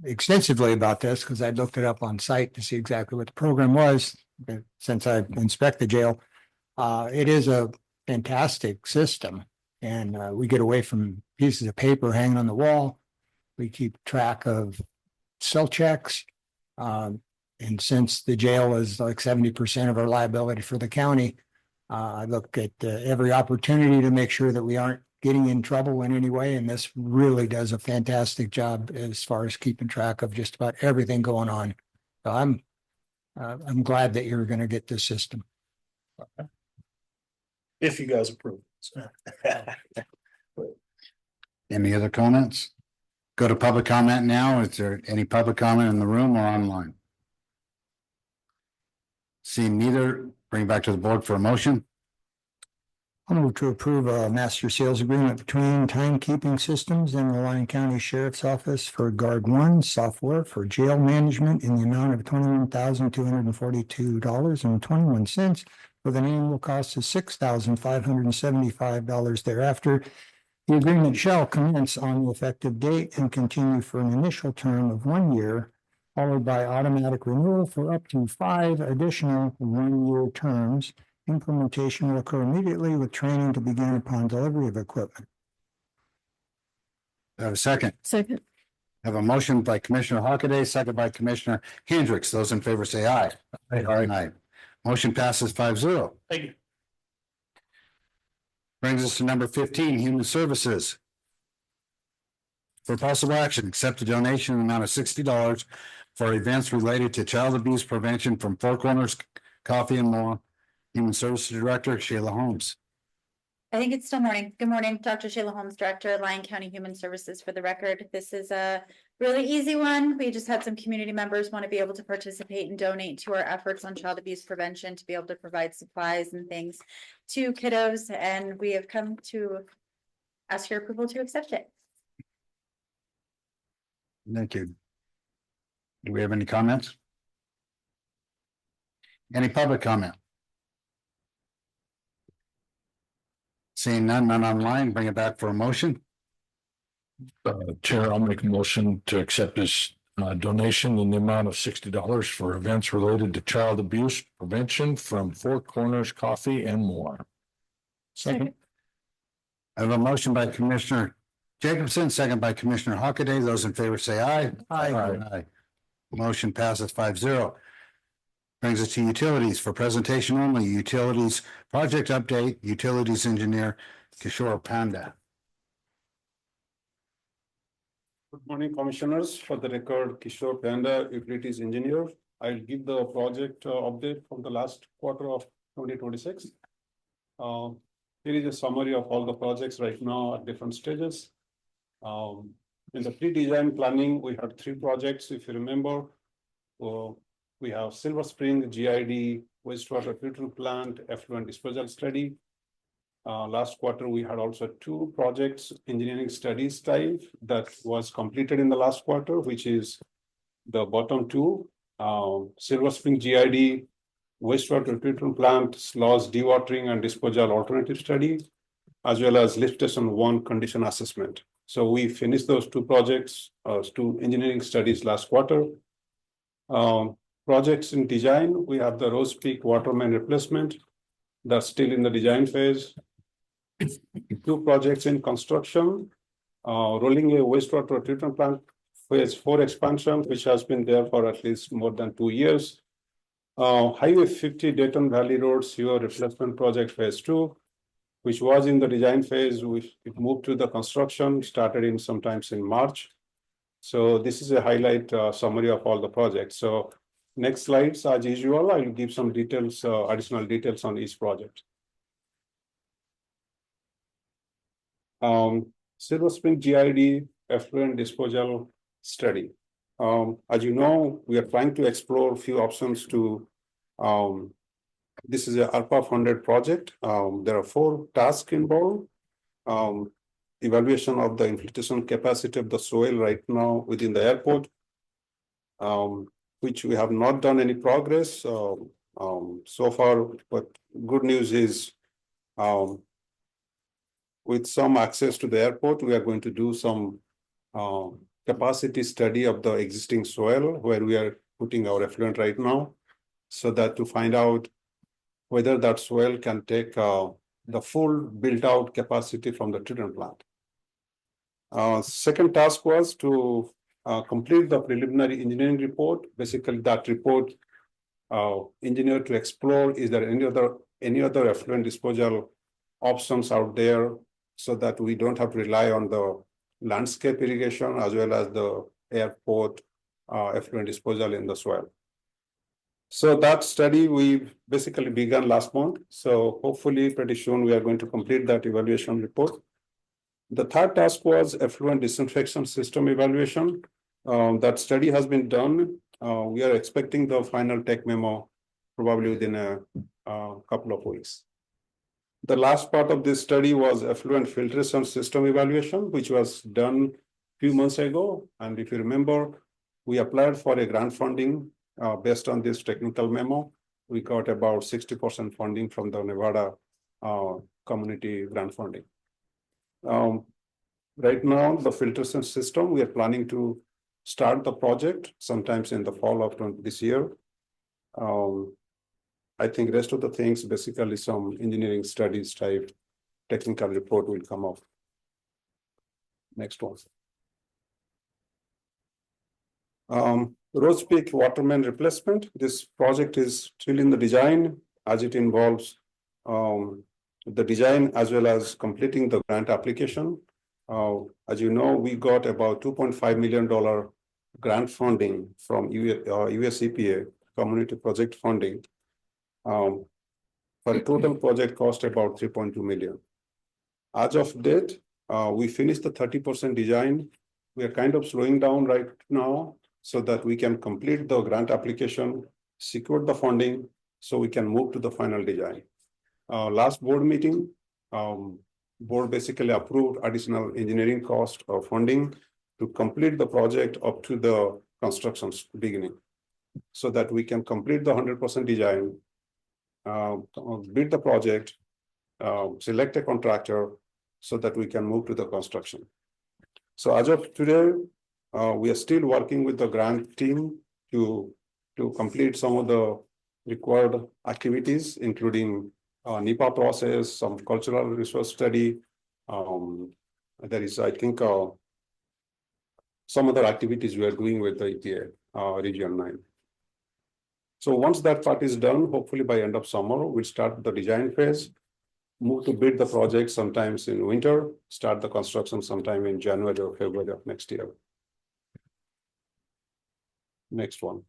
extensively about this because I looked it up on site to see exactly what the program was since I inspect the jail. It is a fantastic system and we get away from pieces of paper hanging on the wall. We keep track of cell checks. And since the jail is like 70% of our liability for the county, I look at every opportunity to make sure that we aren't getting in trouble in any way. And this really does a fantastic job as far as keeping track of just about everything going on. So I'm glad that you're going to get this system. If you guys approve. Any other comments? Go to public comment now. Is there any public comment in the room or online? Seeing neither, bring it back to the board for a motion. I'll move to approve a master sales agreement between Timekeeping Systems and the Lyon County Sheriff's Office for Guard One software for jail management in the amount of $21,242.21 with an annual cost of $6,575 thereafter. The agreement shall commence on the effective date and continue for an initial term of 1 year, followed by automatic renewal for up to 5 additional 1-year terms. Implementation will occur immediately with training to begin upon delivery of equipment. Have a second. Second. Have a motion by Commissioner Hockaday, second by Commissioner Hendricks. Those in favor say aye. Aye. Motion passes 5-0. Thank you. Brings us to number 15, Human Services. For possible action, accept a donation in the amount of $60 for events related to child abuse prevention from Four Corners Coffee and More. Human Services Director, Sheila Holmes. I think it's still morning. Good morning, Dr. Sheila Holmes, Director, Lyon County Human Services. For the record, this is a really easy one. We just had some community members want to be able to participate and donate to our efforts on child abuse prevention to be able to provide supplies and things to kiddos. And we have come to ask your approval to accept it. Thank you. Do we have any comments? Any public comment? Seeing none online, bring it back for a motion. Chair, I'll make a motion to accept this donation in the amount of $60 for events related to child abuse prevention from Four Corners Coffee and More. Second. I have a motion by Commissioner Jacobson, second by Commissioner Hockaday. Those in favor say aye. Aye. Motion passes 5-0. Brings us to utilities for presentation only. Utilities project update, utilities engineer Kishore Panda. Good morning, commissioners. For the record, Kishore Panda, utilities engineer. I'll give the project update from the last quarter of 2026. Here is a summary of all the projects right now at different stages. In the pre-design planning, we had 3 projects, if you remember. We have Silver Spring GID wastewater treatment plant effluent disposal study. Last quarter, we had also 2 projects, engineering studies type that was completed in the last quarter, which is the bottom 2, Silver Spring GID wastewater treatment plant loss dewatering and disposal alternative study. as well as lift station 1 condition assessment. So we finished those two projects, two engineering studies last quarter. Projects in design, we have the Rose Peak water main replacement. That's still in the design phase. Two projects in construction, rolling a wastewater treatment plant phase 4 expansion, which has been there for at least more than 2 years. Highway 50 Dayton Valley Road sewer replacement project phase 2, which was in the design phase, it moved to the construction, started in sometimes in March. So this is a highlight summary of all the projects. So next slides, as usual, I'll give some details, additional details on each project. Silver Spring GID effluent disposal study. As you know, we are trying to explore a few options to, this is a ARPA funded project. There are 4 tasks involved. Evaluation of the infiltration capacity of the soil right now within the airport, which we have not done any progress so far, but good news is with some access to the airport, we are going to do some capacity study of the existing soil where we are putting our effluent right now, so that to find out whether that soil can take the full built out capacity from the treatment plant. Second task was to complete the preliminary engineering report. Basically, that report engineer to explore is there any other effluent disposal options out there, so that we don't have to rely on the landscape irrigation as well as the airport effluent disposal in the soil. So that study we basically began last month. So hopefully pretty soon we are going to complete that evaluation report. The third task was effluent disinfection system evaluation. That study has been done. We are expecting the final tech memo probably within a couple of weeks. The last part of this study was effluent filtration system evaluation, which was done a few months ago. And if you remember, we applied for a grant funding based on this technical memo. We got about 60% funding from the Nevada community grant funding. Right now, the filtration system, we are planning to start the project sometimes in the fall of this year. I think rest of the things, basically some engineering studies type technical report will come up. Next one. Rose Peak water main replacement. This project is still in the design, as it involves the design as well as completing the grant application. As you know, we got about $2.5 million grant funding from US EPA community project funding. For a total project cost about 3.2 million. As of date, we finished the 30% design. We are kind of slowing down right now so that we can complete the grant application, secure the funding, so we can move to the final design. Last board meeting, board basically approved additional engineering cost of funding to complete the project up to the construction beginning, so that we can complete the 100% design, build the project, select a contractor so that we can move to the construction. So as of today, we are still working with the grant team to complete some of the required activities, including NEPA process, some cultural resource study. There is, I think, some other activities we are doing with the EPA, Region 9. So once that part is done, hopefully by end of summer, we'll start the design phase, move to bid the project sometimes in winter, start the construction sometime in January or February of next year. Next one.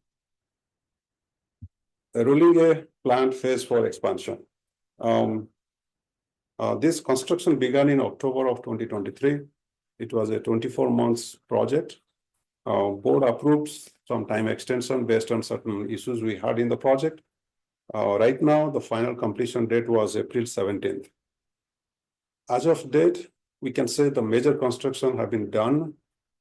Rolling a plant phase 4 expansion. This construction began in October of 2023. It was a 24 months project. Board approved some time extension based on certain issues we had in the project. Right now, the final completion date was April 17th. As of date, we can say the major construction have been done,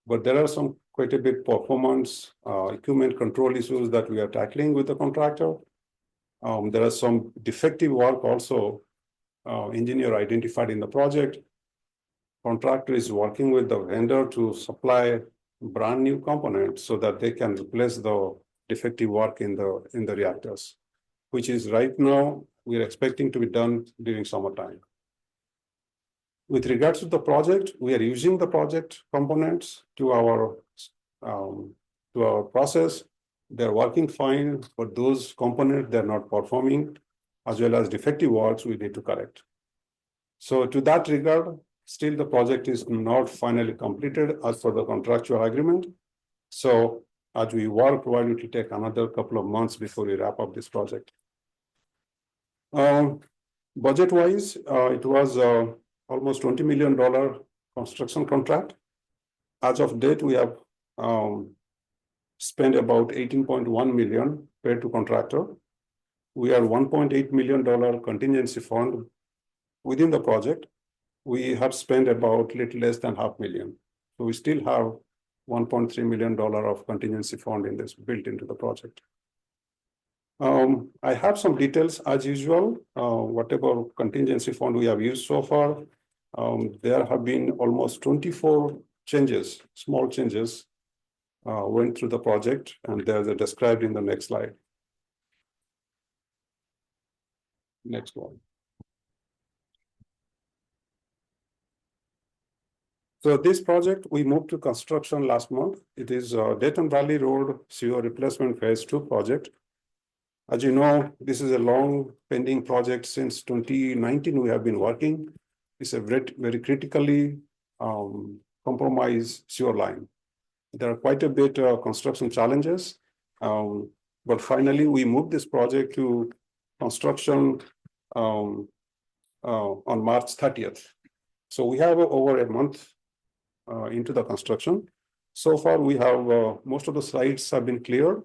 but there are some quite a bit performance, equipment control issues that we are tackling with the contractor. There are some defective work also engineer identified in the project. Contractor is working with the vendor to supply brand new components so that they can replace the defective work in the reactors, which is right now we're expecting to be done during summertime. With regards to the project, we are using the project components to our process. They're working fine, but those components, they're not performing, as well as defective works we need to correct. So to that regard, still the project is not finally completed as per the contractual agreement. So as we work, probably it will take another couple of months before we wrap up this project. Budget wise, it was almost $20 million construction contract. As of date, we have spent about 18.1 million paid to contractor. We have $1.8 million contingency fund within the project. We have spent about little less than $500,000. So we still have $1.3 million of contingency fund in this built into the project. I have some details as usual. Whatever contingency fund we have used so far, there have been almost 24 changes, small changes went through the project, and they're described in the next slide. Next one. So this project, we moved to construction last month. It is Dayton Valley Road sewer replacement phase 2 project. As you know, this is a long pending project since 2019 we have been working. It's a very critically compromised sewer line. There are quite a bit of construction challenges, but finally we moved this project to construction on March 30th. So we have over a month into the construction. So far we have most of the sites have been cleared.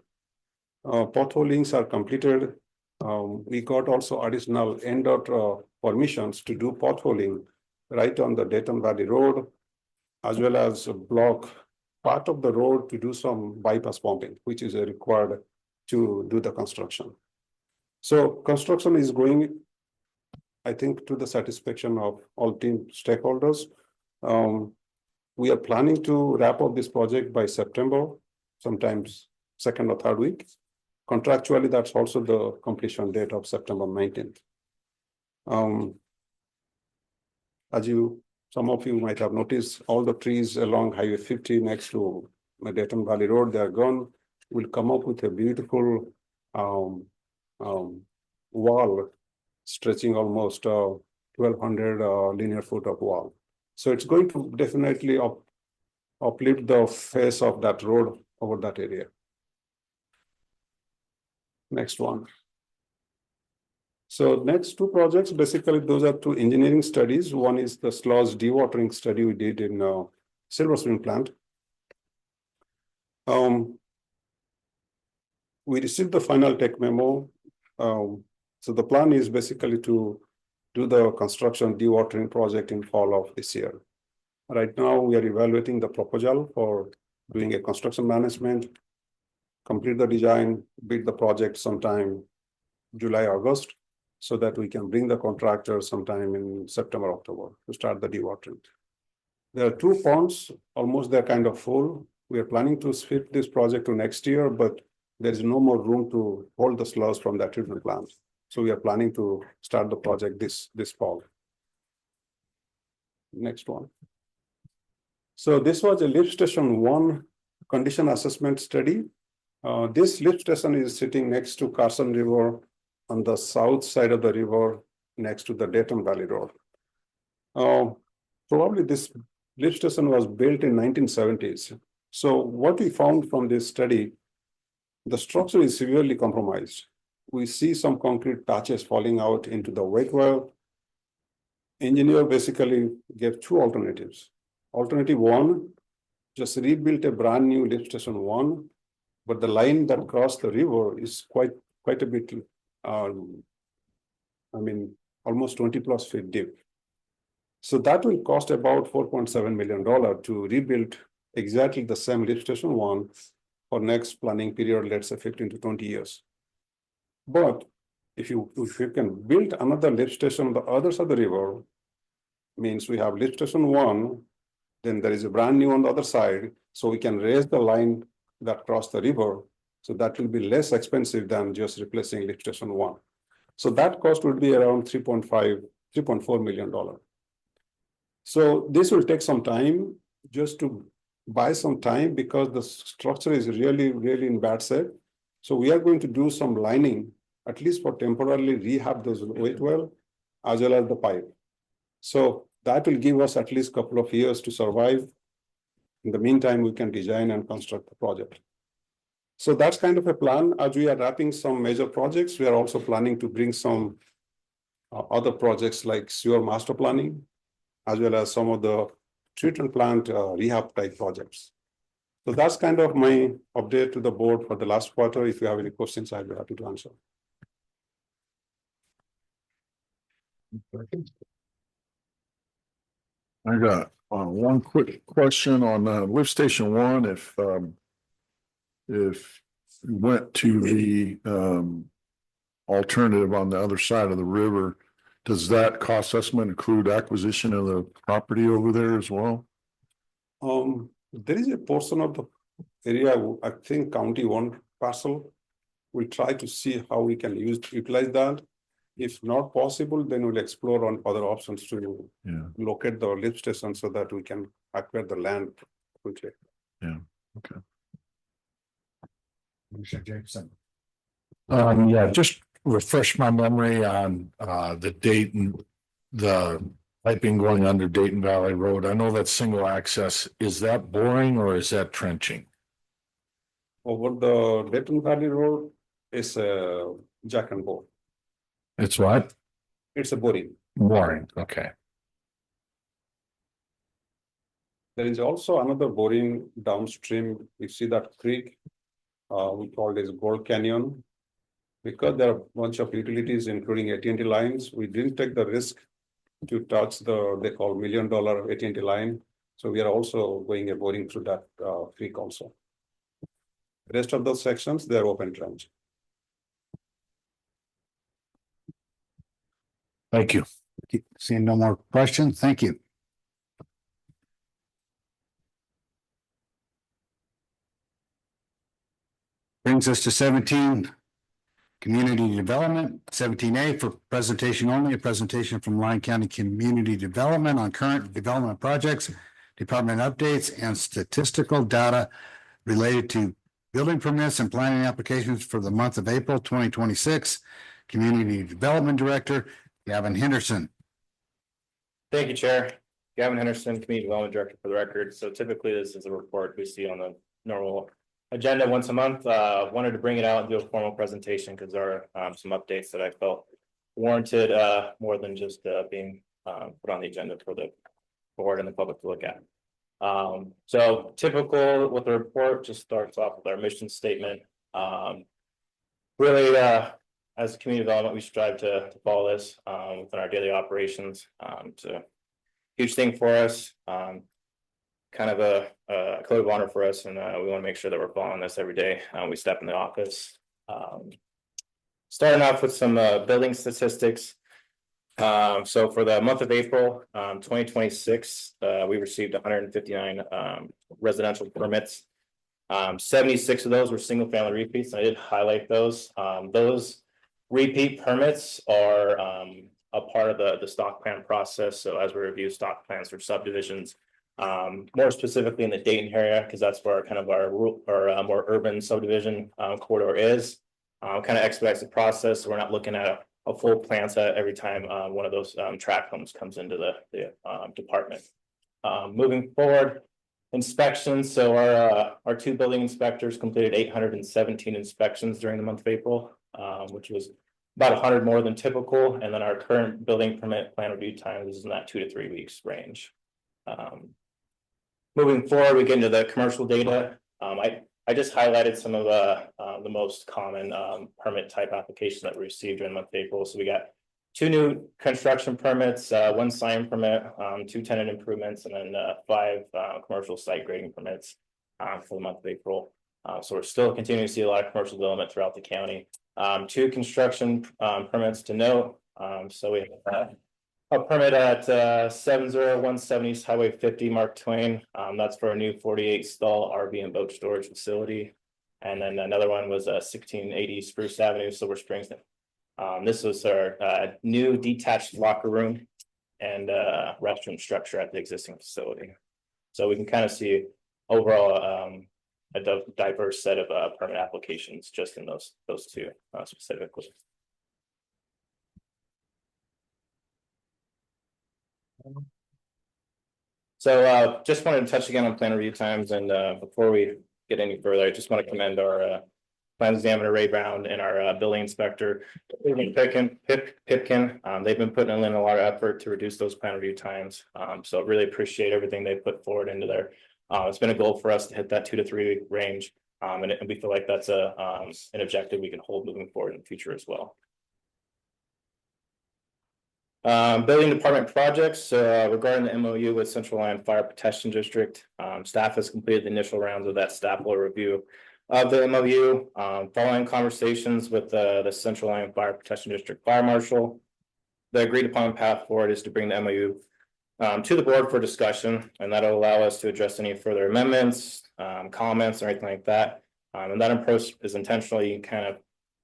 Potholings are completed. We got also additional NDOT permissions to do potholing right on the Dayton Valley Road, as well as block part of the road to do some bypass pumping, which is required to do the construction. So construction is going, I think, to the satisfaction of all team stakeholders. We are planning to wrap up this project by September, sometimes second or third week. Contractually, that's also the completion date of September 19th. As some of you might have noticed, all the trees along Highway 50 next to Dayton Valley Road, they are gone. We'll come up with a beautiful wall stretching almost 1,200 linear foot of wall. So it's going to definitely uplift the face of that road over that area. Next one. So next two projects, basically those are two engineering studies. One is the sludge dewatering study we did in Silver Spring plant. We received the final tech memo. So the plan is basically to do the construction dewatering project in fall of this year. Right now, we are evaluating the proposal for doing a construction management, complete the design, bid the project sometime July, August, so that we can bring the contractor sometime in September, October to start the dewatering. There are two ponds, almost they're kind of full. We are planning to shift this project to next year, but there's no more room to hold the sludge from that treatment plant. So we are planning to start the project this fall. Next one. So this was a lift station 1 condition assessment study. This lift station is sitting next to Carson River on the south side of the river, next to the Dayton Valley Road. Probably this lift station was built in 1970s. So what we found from this study, the structure is severely compromised. We see some concrete patches falling out into the wet well. Engineer basically gave two alternatives. Alternative 1, just rebuilt a brand new lift station 1, but the line that crossed the river is quite a bit, almost 20 plus feet deep. So that will cost about $4.7 million to rebuild exactly the same lift station 1 for next planning period, let's say 15 to 20 years. But if you can build another lift station on the other side of the river, means we have lift station 1, then there is a brand new on the other side, so we can raise the line that cross the river. So that will be less expensive than just replacing lift station 1. So that cost would be around $3.4 million. So this will take some time just to buy some time because the structure is really in bad shape. So we are going to do some lining, at least for temporarily rehab those weight well, as well as the pipe. So that will give us at least a couple of years to survive. In the meantime, we can design and construct the project. So that's kind of a plan. As we are wrapping some major projects, we are also planning to bring some other projects like sewer master planning, as well as some of the treatment plant rehab type projects. So that's kind of my update to the board for the last quarter. If you have any questions, I'll be happy to answer. I got one quick question on lift station 1. If you went to the alternative on the other side of the river, does that cost estimate include acquisition of the property over there as well? There is a portion of the area, I think county 1 parcel. We'll try to see how we can utilize that. If not possible, then we'll explore on other options to locate the lift station so that we can acquire the land quickly. Yeah, okay. Yeah, just refresh my memory on the Dayton, the piping going under Dayton Valley Road. I know that's single access. Is that boring or is that trenching? Over the Dayton Valley Road is a jack and bore. It's what? It's a boring. Boring, okay. There is also another boring downstream. You see that creek, we call this Gold Canyon. Because there are a bunch of utilities, including AT&T lines, we didn't take the risk to touch they call $1 million AT&T line. So we are also going a boring through that creek also. The rest of those sections, they're open trench. Thank you. Seeing no more questions, thank you. Brings us to 17, community development. 17A for presentation only, a presentation from Lyon County Community Development on current development projects, department updates, and statistical data related to building permits and planning applications for the month of April 2026. Community Development Director, Gavin Henderson. Thank you, Chair. Gavin Henderson, Community Development Director for the record. So typically this is a report we see on the normal agenda once a month. Wanted to bring it out and do a formal presentation because there are some updates that I felt warranted more than just being put on the agenda for the board and the public to look at. So typical with the report just starts off with our mission statement. Really, as a community development, we strive to follow this within our daily operations. It's a huge thing for us. Kind of a code of honor for us, and we want to make sure that we're following this every day. We step in the office. Starting off with some building statistics. So for the month of April 2026, we received 159 residential permits. 76 of those were single family repeats. I did highlight those. Those repeat permits are a part of the stock plan process. So as we review stock plans for subdivisions, more specifically in the Dayton area, because that's where kind of our more urban subdivision corridor is. Kind of expedites the process. So we're not looking at a full plan set every time one of those tract homes comes into the department. Moving forward, inspections. So our 2 building inspectors completed 817 inspections during the month of April, which was about 100 more than typical. And then our current building permit plan review time is in that 2 to 3 weeks range. Moving forward, we get into the commercial data. I just highlighted some of the most common permit type applications that we received during the month of April. So we got 2 new construction permits, 1 sign permit, 2 tenant improvements, and then 5 commercial site grading permits for the month of April. So we're still continuing to see a lot of commercial development throughout the county. 2 construction permits to note. So we have a permit at 70170 Highway 50 Mark Twain. That's for a new 48 stall RV and boat storage facility. And then another one was 1680 Spruce Avenue, Silver Springs. This was our new detached locker room and restroom structure at the existing facility. So we can kind of see overall a diverse set of permit applications just in those 2 specifically. So just wanted to touch again on plan review times, and before we get any further, I just want to commend our plan examiner Ray Brown and our building inspector Pipkin. They've been putting in a lot of effort to reduce those plan review times. So really appreciate everything they put forward into there. It's been a goal for us to hit that 2 to 3 week range, and we feel like that's an objective we can hold moving forward in the future as well. Building department projects, regarding the MOU with Central Lyon Fire Protection District, staff has completed the initial rounds of that staff level review of the MOU. Following conversations with the Central Lyon Fire Protection District Fire Marshal, the agreed upon path forward is to bring the MOU to the board for discussion, and that'll allow us to address any further amendments, comments, or anything like that. And that approach is intentionally kind of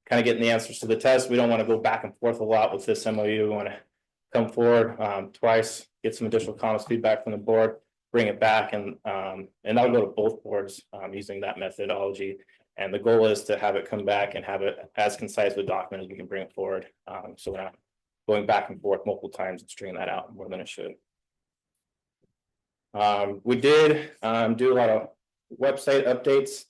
getting the answers to the test. We don't want to go back and forth a lot with this MOU. We want to come forward twice, get some additional comments, feedback from the board, bring it back, and that'll go to both boards using that methodology. And the goal is to have it come back and have it as concise a document as we can bring it forward. So we're not going back and forth multiple times and stringing that out more than it should. We did do a lot of website updates.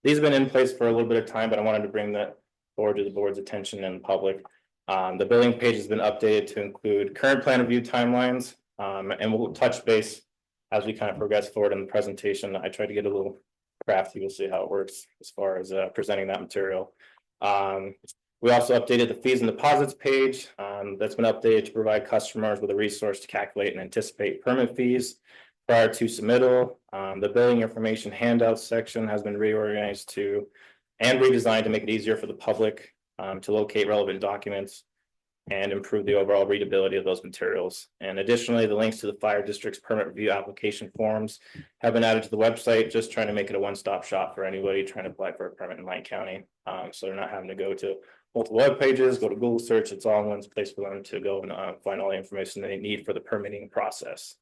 These have been in place for a little bit of time, but I wanted to bring that forward to the board's attention and public. The building page has been updated to include current plan review timelines, and we'll touch base as we kind of progress forward in the presentation. I tried to get a little crafty. We'll see how it works as far as presenting that material. We also updated the fees and deposits page. That's been updated to provide customers with a resource to calculate and anticipate permit fees prior to submittal. The billing information handouts section has been reorganized to and redesigned to make it easier for the public to locate relevant documents and improve the overall readability of those materials. And additionally, the links to the fire district's permit review application forms have been added to the website, just trying to make it a one-stop shop for anybody trying to apply for a permit in Lyon County. So they're not having to go to multiple web pages, go to Google search. It's all in one place for them to go and find all the information they need for the permitting process.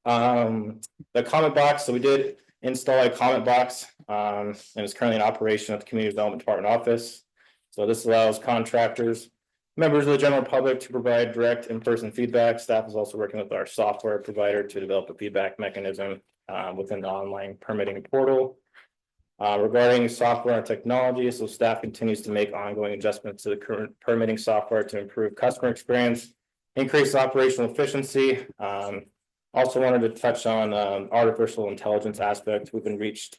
The comment box, so we did install a comment box, and it's currently in operation at the Community Development Department office. So this allows contractors, members of the general public to provide direct in-person feedback. Staff is also working with our software provider to develop a feedback mechanism within the online permitting portal. Regarding software and technology, so staff continues to make ongoing adjustments to the current permitting software to improve customer experience, increase operational efficiency. Also wanted to touch on artificial intelligence aspect. We've been reached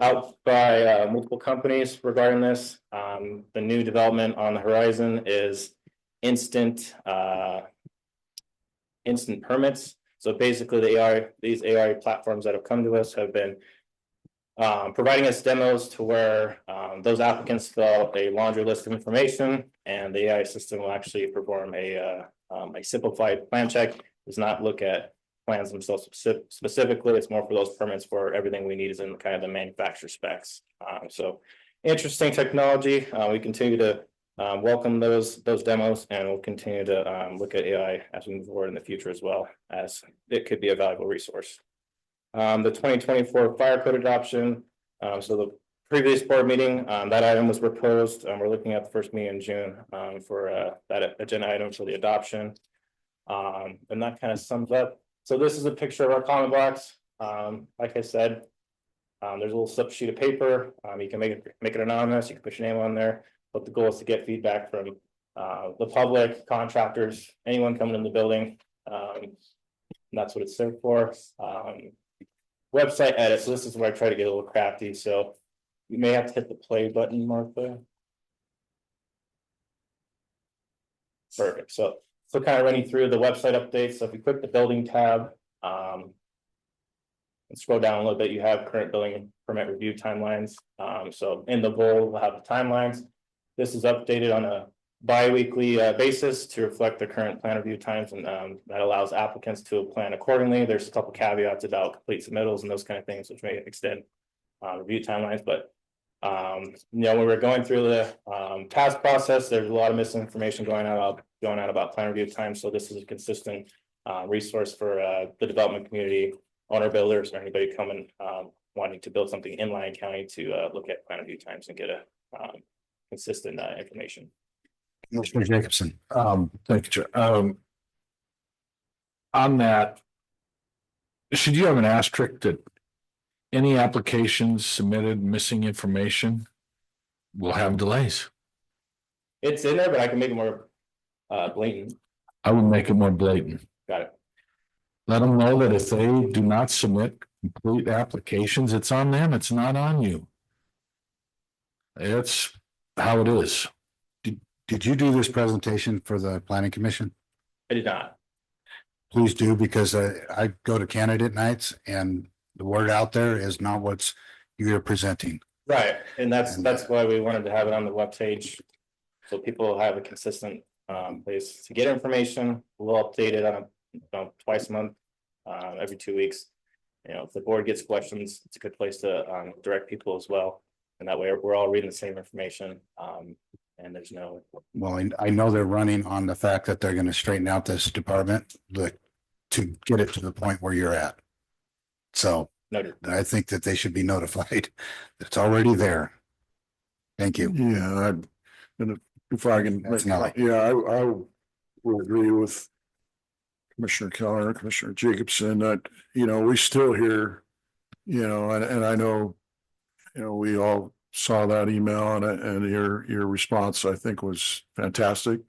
out by multiple companies regarding this. The new development on the horizon is instant permits. So basically these AI platforms that have come to us have been providing us demos to where those applicants fill out a laundry list of information, and the AI system will actually perform a simplified plan check. Does not look at plans themselves specifically. It's more for those permits for everything we need is in kind of the manufacturer specs. So interesting technology. We continue to welcome those demos, and we'll continue to look at AI as we move forward in the future as well, as it could be a valuable resource. The 2024 fire code adoption. So the previous board meeting, that item was proposed. We're looking at the first meeting in June for that agenda item for the adoption. And that kind of sums up. So this is a picture of our comment box. Like I said, there's a little slip sheet of paper. You can make it anonymous. You can put your name on there. But the goal is to get feedback from the public, contractors, anyone coming in the building. And that's what it's there for. Website edit. So this is where I try to get a little crafty. So you may have to hit the play button, Martha. Perfect. So kind of running through the website updates. So if you click the building tab, And scroll down a little bit, you have current building permit review timelines. So in the bold, we'll have the timelines. This is updated on a bi-weekly basis to reflect the current plan review times, and that allows applicants to plan accordingly. There's a couple caveats about complete submittals and those kind of things, which may extend review timelines, but when we're going through the task process, there's a lot of misinformation going out about plan review time. So this is a consistent resource for the development community, owner builders, or anybody coming wanting to build something in Lyon County to look at plan review times and get a consistent information. Mr. Jacobson. Thank you, Chair. On that, should you have an asterisk that any applications submitted missing information will have delays? It's in there, but I can make it more blatant. I would make it more blatant. Got it. Let them know that if they do not submit complete applications, it's on them, it's not on you. It's how it is. Did you do this presentation for the planning commission? I did not. Please do, because I go to candidate nights and the word out there is not what's you're presenting. Right, and that's why we wanted to have it on the webpage, so people have a consistent place to get information. We'll update it on twice a month, every 2 weeks. If the board gets questions, it's a good place to direct people as well, and that way we're all reading the same information. And there's no. Well, I know they're running on the fact that they're going to straighten out this department to get it to the point where you're at. So noted. I think that they should be notified. It's already there. Thank you. Yeah, and if I can, I will agree with Commissioner Keller, Commissioner Jacobson, that, we still hear, and I know, we all saw that email and your response, I think, was fantastic.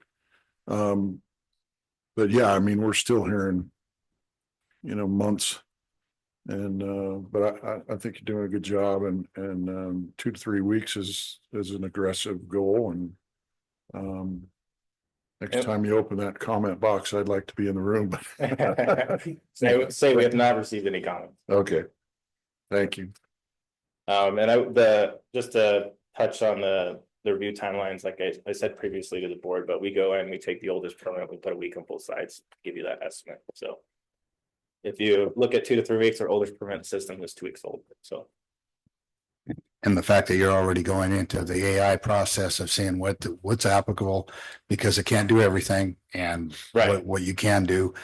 But yeah, we're still hearing, months. And but I think you're doing a good job, and 2 to 3 weeks is an aggressive goal. And next time you open that comment box, I'd like to be in the room. Say we have not received any comments. Okay, thank you. And just to touch on the review timelines, like I said previously to the board, but we go in, we take the oldest permit, we put a week on both sides to give you that estimate. So if you look at 2 to 3 weeks, our oldest permit system is 2 weeks old. So. And the fact that you're already going into the AI process of seeing what's applicable, because it can't do everything, and what you can do,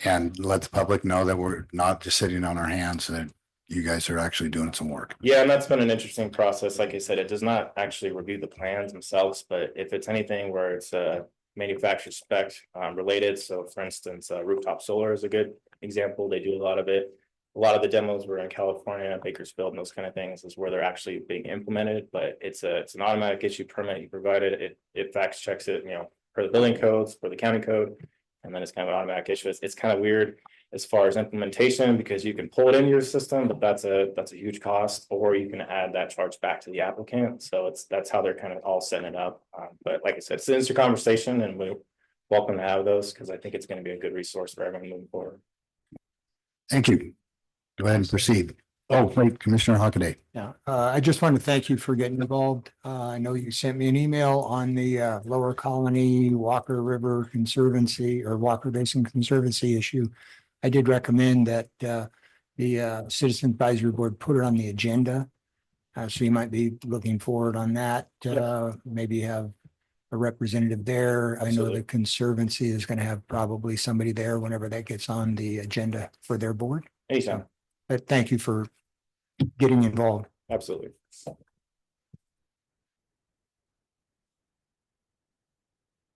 and let the public know that we're not just sitting on our hands, and you guys are actually doing some work. Yeah, and that's been an interesting process. Like I said, it does not actually review the plans themselves, but if it's anything where it's a manufacturer spec related, so for instance, rooftop solar is a good example. They do a lot of it. A lot of the demos were in California, Bakersfield, and those kind of things is where they're actually being implemented. But it's an automatic issue permit. You provide it, it fact checks it, per the building codes, for the county code, and then it's kind of an automatic issue. It's kind of weird as far as implementation, because you can pull it into your system, but that's a huge cost, or you can add that charge back to the applicant. So that's how they're kind of all setting it up. But like I said, it's an instant conversation, and we're welcome to have those, because I think it's going to be a good resource for everyone moving forward. Thank you. Go ahead and proceed. Oh, wait, Commissioner Hockaday. Yeah, I just want to thank you for getting involved. I know you sent me an email on the Lower Colony Walker River Conservancy or Walker Basin Conservancy issue. I did recommend that the Citizen Advisory Board put it on the agenda. So you might be looking forward on that. Maybe have a representative there. Absolutely. I know the Conservancy is going to have probably somebody there whenever that gets on the agenda for their board. Anytime. But thank you for getting involved. Absolutely.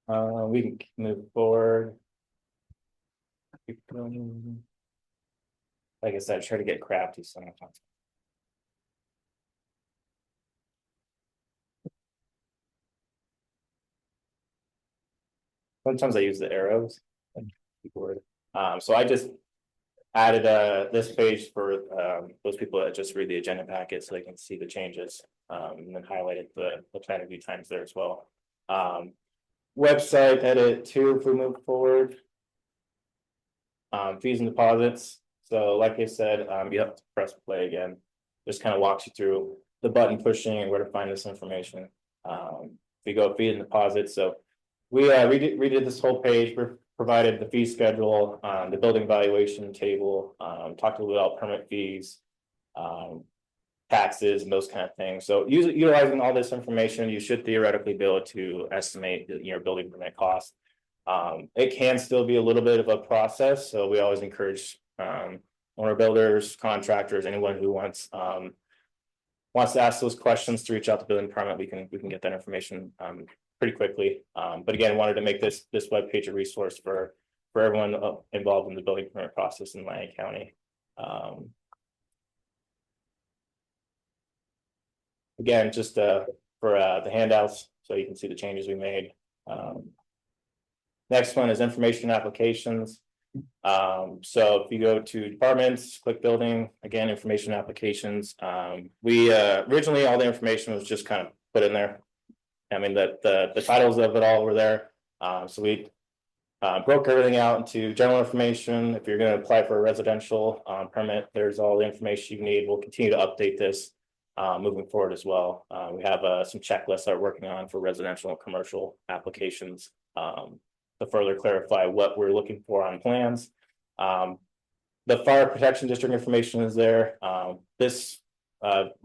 We can move forward. Keep going. Like I said, try to get crafty sometimes. Sometimes I use the arrows and keyboard. So I just added this page for those people that just read the agenda packet, so they can see the changes, and then highlighted the plan review times there as well. Website edit 2 if we move forward. Fees and deposits. So like I said, you have to press play again. Just kind of walks you through the button pushing and where to find this information. If you go feed and deposit, so we redid this whole page. We provided the fee schedule, the building valuation table, talked a little bit about permit fees, taxes and those kind of things. So utilizing all this information, you should theoretically be able to estimate your building permit cost. It can still be a little bit of a process, so we always encourage owner builders, contractors, anyone who wants to ask those questions to reach out to building department. We can get that information pretty quickly. But again, wanted to make this webpage a resource for everyone involved in the building permit process in Lyon County. Again, just for the handouts, so you can see the changes we made. Next one is information applications. So if you go to departments, click building, again, information applications. We originally all the information was just kind of put in there. I mean, the titles of it all were there. So we broke everything out into general information. If you're going to apply for a residential permit, there's all the information you need. We'll continue to update this moving forward as well. We have some checklists that we're working on for residential and commercial applications to further clarify what we're looking for on plans. The fire protection district information is there. This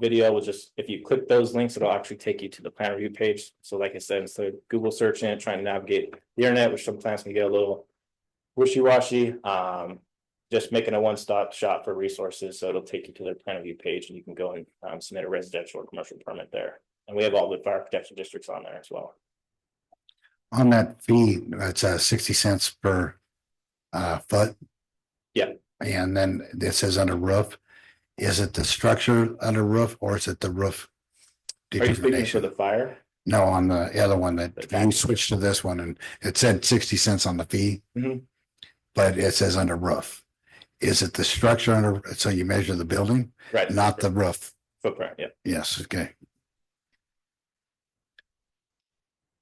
video will just, if you click those links, it'll actually take you to the plan review page. So like I said, instead of Google searching it, trying to navigate the internet, which sometimes can get a little wishy-washy, just making a one-stop shop for resources. So it'll take you to their plan review page and you can go and submit a residential or commercial permit there. And we have all the fire protection districts on there as well. On that fee, it's 60 cents per foot. Yeah. And then it says under roof. Is it the structure under roof or is it the roof? Are you speaking for the fire? No, on the other one that you switched to this one and it said 60 cents on the fee, but it says under roof. Is it the structure under, so you measure the building? Right. Not the roof. Footprint, yeah. Yes, okay.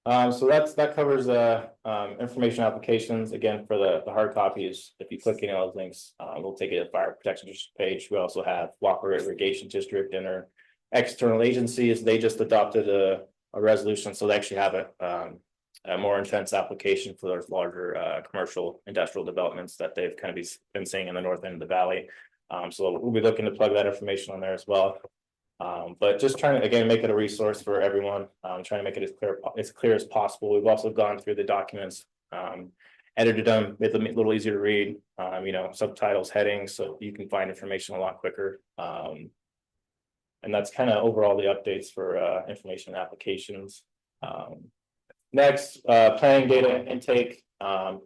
So that covers information applications. Again, for the hard copies, if you click any of those links, we'll take you to the fire protection district page. We also have Walker Irrigation District and our external agencies. They just adopted a resolution, so they actually have a more intense application for those larger commercial industrial developments that they've kind of been seeing in the north end of the valley. So we'll be looking to plug that information on there as well. But just trying to, again, make it a resource for everyone, trying to make it as clear as possible. We've also gone through the documents, edited them, made them a little easier to read, subtitles, headings, so you can find information a lot quicker. And that's kind of overall the updates for information applications. Next, planning data intake. Got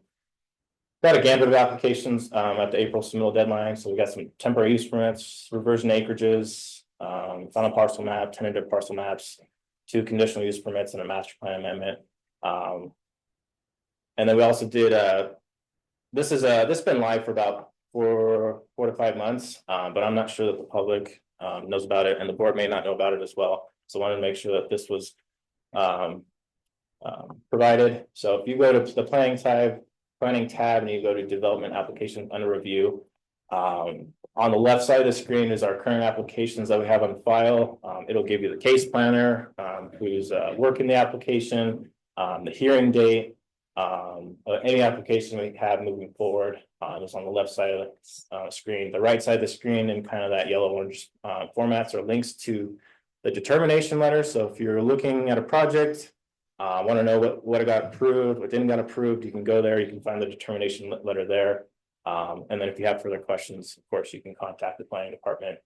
a gambit of applications at the April submittal deadline. So we got some temporary use permits, reversion acreages, final parcel map, tentative parcel maps, 2 conditional use permits and a master plan amendment. And then we also did this has been live for about four to 5 months, but I'm not sure that the public knows about it and the board may not know about it as well. So I wanted to make sure that this was provided. So if you go to the planning tab and you go to development application under review, on the left side of the screen is our current applications that we have on file. It'll give you the case planner, who's working the application, the hearing date, any application we have moving forward. It's on the left side of the screen. The right side of the screen in kind of that yellow orange formats are links to the determination letter. So if you're looking at a project, want to know what got approved, what didn't get approved, you can go there. You can find the determination letter there. And then if you have further questions, of course, you can contact the planning department.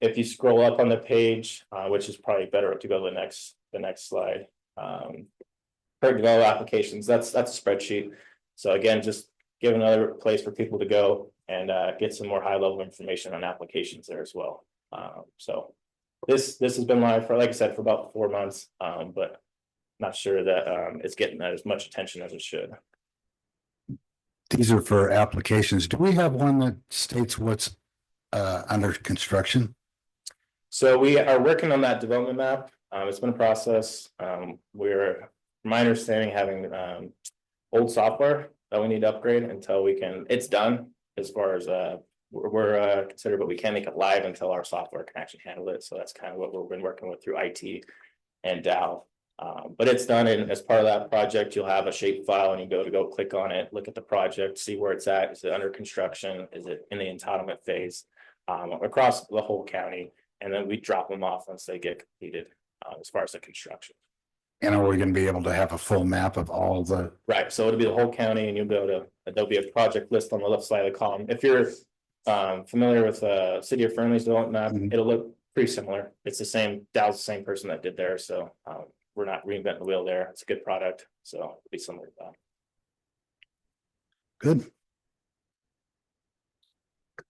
If you scroll up on the page, which is probably better to go to the next slide. Current development applications, that's a spreadsheet. So again, just give another place for people to go and get some more high level information on applications there as well. So this has been live for, like I said, for about 4 months, but not sure that it's getting as much attention as it should. These are for applications. Do we have one that states what's under construction? So we are working on that development map. It's been a process. We're, from my understanding, having old software that we need to upgrade until we can, it's done as far as we're considered, but we can't make it live until our software can actually handle it. So that's kind of what we've been working with through IT and Dow. But it's done, and as part of that project, you'll have a shape file and you go click on it, look at the project, see where it's at. Is it under construction? Is it in the entitlement phase? Across the whole county, and then we drop them off once they get completed as far as the construction. And are we going to be able to have a full map of all the? Right, so it'll be the whole county, and you'll be able to, there'll be a project list on the left side of the column. If you're familiar with City of Fernley's development map, it'll look pretty similar. It's the same, Dow's the same person that did there, so we're not reinventing the wheel there. It's a good product, so it'll be similar to that. Good.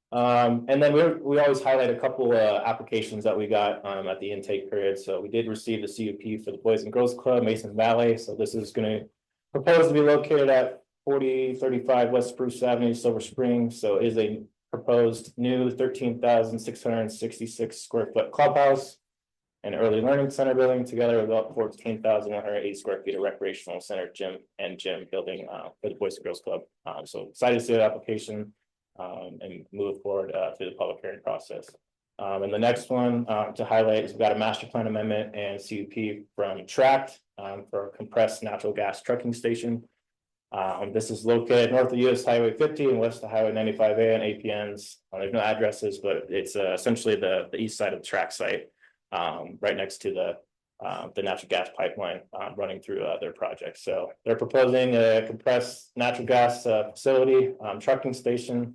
And then we always highlight a couple applications that we got at the intake period. So we did receive the CUP for the Boys and Girls Club, Mason Valley. So this is going to propose to be located at 4035 West Spruce Avenue, Silver Spring. So it is a proposed new 13,666 square foot clubhouse and early learning center building, together with about 14,180 square feet of recreational center, gym building for the Boys and Girls Club. So excited to see that application. And move forward through the public hearing process. And the next one to highlight is we've got a master plan amendment and CUP from Tract for a compressed natural gas trucking station. This is located north of US Highway 50 and west of Highway 95A and APNs. There's no addresses, but it's essentially the east side of the Tract site, right next to the natural gas pipeline running through their project. So they're proposing a compressed natural gas facility trucking station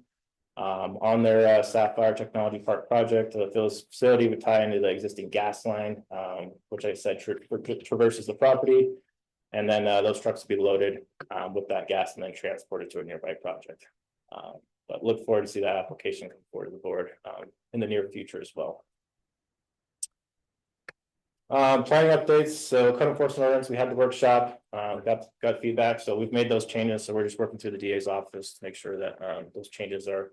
on their Sapphire Technology Park project. The facility would tie into the existing gas line, which I said traverses the property. And then those trucks will be loaded with that gas and then transported to a nearby project. But look forward to see that application come forward to the board in the near future as well. Planning updates. So code enforcement ordinance, we had the workshop, got feedback. So we've made those changes. So we're just working through the DA's office to make sure that those changes are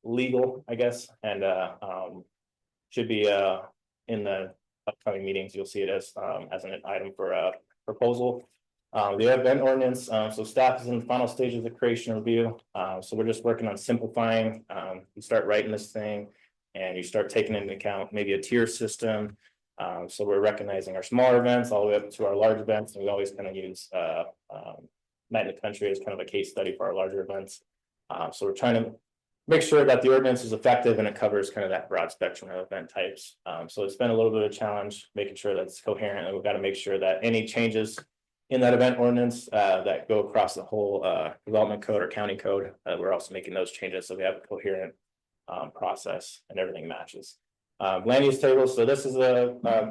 legal, I guess, and should be in the upcoming meetings. You'll see it as an item for a proposal. The event ordinance, so staff is in the final stages of creation review. So we're just working on simplifying. You start writing this thing and you start taking into account maybe a tier system. So we're recognizing our smaller events all the way up to our large events. And we always kind of use Night in the Country as kind of a case study for our larger events. So we're trying to make sure that the ordinance is effective and it covers kind of that broad spectrum of event types. So it's been a little bit of a challenge making sure that it's coherent, and we've got to make sure that any changes in that event ordinance that go across the whole development code or county code, we're also making those changes so we have a coherent process and everything matches. Land use tables. So this is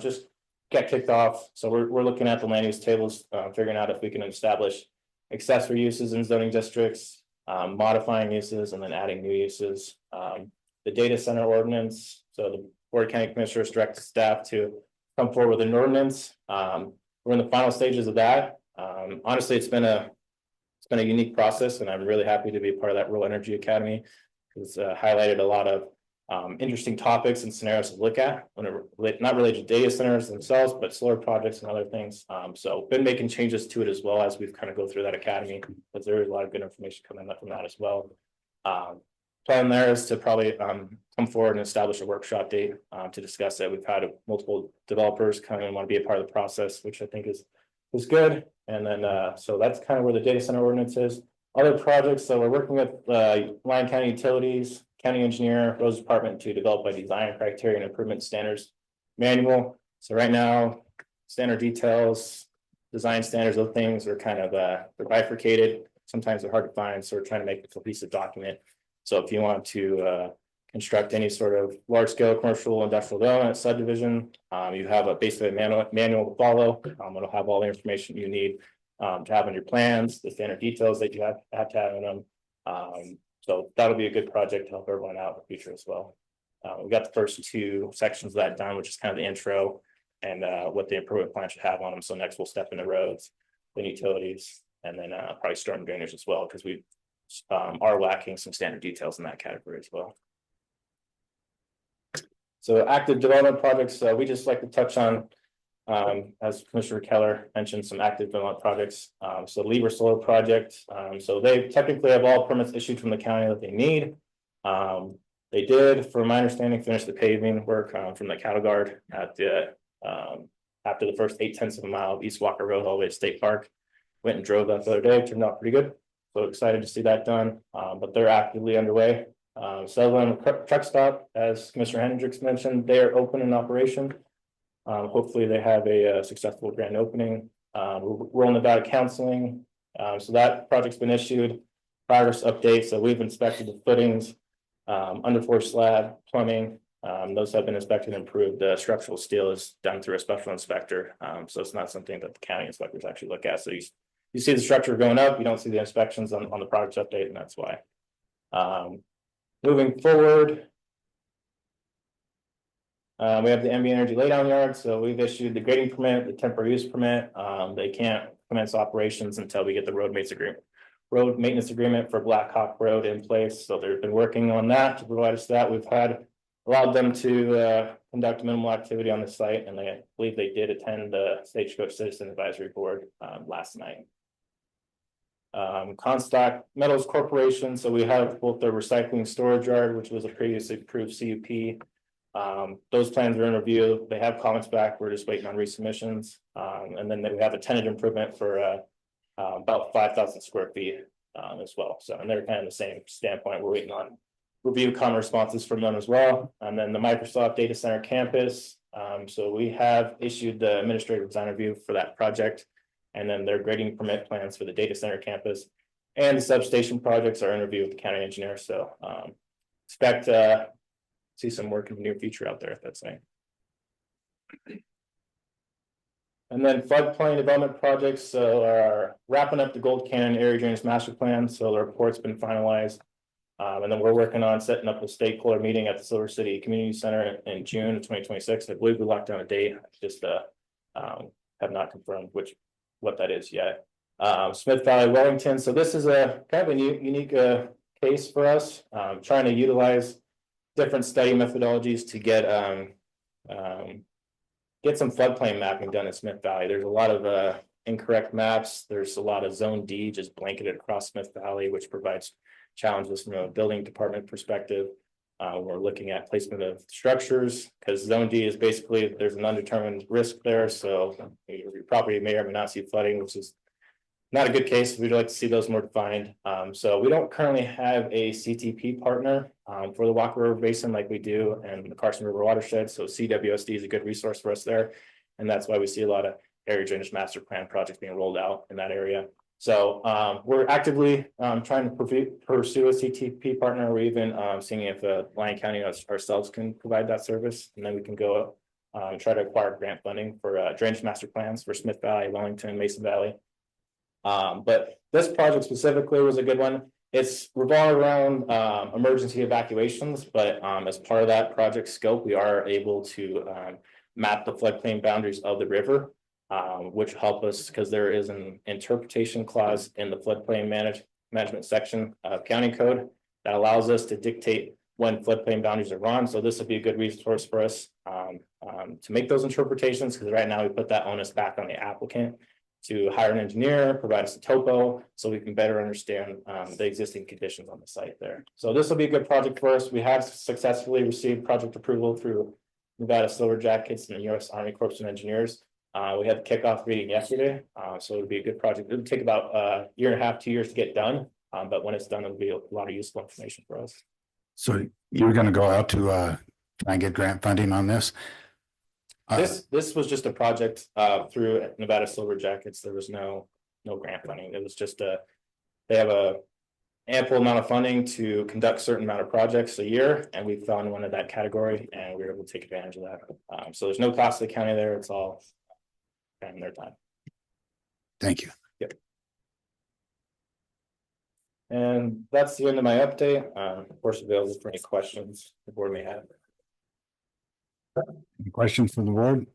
just get kicked off. So we're looking at the land use tables, figuring out if we can establish accessory uses in zoning districts, modifying uses, and then adding new uses. The data center ordinance. So the Board of County Commissioners direct staff to come forward with an ordinance. We're in the final stages of that. Honestly, it's been a unique process, and I'm really happy to be a part of that Rural Energy Academy. It's highlighted a lot of interesting topics and scenarios to look at when it not related to data centers themselves, but solar projects and other things. So been making changes to it as well as we've kind of go through that academy, but there is a lot of good information coming up from that as well. Plan there is to probably come forward and establish a workshop date to discuss it. We've had multiple developers come in and want to be a part of the process, which I think is good. And then so that's kind of where the data center ordinance is. Other projects, so we're working with Lyon County Utilities, County Engineer, Roads Department to develop a design criteria and improvement standards manual. So right now, standard details, design standards, those things are kind of they're bifurcated. Sometimes they're hard to find, so we're trying to make a cohesive document. So if you want to construct any sort of large scale commercial industrial development subdivision, you have basically a manual to follow. It'll have all the information you need to have in your plans, the standard details that you have to have in them. So that'll be a good project to help everyone out in the future as well. We got the first two sections of that done, which is kind of the intro and what the improvement plan should have on them. So next we'll step into roads, then utilities, and then probably storm drainage as well, because we are lacking some standard details in that category as well. So active development projects, we just like to touch on, as Commissioner Keller mentioned, some active development projects. So Lieber Solar Project, so they technically have all permits issued from the county that they need. They did, from my understanding, finish the paving work from the cattle guard at the after the first 8/10 of a mile of East Walker Road all the way to State Park. Went and drove that the other day, turned out pretty good. So excited to see that done, but they're actively underway. Sutherland Truck Stop, as Commissioner Hendricks mentioned, they are open in operation. Hopefully they have a successful grand opening. We're rolling about counseling, so that project's been issued. Progress updates, so we've inspected the footings, underfloor slab, plumbing. Those have been inspected and approved. The structural steel is done through a special inspector, so it's not something that the county inspectors actually look at. So you see the structure going up, you don't see the inspections on the project update, and that's why. Moving forward, we have the MB Energy laydown yard, so we've issued the grading permit, the temporary use permit. They can't commence operations until we get the road maintenance agreement for Blackhawk Road in place. So they've been working on that to provide us that. We've allowed them to conduct minimal activity on the site, and I believe they did attend the Stagecoach Citizen Advisory Board last night. Comstock Metals Corporation, so we have both the recycling storage yard, which was a previously approved CUP. Those plans are in review. They have comments back. We're just waiting on resubmissions. And then we have a tenant improvement for about 5,000 square feet as well. So, and they're kind of the same standpoint. We're waiting on review comment responses from them as well. And then the Microsoft Data Center campus. So we have issued the administrative design review for that project. And then their grading permit plans for the data center campus and the substation projects are in review with the county engineer. So expect see some work in the near future out there, if that's saying. And then floodplain development projects are wrapping up the Gold Canyon Area Drainage Master Plan. So the report's been finalized. And then we're working on setting up a stakeholder meeting at the Silver City Community Center in June of 2026. I believe we locked down a date. I just have not confirmed what that is yet. Smith Valley, Wellington. So this is a kind of a unique case for us, trying to utilize different study methodologies to get some floodplain mapping done in Smith Valley. There's a lot of incorrect maps. There's a lot of Zone D just blanketed across Smith Valley, which provides challenges from a building department perspective. We're looking at placement of structures because Zone D is basically there's an undetermined risk there. So your property may or may not see flooding, which is not a good case. We'd like to see those more defined. So we don't currently have a CTP partner for the Walker River Basin like we do and the Carson River watershed. So CWSD is a good resource for us there. And that's why we see a lot of area drainage master plan projects being rolled out in that area. So we're actively trying to pursue a CTP partner. We're even seeing if Lyon County ourselves can provide that service. And then we can go try to acquire grant funding for drainage master plans for Smith Valley, Wellington, Mason Valley. But this project specifically was a good one. It's revolved around emergency evacuations, but as part of that project scope, we are able to map the floodplain boundaries of the river, which help us because there is an interpretation clause in the floodplain management section of county code that allows us to dictate when floodplain boundaries are run. So this will be a good resource for us to make those interpretations, because right now we put that onus back on the applicant to hire an engineer, provide us a topo, so we can better understand the existing conditions on the site there. So this will be a good project for us. We have successfully received project approval through Nevada Silver Jackets and the U.S. Army Corps of Engineers. We had the kickoff meeting yesterday, so it'll be a good project. It'll take about a year and a half, 2 years to get done, but when it's done, it'll be a lot of useful information for us. So you're going to go out to try and get grant funding on this? This was just a project through Nevada Silver Jackets. There was no grant funding. It was just they have a ample amount of funding to conduct certain amount of projects a year, and we found one of that category, and we were able to take advantage of that. So there's no cost to the county there. It's all in their time. Thank you. Yep. And that's the end of my update. Of course, available for any questions the board may have. Any questions from the board?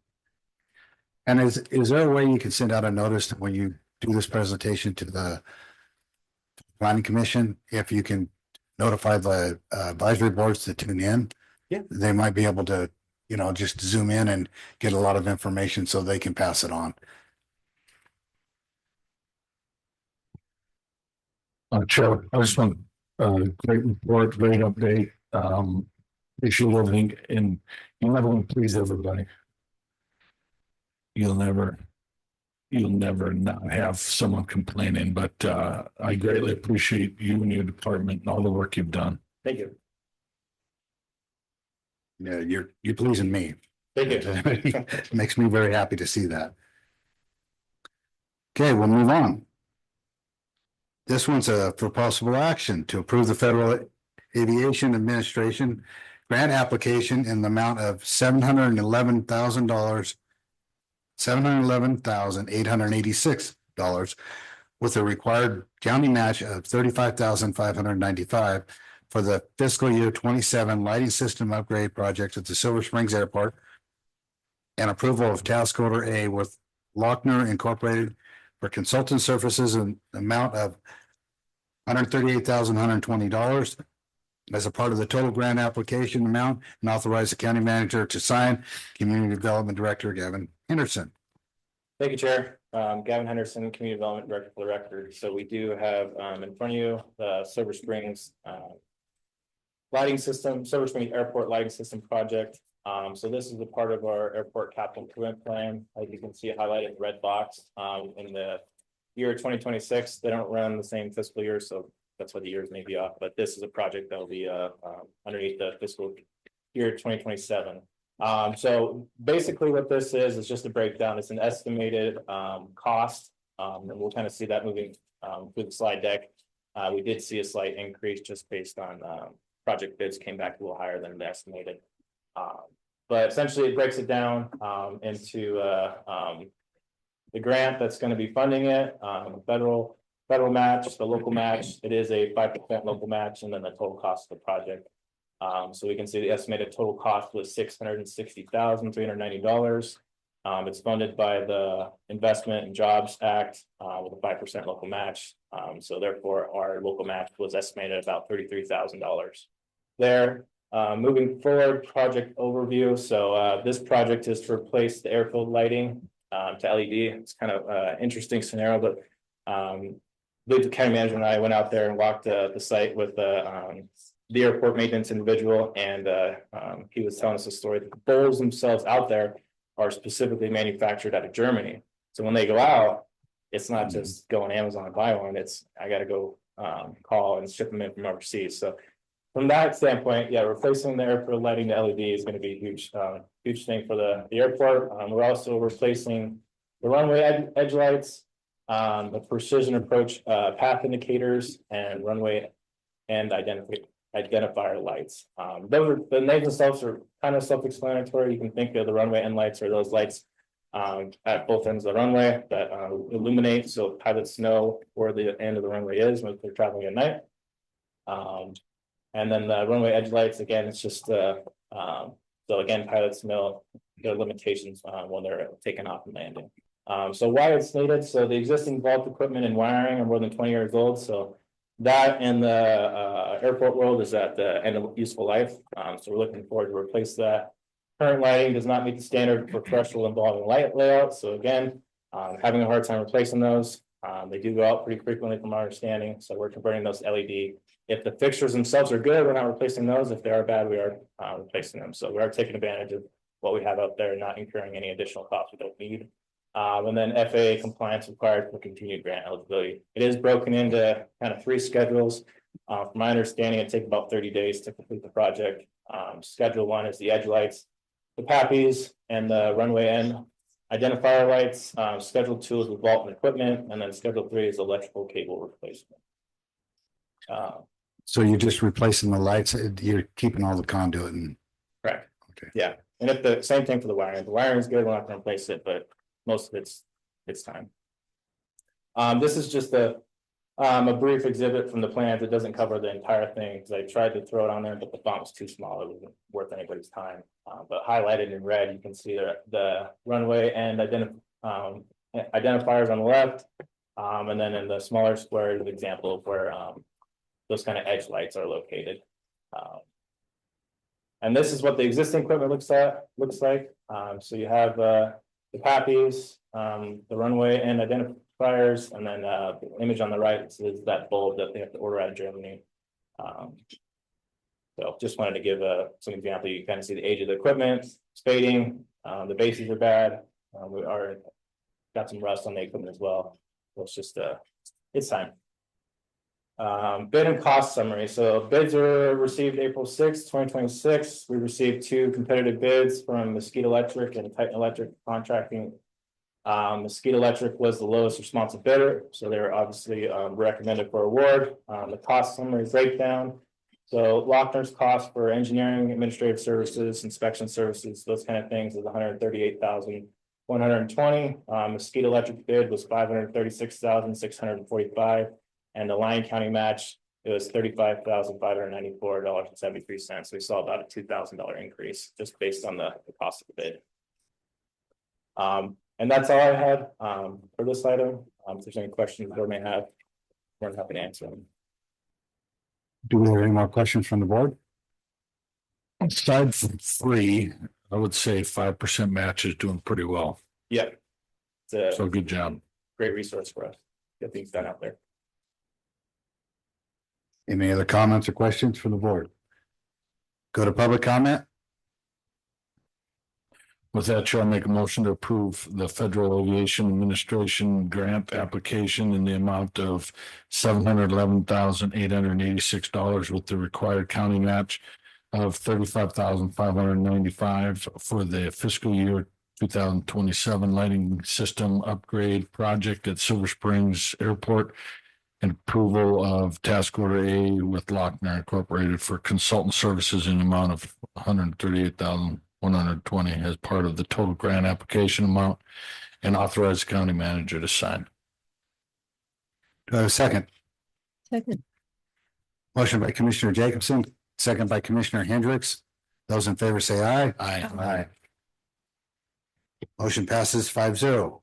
And is there a way you can send out a notice when you do this presentation to the planning commission? If you can notify the advisory boards to tune in, yeah, they might be able to, just zoom in and get a lot of information so they can pass it on. Chair, I just want Great report, great update. Appreciate everything, and you never want to please everybody. You'll never not have someone complaining, but I greatly appreciate you and your department and all the work you've done. Thank you. Yeah, you're pleasing me. Thank you. Makes me very happy to see that. Okay, we'll move on. This one's for possible action to approve the Federal Aviation Administration grant application in the amount of $711,886 with a required county match of $35,595 for the fiscal year 27 lighting system upgrade project at the Silver Springs Airport and approval of task order A with Lochner Incorporated for consultant services in the amount of $138,120 as a part of the total grant application amount, and authorize the county manager to sign. Community Development Director Gavin Henderson. Thank you, Chair. Gavin Henderson, Community Development Director for the record. So we do have in front of you the Silver Springs lighting system, Silver Springs Airport lighting system project. So this is a part of our airport capital improvement plan. As you can see highlighted in the red box in the year 2026. They don't run the same fiscal year, so that's why the years may be off. But this is a project that will be underneath the fiscal year 2027. So basically what this is just a breakdown. It's an estimated cost, and we'll kind of see that moving through the slide deck. We did see a slight increase just based on project bids came back a little higher than the estimated. But essentially it breaks it down into the grant that's going to be funding it, federal match, the local match. It is a 5% local match, and then the total cost of the project. So we can see the estimated total cost was $660,390. It's funded by the Investment and Jobs Act with a 5% local match. So therefore, our local match was estimated at about $33,000 there. Moving forward, project overview. So this project is to replace the airfield lighting to LED. It's kind of an interesting scenario, but the county manager and I went out there and walked the site with the airport maintenance individual, and he was telling us a story that the bowls themselves out there are specifically manufactured out of Germany. So when they go out, it's not just go on Amazon and buy one. It's I got to go call and ship them in from overseas. So from that standpoint, yeah, replacing the airport lighting to LED is going to be a huge thing for the airport. We're also replacing the runway edge lights, the precision approach path indicators, and runway and identifier lights. Those are the names themselves are kind of self-explanatory. You can think of the runway end lights or those lights at both ends of the runway that illuminate so pilots know where the end of the runway is when they're traveling at night. And then the runway edge lights, again, it's just so again, pilots know their limitations when they're taking off and landing. So why it's needed. So the existing vault equipment and wiring are more than 20 years old. So that in the airport world is at the end of useful life. So we're looking forward to replace that. Current lighting does not meet the standard for terrestrial involving light layout. So again, having a hard time replacing those. They do go out pretty frequently from our understanding. So we're converting those to LED. If the fixtures themselves are good, we're not replacing those. If they are bad, we are replacing them. So we are taking advantage of what we have out there, not incurring any additional costs we don't need. And then FAA compliance required for continued grant eligibility. It is broken into kind of 3 schedules. From my understanding, it takes about 30 days to complete the project. Schedule 1 is the edge lights, the PAPIs, and the runway end identifier lights. Schedule 2 is the vault and equipment, and then schedule 3 is electrical cable replacement. So you're just replacing the lights, you're keeping all the conduit and. Correct. Okay. Yeah, and if the same thing for the wiring. The wiring is good, we're not going to replace it, but most of it's time. This is just a brief exhibit from the plans. It doesn't cover the entire thing because I tried to throw it on there, but the font was too small. It wasn't worth anybody's time. But highlighted in red, you can see the runway and identifiers on the left. And then in the smaller square is an example of where those kind of edge lights are located. And this is what the existing equipment looks like. So you have the PAPIs, the runway and identifiers, and then the image on the right is that bulb that they have to order out of Germany. So just wanted to give some example. You kind of see the age of the equipment, spading, the bases are bad. We are got some rust on the equipment as well. So it's just it's time. Bid and cost summary. So bids were received April 6th, 2026. We received 2 competitive bids from Mesquite Electric and Titan Electric Contracting. Mesquite Electric was the lowest responsive bidder, so they were obviously recommended for award. The cost summary breakdown. So Lochner's cost for engineering, administrative services, inspection services, those kind of things is $138,120. Mesquite Electric bid was $536,645, and the Lyon County match, it was $35,594.73. So we saw about a $2,000 increase just based on the cost of the bid. And that's all I had for this item. If there's any questions the board may have, we're happy to answer them. Do we have any more questions from the board? Aside from 3, I would say 5% match is doing pretty well. Yeah. So good job. Great resource for us. Get things done out there. Any other comments or questions from the board? Go to public comment. With that, Chair, I'll make a motion to approve the Federal Aviation Administration grant application in the amount of $711,886 with the required county match of $35,595 for the fiscal year 2027 lighting system upgrade project at Silver Springs Airport, and approval of task order A with Lochner Incorporated for consultant services in the amount of $138,120 as part of the total grant application amount, and authorize the county manager to sign. Do I have a second? Second. Motion by Commissioner Jacobson, second by Commissioner Hendricks. Those in favor say aye. Aye. Aye. Motion passes 5-0.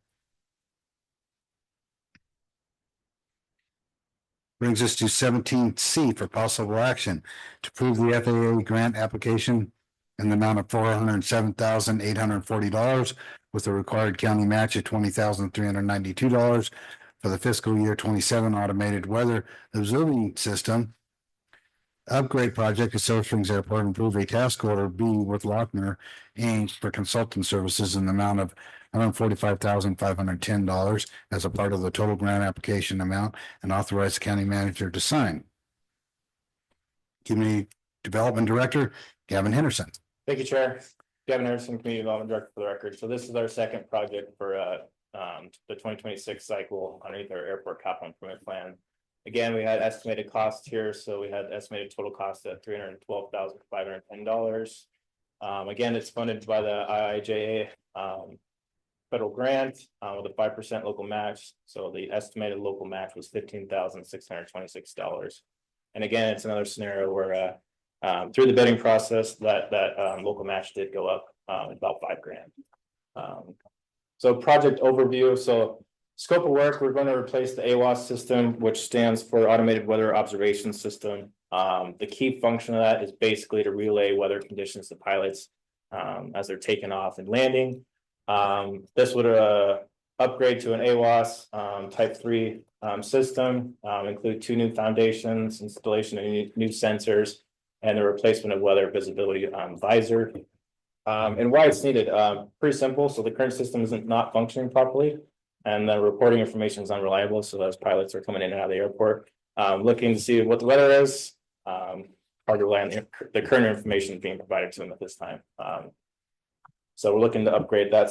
Brings us to 17C for possible action to approve the FAA grant application in the amount of $407,840 with the required county match of $20,392 for the fiscal year 27 automated weather observing system upgrade project at Silver Springs Airport, and approve a task order B with Lochner Inc. for consultant services in the amount of $145,510 as a part of the total grant application amount, and authorize the county manager to sign. Community Development Director Gavin Henderson. Thank you, Chair. Gavin Harrison, Community Development Director for the record. So this is our second project for the 2026 cycle underneath our airport capital improvement plan. Again, we had estimated costs here, so we had estimated total cost at $312,510. Again, it's funded by the IIJA federal grant with a 5% local match. So the estimated local match was $15,626. And again, it's another scenario where through the bidding process that local match did go up about $5,000. So project overview. So scope of work, we're going to replace the AWOS system, which stands for Automated Weather Observation System. The key function of that is basically to relay weather conditions to pilots as they're taking off and landing. This would upgrade to an AWOS type 3 system, include 2 new foundations, installation of new sensors, and the replacement of weather visibility visor. And why it's needed, pretty simple. So the current system isn't not functioning properly, and the reporting information is unreliable. So those pilots are coming in and out of the airport, looking to see what the weather is. Hard to land the current information being provided to them at this time. So we're looking to upgrade that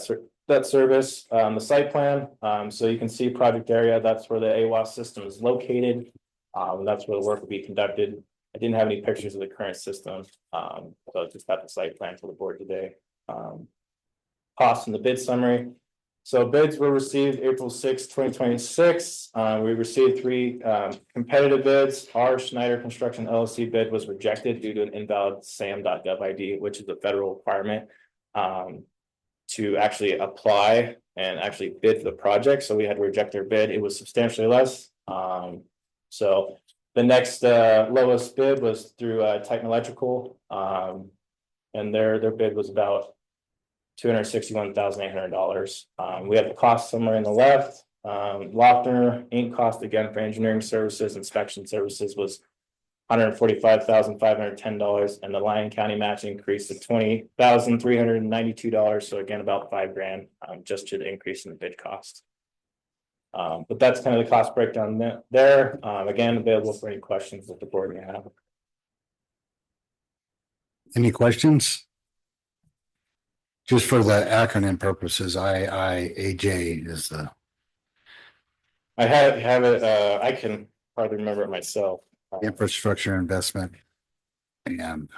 service. The site plan, so you can see project area. That's where the AWOS system is located. That's where the work will be conducted. I didn't have any pictures of the current system, so I just got the site plan for the board today. Costs in the bid summary. So bids were received April 6, 2026. We received 3 competitive bids. Our Schneider Construction LLC bid was rejected due to an invalid SAM.gov ID, which is a federal requirement to actually apply and actually bid for the project. So we had to reject their bid. It was substantially less. So the next lowest bid was through Titan Electrical, and their bid was about $261,800. We have the cost somewhere in the left. Lochner Inc. cost again for engineering services, inspection services was $145,510, and the Lyon County match increased to $20,392. So again, about $5,000, just to the increase in the bid cost. But that's kind of the cost breakdown there. Again, available for any questions that the board may have. Any questions? Just for the acronym purposes, IIAJ is the. I have it, I can hardly remember it myself. Infrastructure Investment and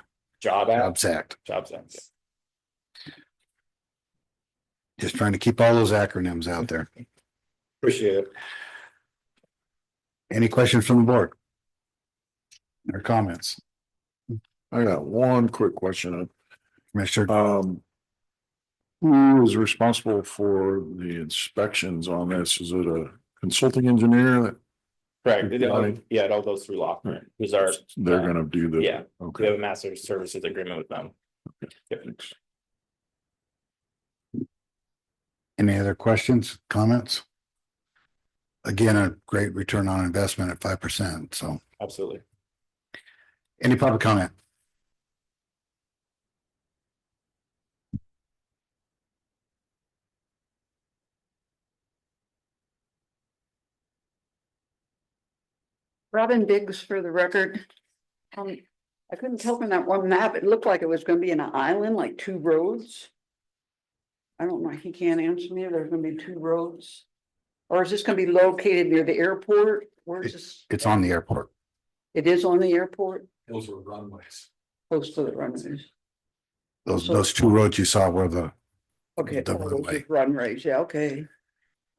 Jobs Act. Jobs Act. Just trying to keep all those acronyms out there. Appreciate it. Any questions from the board? Or comments? I got one quick question. Commissioner. Who is responsible for the inspections on this? Is it a consulting engineer that? Correct. It all goes through Lochner. Who's our? They're gonna do the. Yeah. Okay. We have a master services agreement with them. Okay. Yep. Thanks. Any other questions, comments? Again, a great return on investment at 5%. So. Absolutely. Any public comment? Robin Biggs for the record. I couldn't tell from that one map. It looked like it was gonna be an island, like two roads. I don't know. He can't answer me if there's gonna be two roads. Or is this gonna be located near the airport? Where's this? It's on the airport. It is on the airport, Those were runways. close to the runways. Those two roads you saw were the. Okay, The runway. runways, yeah, okay.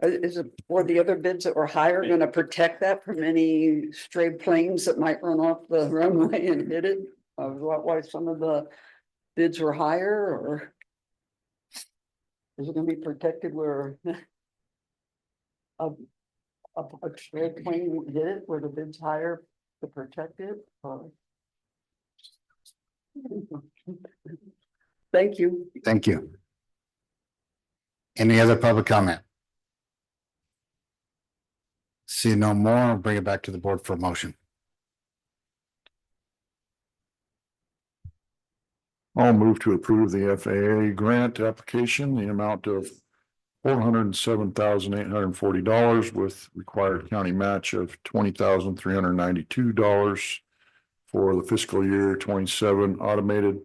Is it, were the other bids that were higher gonna protect that from any stray planes that might run off the runway and hit it? Why some of the bids were higher, or? Is it gonna be protected where? A stray plane hit it where the bid's higher to protect it, or? Thank you. Thank you. Any other public comment? See no more, I'll bring it back to the board for a motion. I'll move to approve the FAA grant application, the amount of $407,840 with required county match of $20,392 for the fiscal year 27 automated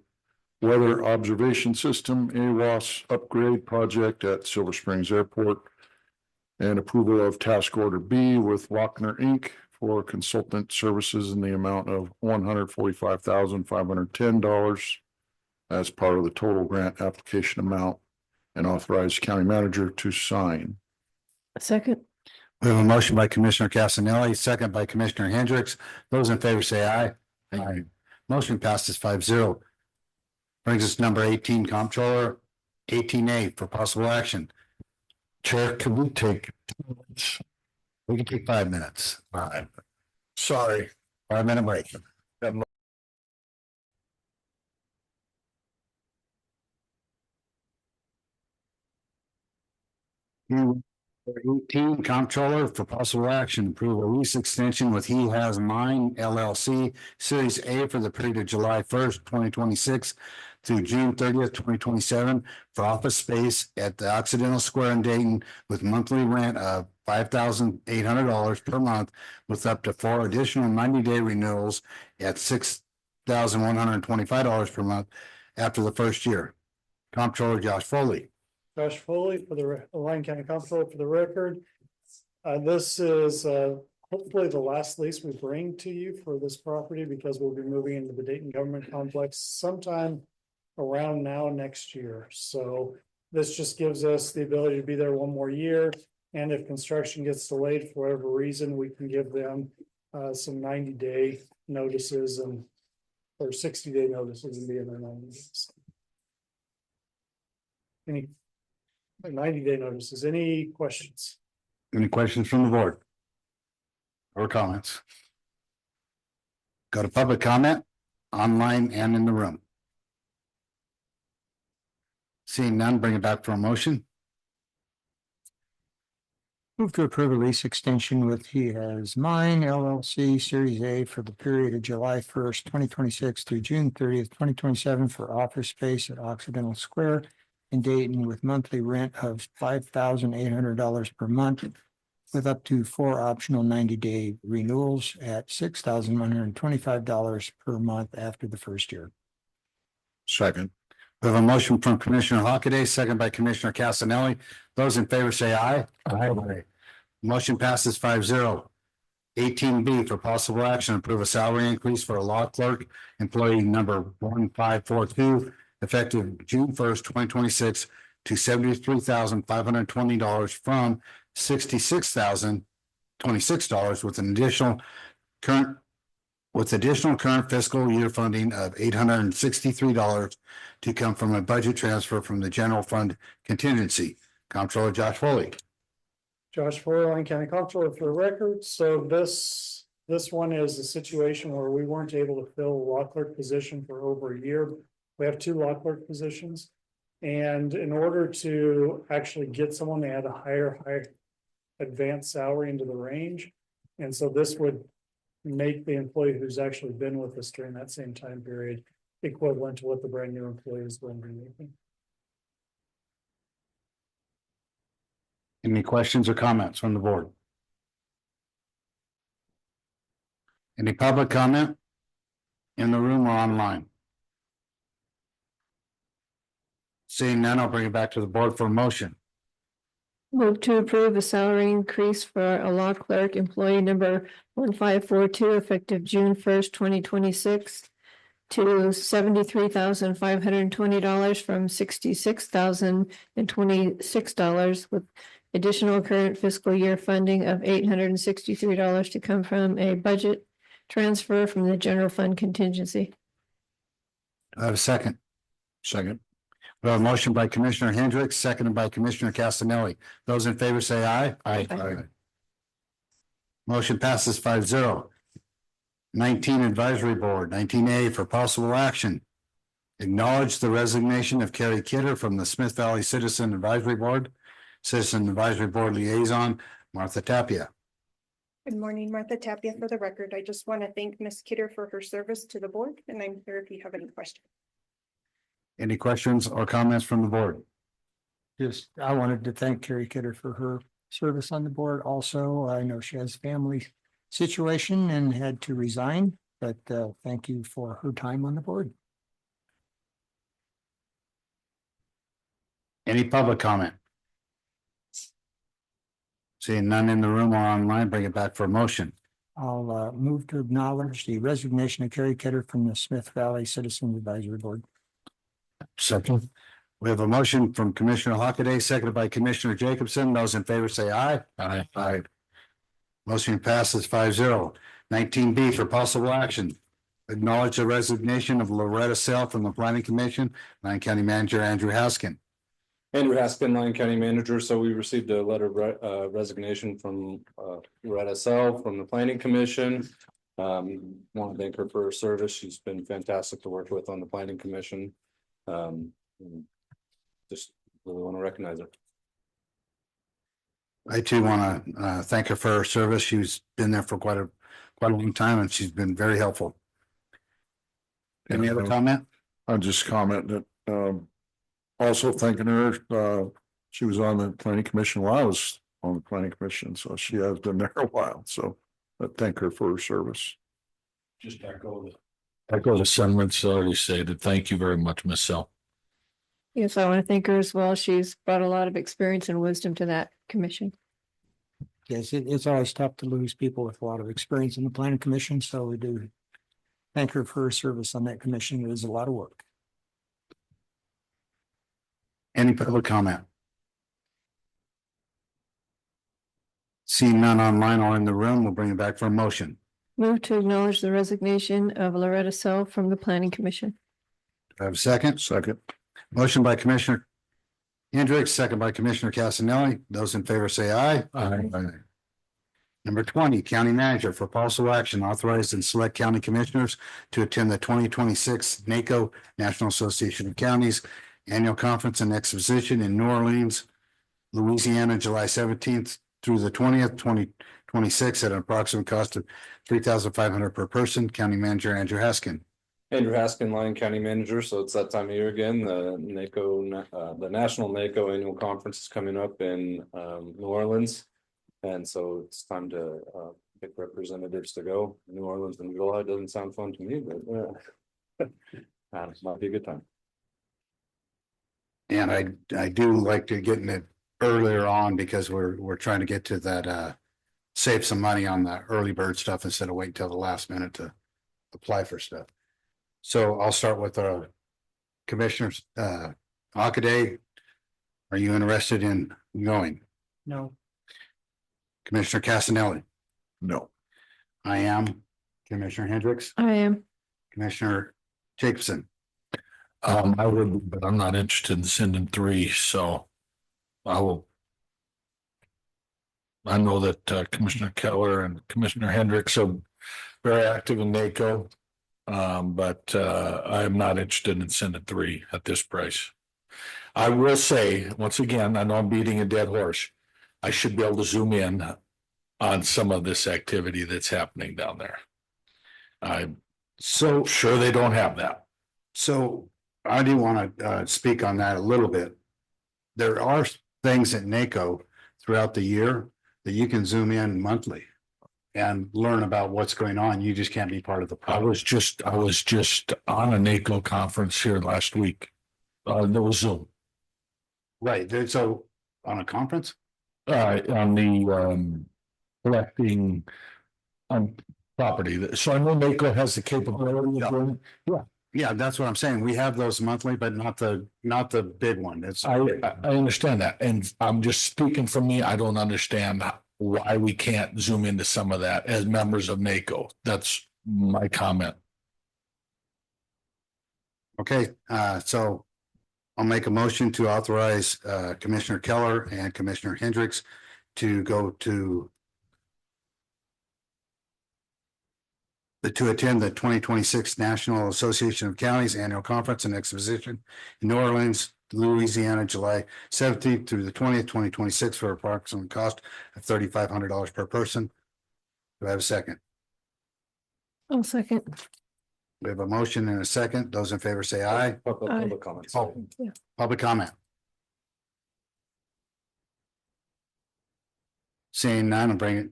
weather observation system AWAS upgrade project at Silver Springs Airport. And approval of task order B with Lochner Inc. for consultant services in the amount of $145,510 as part of the total grant application amount, and authorize county manager to sign. Second. We have a motion by Commissioner Casanelli, second by Commissioner Hendricks. Those in favor say aye. Aye. Motion passes 5-0. Brings us to number 18, Comptroller. 18A for possible action. Chair, can we take 2 minutes? We can take 5 minutes. Sorry. 5-minute break. 18, Comptroller for possible action, approve a lease extension with He Has Mine LLC, Series A for the period of July 1st, 2026 through June 30th, 2027 for office space at the Occidental Square in Dayton with monthly rent of $5,800 per month with up to 4 additional 90-day renewals at $6,125 per month after the first year. Comptroller Josh Foley. Josh Foley for the Lyon County Comptroller for the record. This is hopefully the last lease we bring to you for this property because we'll be moving into the Dayton Government Complex sometime around now next year. So this just gives us the ability to be there 1 more year. And if construction gets delayed for whatever reason, we can give them some 90-day notices or 60-day notices and be in their 90 days. Any 90-day notices. Any questions? Any questions from the board? Or comments? Go to public comment, online and in the room. Seeing none, bring it back for a motion. Move to approve a lease extension with He Has Mine LLC Series A for the period of July 1st, 2026 through June 30th, 2027 for office space at Occidental Square in Dayton with monthly rent of $5,800 per month with up to 4 optional 90-day renewals at $6,125 per month after the first year. Second. We have a motion from Commissioner Hockaday, second by Commissioner Casanelli. Those in favor say aye. Aye. Motion passes 5-0. 18B for possible action, approve a salary increase for a law clerk, employee number 1542, effective June 1st, 2026 to $73,520 from $66,026 with additional current fiscal year funding of $863 to come from a budget transfer from the general fund contingency. Comptroller Josh Foley. Josh Foyle, Lyon County Comptroller for the record. So this one is a situation where we weren't able to fill a law clerk position for over a year. We have 2 law clerk positions. And in order to actually get someone, they had to higher advanced salary into the range. And so this would make the employee who's actually been with us during that same time period equivalent to what the brand new employee is going to be making. Any questions or comments from the board? Any public comment in the room or online? Seeing none, I'll bring it back to the board for a motion. Move to approve a salary increase for a law clerk, employee number 1542, effective June 1st, 2026 to $73,520 from $66,026 with additional current fiscal year funding of $863 to come from a budget transfer from the general fund contingency. I have a second. Second. We have a motion by Commissioner Hendricks, seconded by Commissioner Castanelli. Those in favor say aye. Aye. Motion passes 5-0. 19 Advisory Board, 19A for possible action. Acknowledge the resignation of Carrie Kidder from the Smith Valley Citizen Advisory Board. Citizen Advisory Board Liaison, Martha Tapia. Good morning, Martha Tapia for the record. I just want to thank Ms. Kidder for her service to the board, and I'm here if you have any questions. Any questions or comments from the board? Just, I wanted to thank Carrie Kidder for her service on the board. Also, I know she has family situation and had to resign, but thank you for her time on the board. Any public comment? Seeing none in the room or online, bring it back for a motion. I'll move to acknowledge the resignation of Carrie Kidder from the Smith Valley Citizen Advisory Board. Second. We have a motion from Commissioner Hockaday, seconded by Commissioner Jacobson. Those in favor say aye. Aye. Aye. Motion passes 5-0. 19B for possible action. Acknowledge the resignation of Loretta Sell from the Planning Commission. Lyon County Manager Andrew Haskin. Andrew Haskin, Lyon County Manager. So we received a letter of resignation from Loretta Sell from the Planning Commission. Want to thank her for her service. She's been fantastic to work with on the Planning Commission. Just really want to recognize her. I too want to thank her for her service. She's been there for quite a long time, and she's been very helpful. Any other comment? I'll just comment that also thanking her. She was on the planning commission while I was on the planning commission, so she has been there a while. So I thank her for her service. Just echo the sentiments already stated. Thank you very much, Ms. Sell. Yes, I want to thank her as well. She's brought a lot of experience and wisdom to that commission. Yes, it's always tough to lose people with a lot of experience in the planning commission, so we do thank her for her service on that commission. It is a lot of work. Any public comment? Seeing none online or in the room, we'll bring it back for a motion. Move to acknowledge the resignation of Loretta Sell from the Planning Commission. Do I have a second? Second. Motion by Commissioner Hendricks, second by Commissioner Casanelli. Those in favor say aye. Aye. Number 20, County Manager for possible action, authorize and select county commissioners to attend the 2026 NACO, National Association of Counties Annual Conference and Exposition in New Orleans, Louisiana, July 17th through the 20th, 2026 at an approximate cost of $3,500 per person. County Manager Andrew Haskin. Andrew Haskin, Lyon County Manager. So it's that time of year again. The NACO, the National NACO Annual Conference is coming up in New Orleans. And so it's time to pick representatives to go. New Orleans in July doesn't sound fun to me, but it might be a good time. And I do like to get in it earlier on because we're trying to get to that save some money on the early bird stuff instead of waiting till the last minute to apply for stuff. So I'll start with commissioners. Hockaday, are you interested in going? No. Commissioner Casanelli? No. I am. Commissioner Hendricks? I am. Commissioner Jacobson? I would, but I'm not interested in sending 3, so I will. I know that Commissioner Keller and Commissioner Hendricks are very active in NACO. But I am not interested in sending 3 at this price. I will say, once again, I know I'm beating a dead horse. I should be able to zoom in on some of this activity that's happening down there. I'm so sure they don't have that. So I do want to speak on that a little bit. There are things at NACO throughout the year that you can zoom in monthly and learn about what's going on. You just can't be part of the problem. I was just on a NACO conference here last week. There was Zoom. Right. So on a conference? On the collecting on property. So I know NACO has the capability of doing. Yeah, that's what I'm saying. We have those monthly, but not the big one. I understand that. And I'm just speaking for me. I don't understand why we can't zoom into some of that as members of NACO. That's my comment. Okay, so I'll make a motion to authorize Commissioner Keller and Commissioner Hendricks to go to attend the 2026 National Association of Counties Annual Conference and Exposition in New Orleans, Louisiana, July 17th through the 20th, 2026 for approximate cost of $3,500 per person. Do I have a second? I'll second. We have a motion and a second. Those in favor say aye. Public comments. Yeah. Public comment. Seeing none, I'll bring it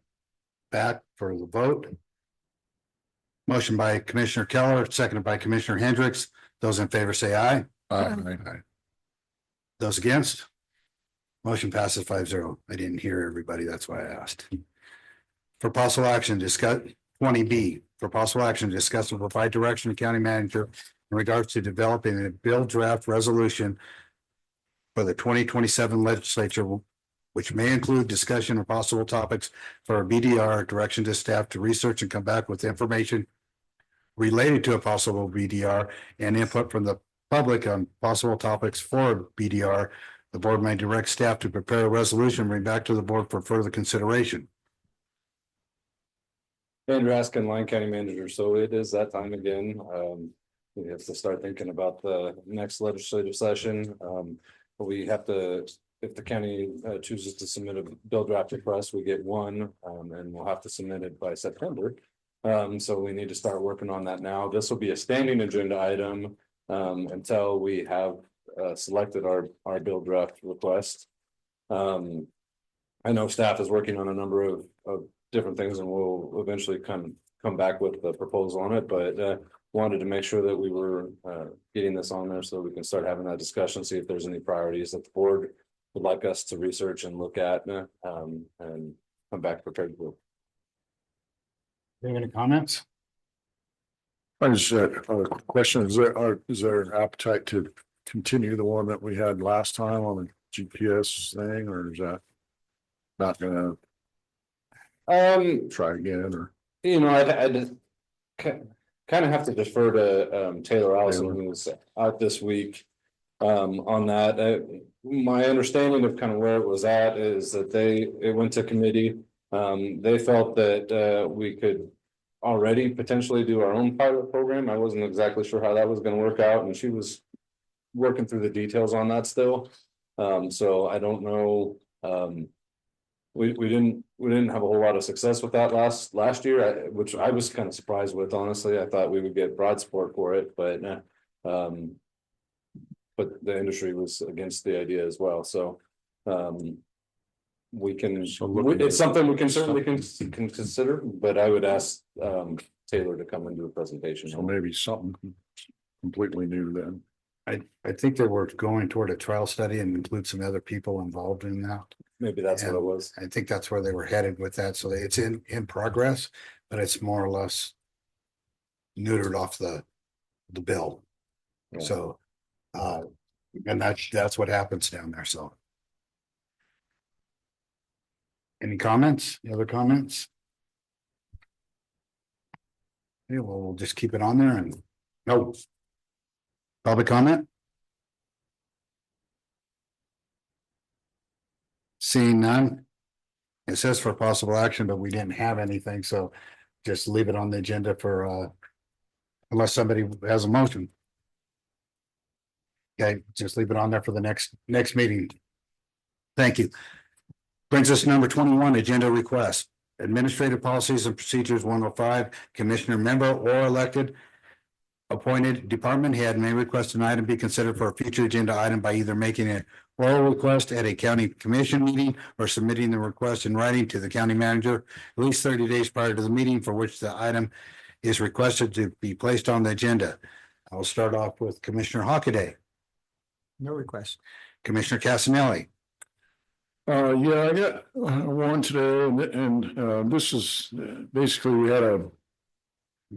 back for the vote. Motion by Commissioner Keller, seconded by Commissioner Hendricks. Those in favor say aye. Aye. Those against? Motion passes 5-0. I didn't hear everybody. That's why I asked. For possible action, discuss 20B. For possible action, discuss and provide direction to county manager in regards to developing a bill draft resolution for the 2027 legislature, which may include discussion of possible topics for a BDR, direction to staff to research and come back with information related to a possible BDR and input from the public on possible topics for BDR. The board may direct staff to prepare a resolution, bring back to the board for further consideration. Andrew Haskin, Lyon County Manager. So it is that time again. We have to start thinking about the next legislative session. But we have to, if the county chooses to submit a bill draft request, we get one, and we'll have to submit it by September. So we need to start working on that now. This will be a standing agenda item until we have selected our bill draft request. I know staff is working on a number of different things, and we'll eventually come back with the proposal on it, but wanted to make sure that we were getting this on there so we can start having that discussion, see if there's any priorities that the board would like us to research and look at, and come back prepared with. Any comments? I just had a question. Is there an appetite to continue the one that we had last time on the GPS thing, or is that not gonna try again? Or I just kind of have to defer to Taylor Allison, who's out this week on that. My understanding of kind of where it was at is that it went to committee. They felt that we could already potentially do our own pilot program. I wasn't exactly sure how that was going to work out, and she was working through the details on that still. So I don't know we didn't have a whole lot of success with that last year, which I was kind of surprised with, honestly. I thought we would get broad support for it, but the industry was against the idea as well, so we can, it's something we can certainly can consider, but I would ask Taylor to come and do a presentation. So maybe something completely new then. I think they were going toward a trial study and include some other people involved in that. Maybe that's what it was. I think that's where they were headed with that. So it's in progress, but it's more or less neutered off the bill. Yeah. So, and that's what happens down there. So. Any comments? Any other comments? Okay, well, we'll just keep it on there and no. Public comment? Seeing none. It says for possible action, but we didn't have anything, so just leave it on the agenda for unless somebody has a motion. Okay, just leave it on there for the next meeting. Thank you. Brings us to number 21, agenda request. Administrative policies and procedures 105, commissioner member or elected appointed department head may request an item be considered for a future agenda item by either making an oral request at a county commission meeting or submitting the request in writing to the county manager at least 30 days prior to the meeting for which the item is requested to be placed on the agenda. I will start off with Commissioner Hockaday. No request. Commissioner Casanelli. Yeah, I got one today, and this is basically we had a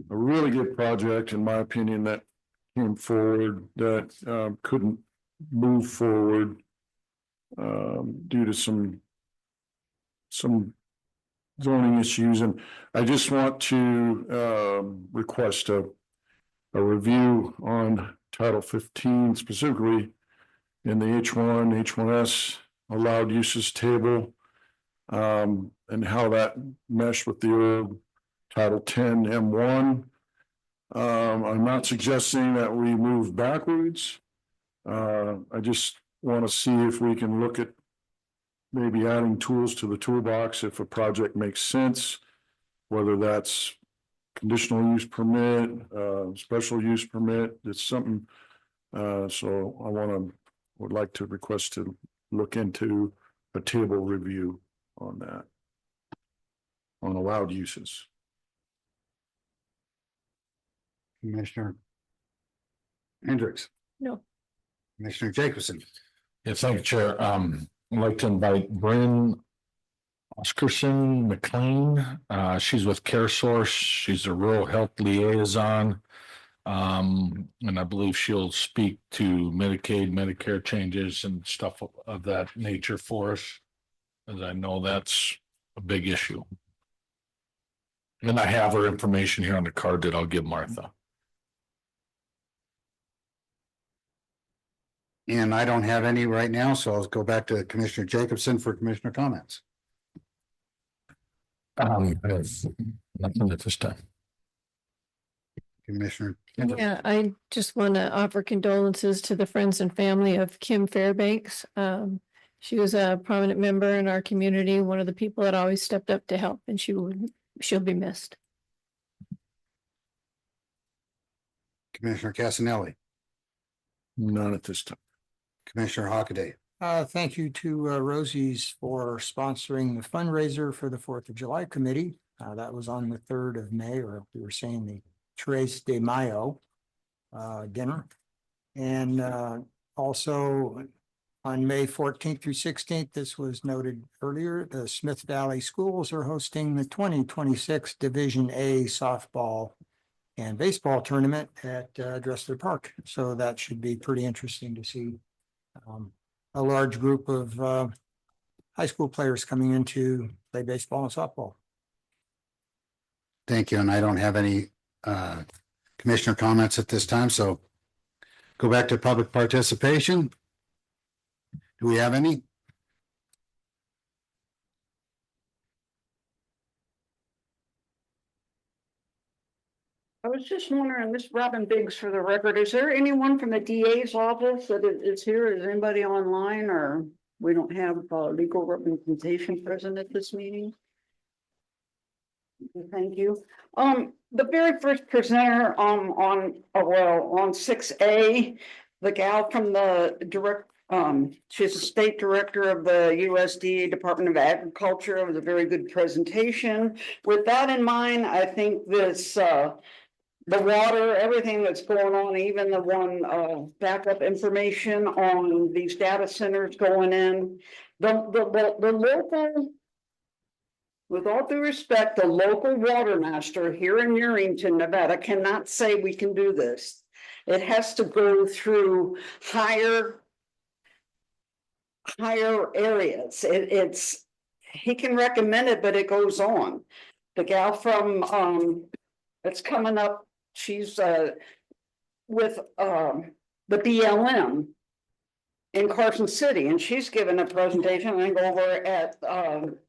really good project, in my opinion, that came forward that couldn't move forward due to some zoning issues, and I just want to request a review on Title 15, specifically in the H1, H1S allowed uses table, and how that meshed with the old Title 10 M1. I'm not suggesting that we move backwards. I just want to see if we can look at maybe adding tools to the toolbox if a project makes sense, whether that's conditional use permit, special use permit. It's something. So I would like to request to look into a table review on that, on allowed uses. Commissioner Hendricks. No. Commissioner Jacobson. Yes, thank you, Chair. I'd like to invite Bryn Oscarson McLean. She's with CareSource. She's a rural health liaison. And I believe she'll speak to Medicaid, Medicare changes and stuff of that nature for us, as I know that's a big issue. And I have her information here on the card that I'll give Martha. And I don't have any right now, so I'll go back to Commissioner Jacobson for commissioner comments. I have nothing at this time. Commissioner. Yeah, I just want to offer condolences to the friends and family of Kim Fairbanks. She was a prominent member in our community, one of the people that always stepped up to help, and she'll be missed. Commissioner Casanelli. None at this time. Commissioner Hockaday. Thank you to Rosie's for sponsoring the fundraiser for the 4th of July committee. That was on the 3rd of May, or we were saying the Tres de Mayo dinner. And also on May 14th through 16th, this was noted earlier, the Smith Valley Schools are hosting the 2026 Division A softball and baseball tournament at Dressler Park. So that should be pretty interesting to see a large group of high school players coming in to play baseball and softball. Thank you. And I don't have any commissioner comments at this time, so go back to public participation. Do we have any? I was just wondering, this Robin Biggs for the record, is there anyone from the DA's office that is here? Is anybody online or? We don't have legal representation present at this meeting. Thank you. The very first presenter on 6A, the gal from the she's a state director of the USDA Department of Agriculture. It was a very good presentation. With that in mind, I think this the water, everything that's going on, even the one backup information on these data centers going in, the local, with all due respect, the local water master here in Yerington, Nevada, cannot say we can do this. It has to go through higher areas. He can recommend it, but it goes on. The gal from that's coming up, she's with the BLM in Carson City, and she's given a presentation, I think, over at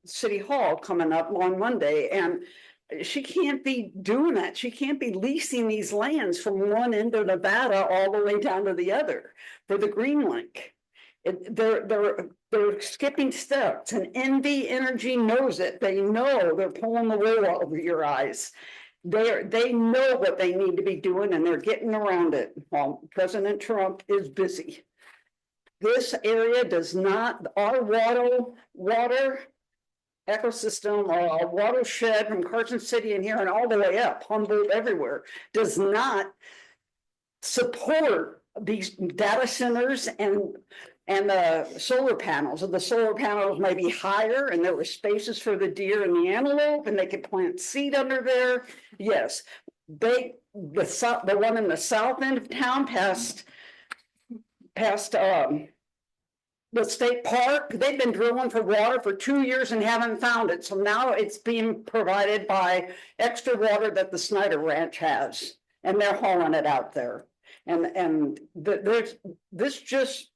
City Hall coming up on Monday, and she can't be doing that. She can't be leasing these lands from one end of Nevada all the way down to the other for the Green Link. They're skipping steps, and NV Energy knows it. They know they're pulling the wool over your eyes. They know what they need to be doing, and they're getting around it while President Trump is busy. This area does not, our water ecosystem, or our watershed from Carson City and here and all the way up, Humboldt, everywhere, does not support these data centers and the solar panels. And the solar panels may be higher, and there were spaces for the deer and the antelope, and they could plant seed under there. Yes, the one in the south end of town past the state park, they've been drilling for water for 2 years and haven't found it. So now it's being provided by extra water that the Snyder Ranch has, and they're hauling it out there. And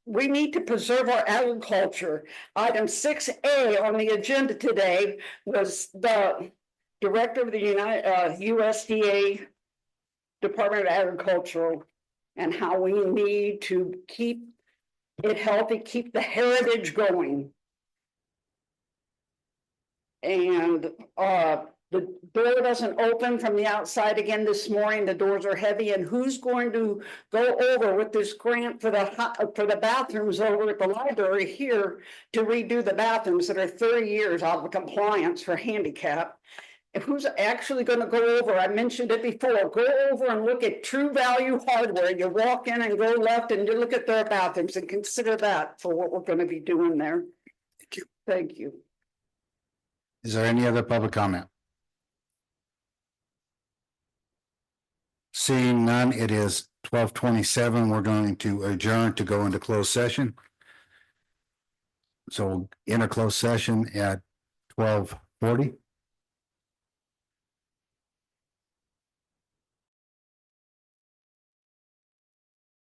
we need to preserve our agriculture. Item 6A on the agenda today was the director of the USDA Department of Agriculture, and how we need to keep it healthy, keep the heritage going. And the door doesn't open from the outside again this morning. The doors are heavy, and who's going to go over with this grant for the bathrooms over at the library here to redo the bathrooms that are 30 years out of compliance for handicap? And who's actually going to go over? I mentioned it before. Go over and look at True Value Hardware. You walk in and go left, and you look at their bathrooms, and consider that for what we're going to be doing there. Thank you. Thank you. Is there any other public comment? Seeing none, it is 12:27. We're going to adjourn to go into closed session. So enter closed session at 12:40.